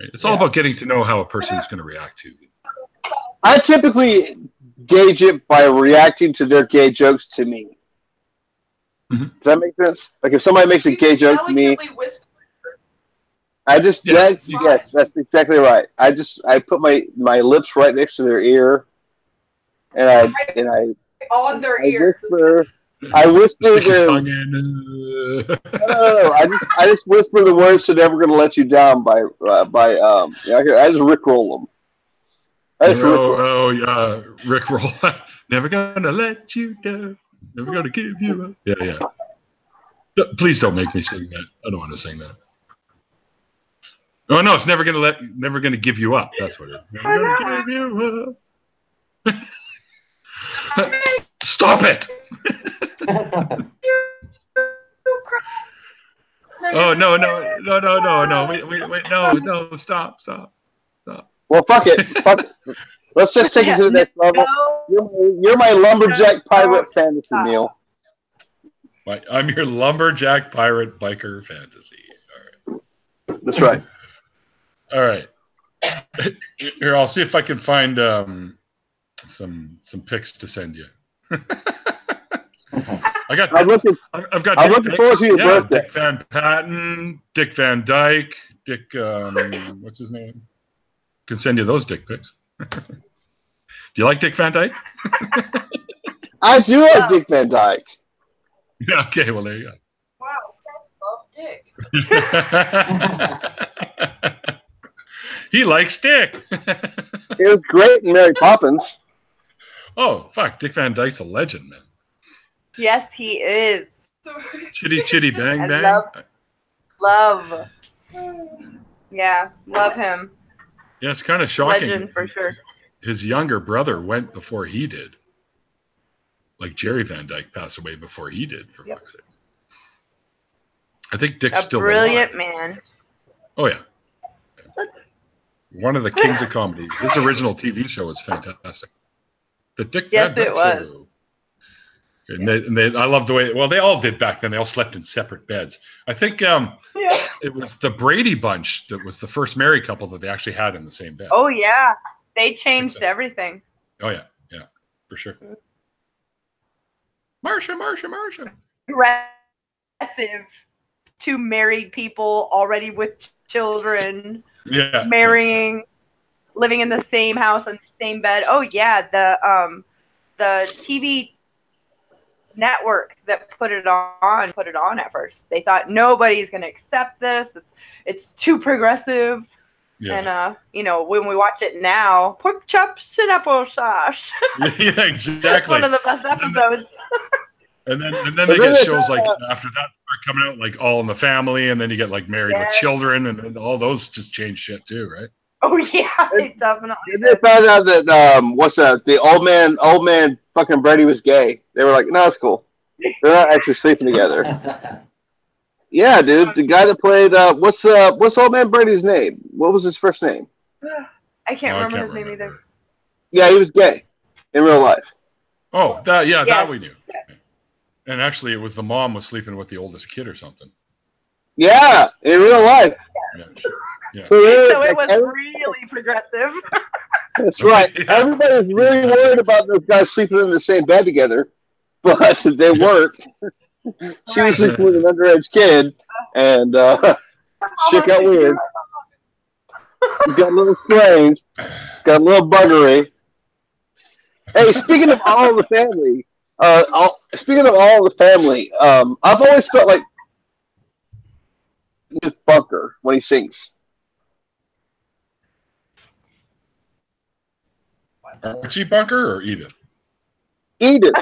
Right? It's all about getting to know how a person's going to react to you. I typically gauge it by reacting to their gay jokes to me. Does that make sense? Like if somebody makes a gay joke to me, I just yes, that's exactly right. I put my lips right next to their ear, and I on their ear. I whisper the no. I just whisper the words "So never gonna let you down" by I just rickroll them. Rickroll. Never gonna let you down. Never gonna give you up. Yeah. Please don't make me sing that. I don't want to sing that. Oh no, it's never gonna give you up. That's what it is. Never gonna give you up. Stop it! Oh no! Wait! No! Stop! Well, fuck it. Let's just take it to the next level. You're my lumberjack pirate fantasy, Neil. I'm your lumberjack pirate biker fantasy. All right. That's right. All right. Here, I'll see if I can find some pics to send you. I'm looking forward to your birthday. Dick Van Patten, Dick Van Dyke, Dick. What's his name? Can send you those dick pics. Do you like Dick Van Dyke? I do like Dick Van Dyke. Yeah, okay, well there you go. Wow, that's love Dick. He likes Dick. He was great in Mary Poppins. Oh fuck, Dick Van Dyke's a legend, man. Yes, he is. Chitty bang bang. Love. Yeah, love him. Yeah, it's kind of shocking. Legend for sure. His younger brother went before he did. Like Jerry Van Dyke passed away before he did, for fuck's sake. I think Dick's still brilliant alive. Man. Oh yeah. One of the kings of comedy. His original TV show was fantastic. The Dick Van Dyke Show. I love the way. Well, they all did back then. They all slept in separate beds. I think it was the Brady Bunch that was the first married couple that they actually had in the same bed. Oh yeah, they changed everything. Oh yeah, for sure. Marsha. Aggressive. Two married people already with children. Yeah. Marrying, living in the same house and the same bed. Oh yeah, the TV network that put it on at first. They thought nobody's going to accept this. It's too progressive. Yeah. And when we watch it now, pork chops and apple sauce. Yeah, exactly. It's one of the best episodes. And then they get shows like after that start coming out, like All in the Family, and then you get like Married with Children, and all those just change shit too, right? Oh yeah, they definitely. They found out that what's that? The old man, fucking Brady was gay. They were like, no, it's cool. They're not actually sleeping together. Yeah, dude, the guy that played what's old man Brady's name? What was his first name? I can't remember his name either. Yeah, he was gay in real life. Oh, that we knew. Yeah. And actually, it was the mom was sleeping with the oldest kid or something. Yeah, in real life. Yeah. So it was really progressive. That's right. Yeah. Everybody was really worried about those guys sleeping in the same bed together, but they weren't. She was sleeping with an underage kid, and shit got weird. It got a little strange. Got a little buggery. Hey, speaking of All the Family, I've always felt like Edith Bunker when he sings. Archie Bunker or Edith? Edith.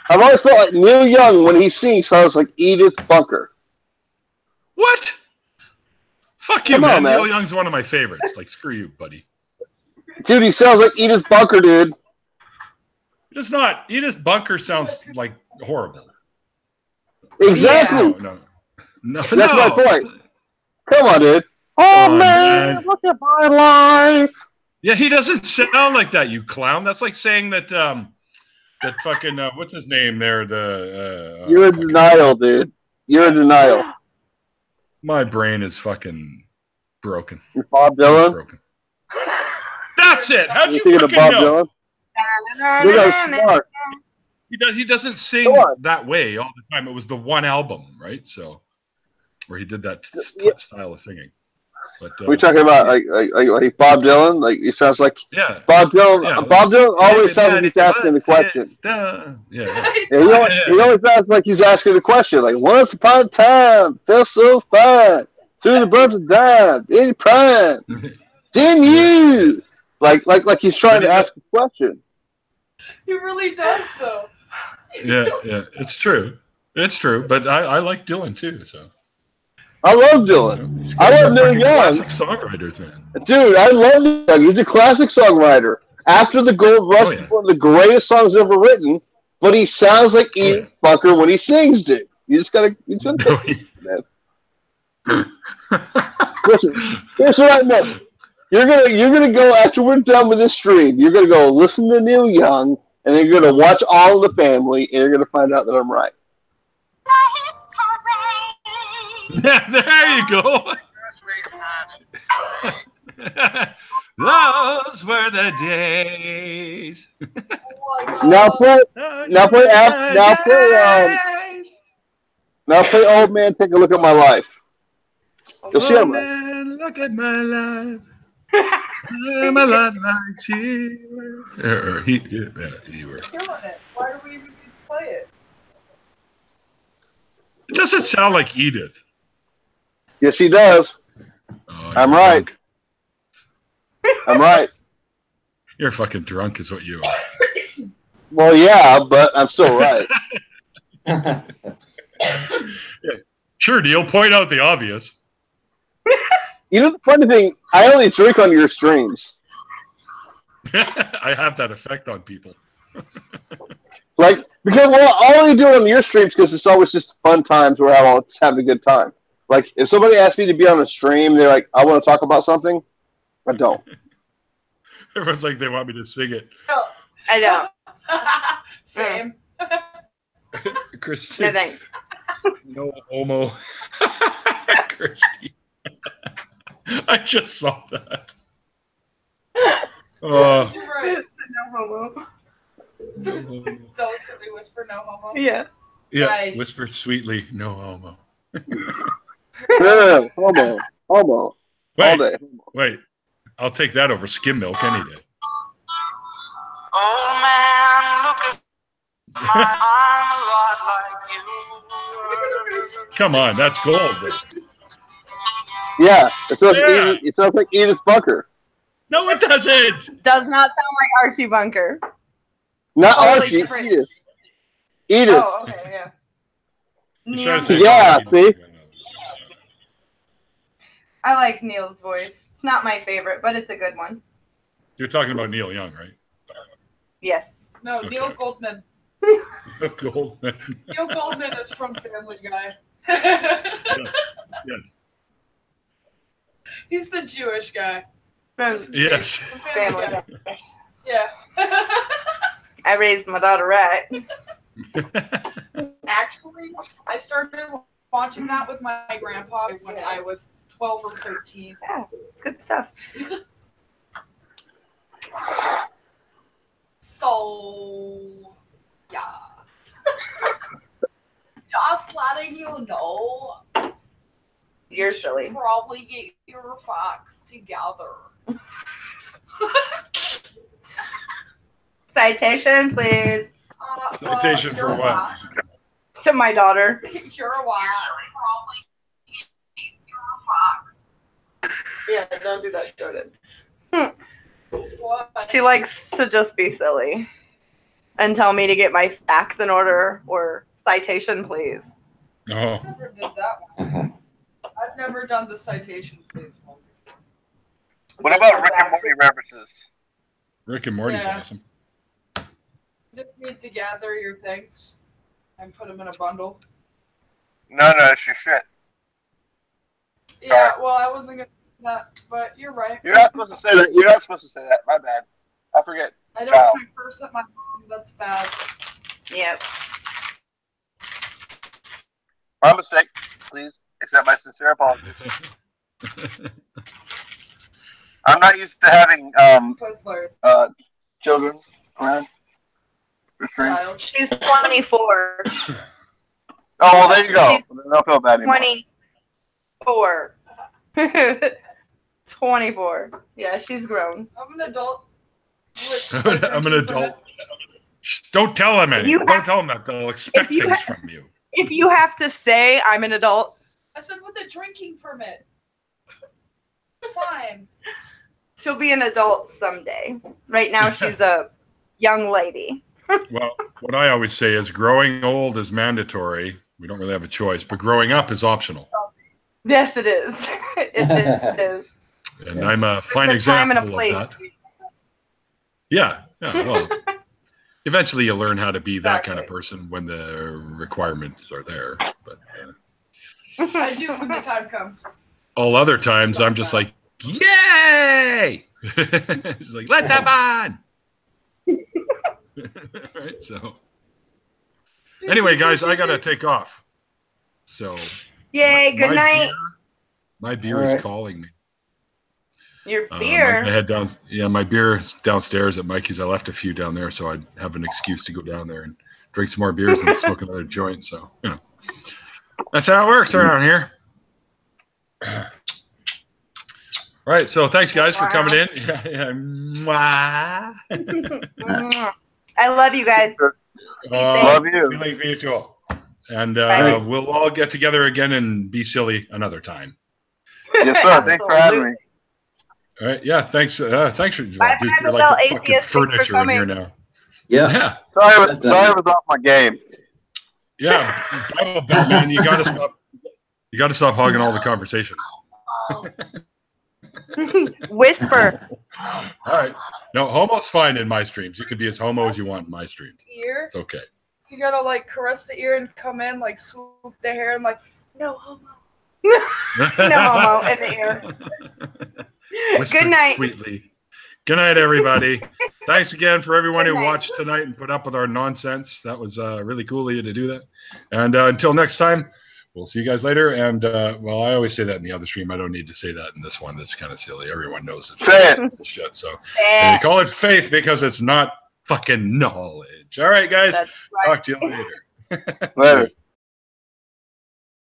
I've always felt like Neil Young when he sings sounds like Edith Bunker. What? Fuck you, man. Neil Young's one of my favorites. Like, screw you, buddy. Dude, he sounds like Edith Bunker, dude. It's not. Edith Bunker sounds like horrible. Exactly. No. That's my point. Come on, dude. Oh, man, look at my life. Yeah, he doesn't sound like that, you clown. That's like saying that that fucking what's his name there? You're in denial, dude. You're in denial. My brain is fucking broken. You're Bob Dylan? Broken. That's it. How'd you thinking fucking of Bob know? Dylan? You're smart. He doesn't sing that way all the time. It was the one album, right? So where he did that style of singing. But, we're talking about like Bob Dylan. Like he sounds like Bob Dylan. Yeah. Bob Dylan always sounds like he's asking the question. He always sounds like he's asking the question. Like once upon a time, felt so fine through the birds of dime in prime. Didn't you? Like he's trying to ask a question. He really does, though. Yeah, it's true. It's true. But I like Dylan too. So. I love Dylan. I love Neil Young. Classic songwriters, man. Dude, I love Neil Young. He's a classic songwriter. After the Gold Rush, one of the greatest songs ever written. But he sounds like Edith Bunker when he sings, dude. You just gotta. Listen, here's what I know. You're gonna go after we're done with this stream. You're gonna go listen to Neil Young, and then you're gonna watch All the Family, and you're gonna find out that I'm right. Yeah, there you go. Those were the days. Now play Old Man, Take a Look at My Life. You'll see him. Look at my life. I'm a lot like you. You were. Why do we even need to play it? It doesn't sound like Edith. Yes, he does. Oh, I'm right. I'm right. You're fucking drunk is what you are. Well, yeah, but I'm still right. Yeah. Sure, Neil, point out the obvious. You know the funny thing, I only drink on your streams. I have that effect on people. Like, because I only do it on your streams because it's always just fun times where I'm having a good time. Like, if somebody asks me to be on a stream, they're like, I want to talk about something. I don't. Everyone's like, they want me to sing it. No, I don't. Same. Christy. No thanks. No homo. Christy. I just saw that. Oh. You're right. No homo. No homo. Delicately whisper, no homo. Yeah. Yeah. Nice. Whisper sweetly, no homo. Yeah, homo. All Wait, day. wait. I'll take that over skim milk any day. Oh man, look at I'm a lot like you. Come on, that's gold. Yeah, it sounds, Yeah. it sounds like Edith Bunker. No, it doesn't. Does not sound like Archie Bunker. Not Totally Archie, different. Edith. Edith. Oh, okay, yeah. He's Neil, trying to say Yeah, something. see? I like Neil's voice. It's not my favorite, but it's a good one. You're talking about Neil Young, right? Yes. No, Okay. Neil Goldman. Goldman. Neil Goldman is from Family Guy. Yes. He's the Jewish guy. Yes. From Family Family. Guy. Yeah. I raised my daughter right. Actually, I started watching that with my grandpa when I was 12 or 13. Yeah, it's good stuff. So, yeah. Just letting you know, You're you should silly. probably get your facts together. Citation, please. Citation for what? To my daughter. You're what? Probably get your facts. Yeah, don't do that, Jordan. What? She likes to just be silly and tell me to get my facts in order or citation, please. Oh. I never did that one. I've never done the citation, please. What about Rick and Morty references? Rick and Morty's Yeah. awesome. Just need to gather your things and put them in a bundle. No, it's your shit. Yeah, well, I wasn't gonna do that, but you're right. You're not supposed to say that. You're not supposed to say that. My bad. I forget. I don't Child. have my purse at my home. That's bad. Yep. My mistake. Please accept my sincere apologies. I'm not used to having Twizzlers. children around. Restrained. Child. She's 24. Oh, well, there you go. I don't feel bad anymore. 24. 24. Yeah, she's grown. I'm an adult. I'm an adult. Don't tell them anything. Don't tell them that. They'll expect things from you. If you have to say I'm an adult, I said with a drinking permit. Fine. she'll be an adult someday. Right now, she's a young lady. Well, what I always say is growing old is mandatory. We don't really have a choice, but growing up is optional. Yes, it is. it is. And I'm a fine There's a time example and a place. of that. Yeah. Well, eventually you'll learn how to be that kind of person when the requirements are there. But I do it when the time comes. all other times, I'm just like, yay! It's like, let's have fun! Right, so anyway, guys, I gotta take off. So Yay, good night. My beer is calling me. Your I beer. head down. Yeah, my beer is downstairs at Mikey's. I left a few down there, so I'd have an excuse to go down there and drink some more beers and smoke another joint. So, you know, that's how it works around here. All right, so thanks, guys, for coming in. Mwah. I love you guys. Love you. Feelings mutual. And Bye. we'll all get together again and be silly another time. Yes, sir. Thanks for having me. All right. Yeah. Thanks. Thanks for Bye, dude, bye, you're Little like the fucking Atheist. Thanks for furniture in here coming. now. Yeah. Yeah. Sorry, I was off my game. Yeah. Bible Belt, man, you gotta stop. You gotta stop hogging all the conversation. Whisper. All right. No, homo's fine in my streams. You can be as homo as you want in my streams. Ear. It's okay. You gotta like caress the ear and come in, like swoop the hair and like, no homo. No homo in the ear. Whisper Good night. sweetly. Good night, everybody. Thanks again for everyone Good who night. watched tonight and put up with our nonsense. That was really cool of you to do that. And until next time, we'll see you guys later. And well, I always say that in the other stream. I don't need to say that in this one. That's kind of silly. Everyone knows it's bullshit. So they call it faith because it's not fucking knowledge. All right, guys. That's right. Talk to you later. Later.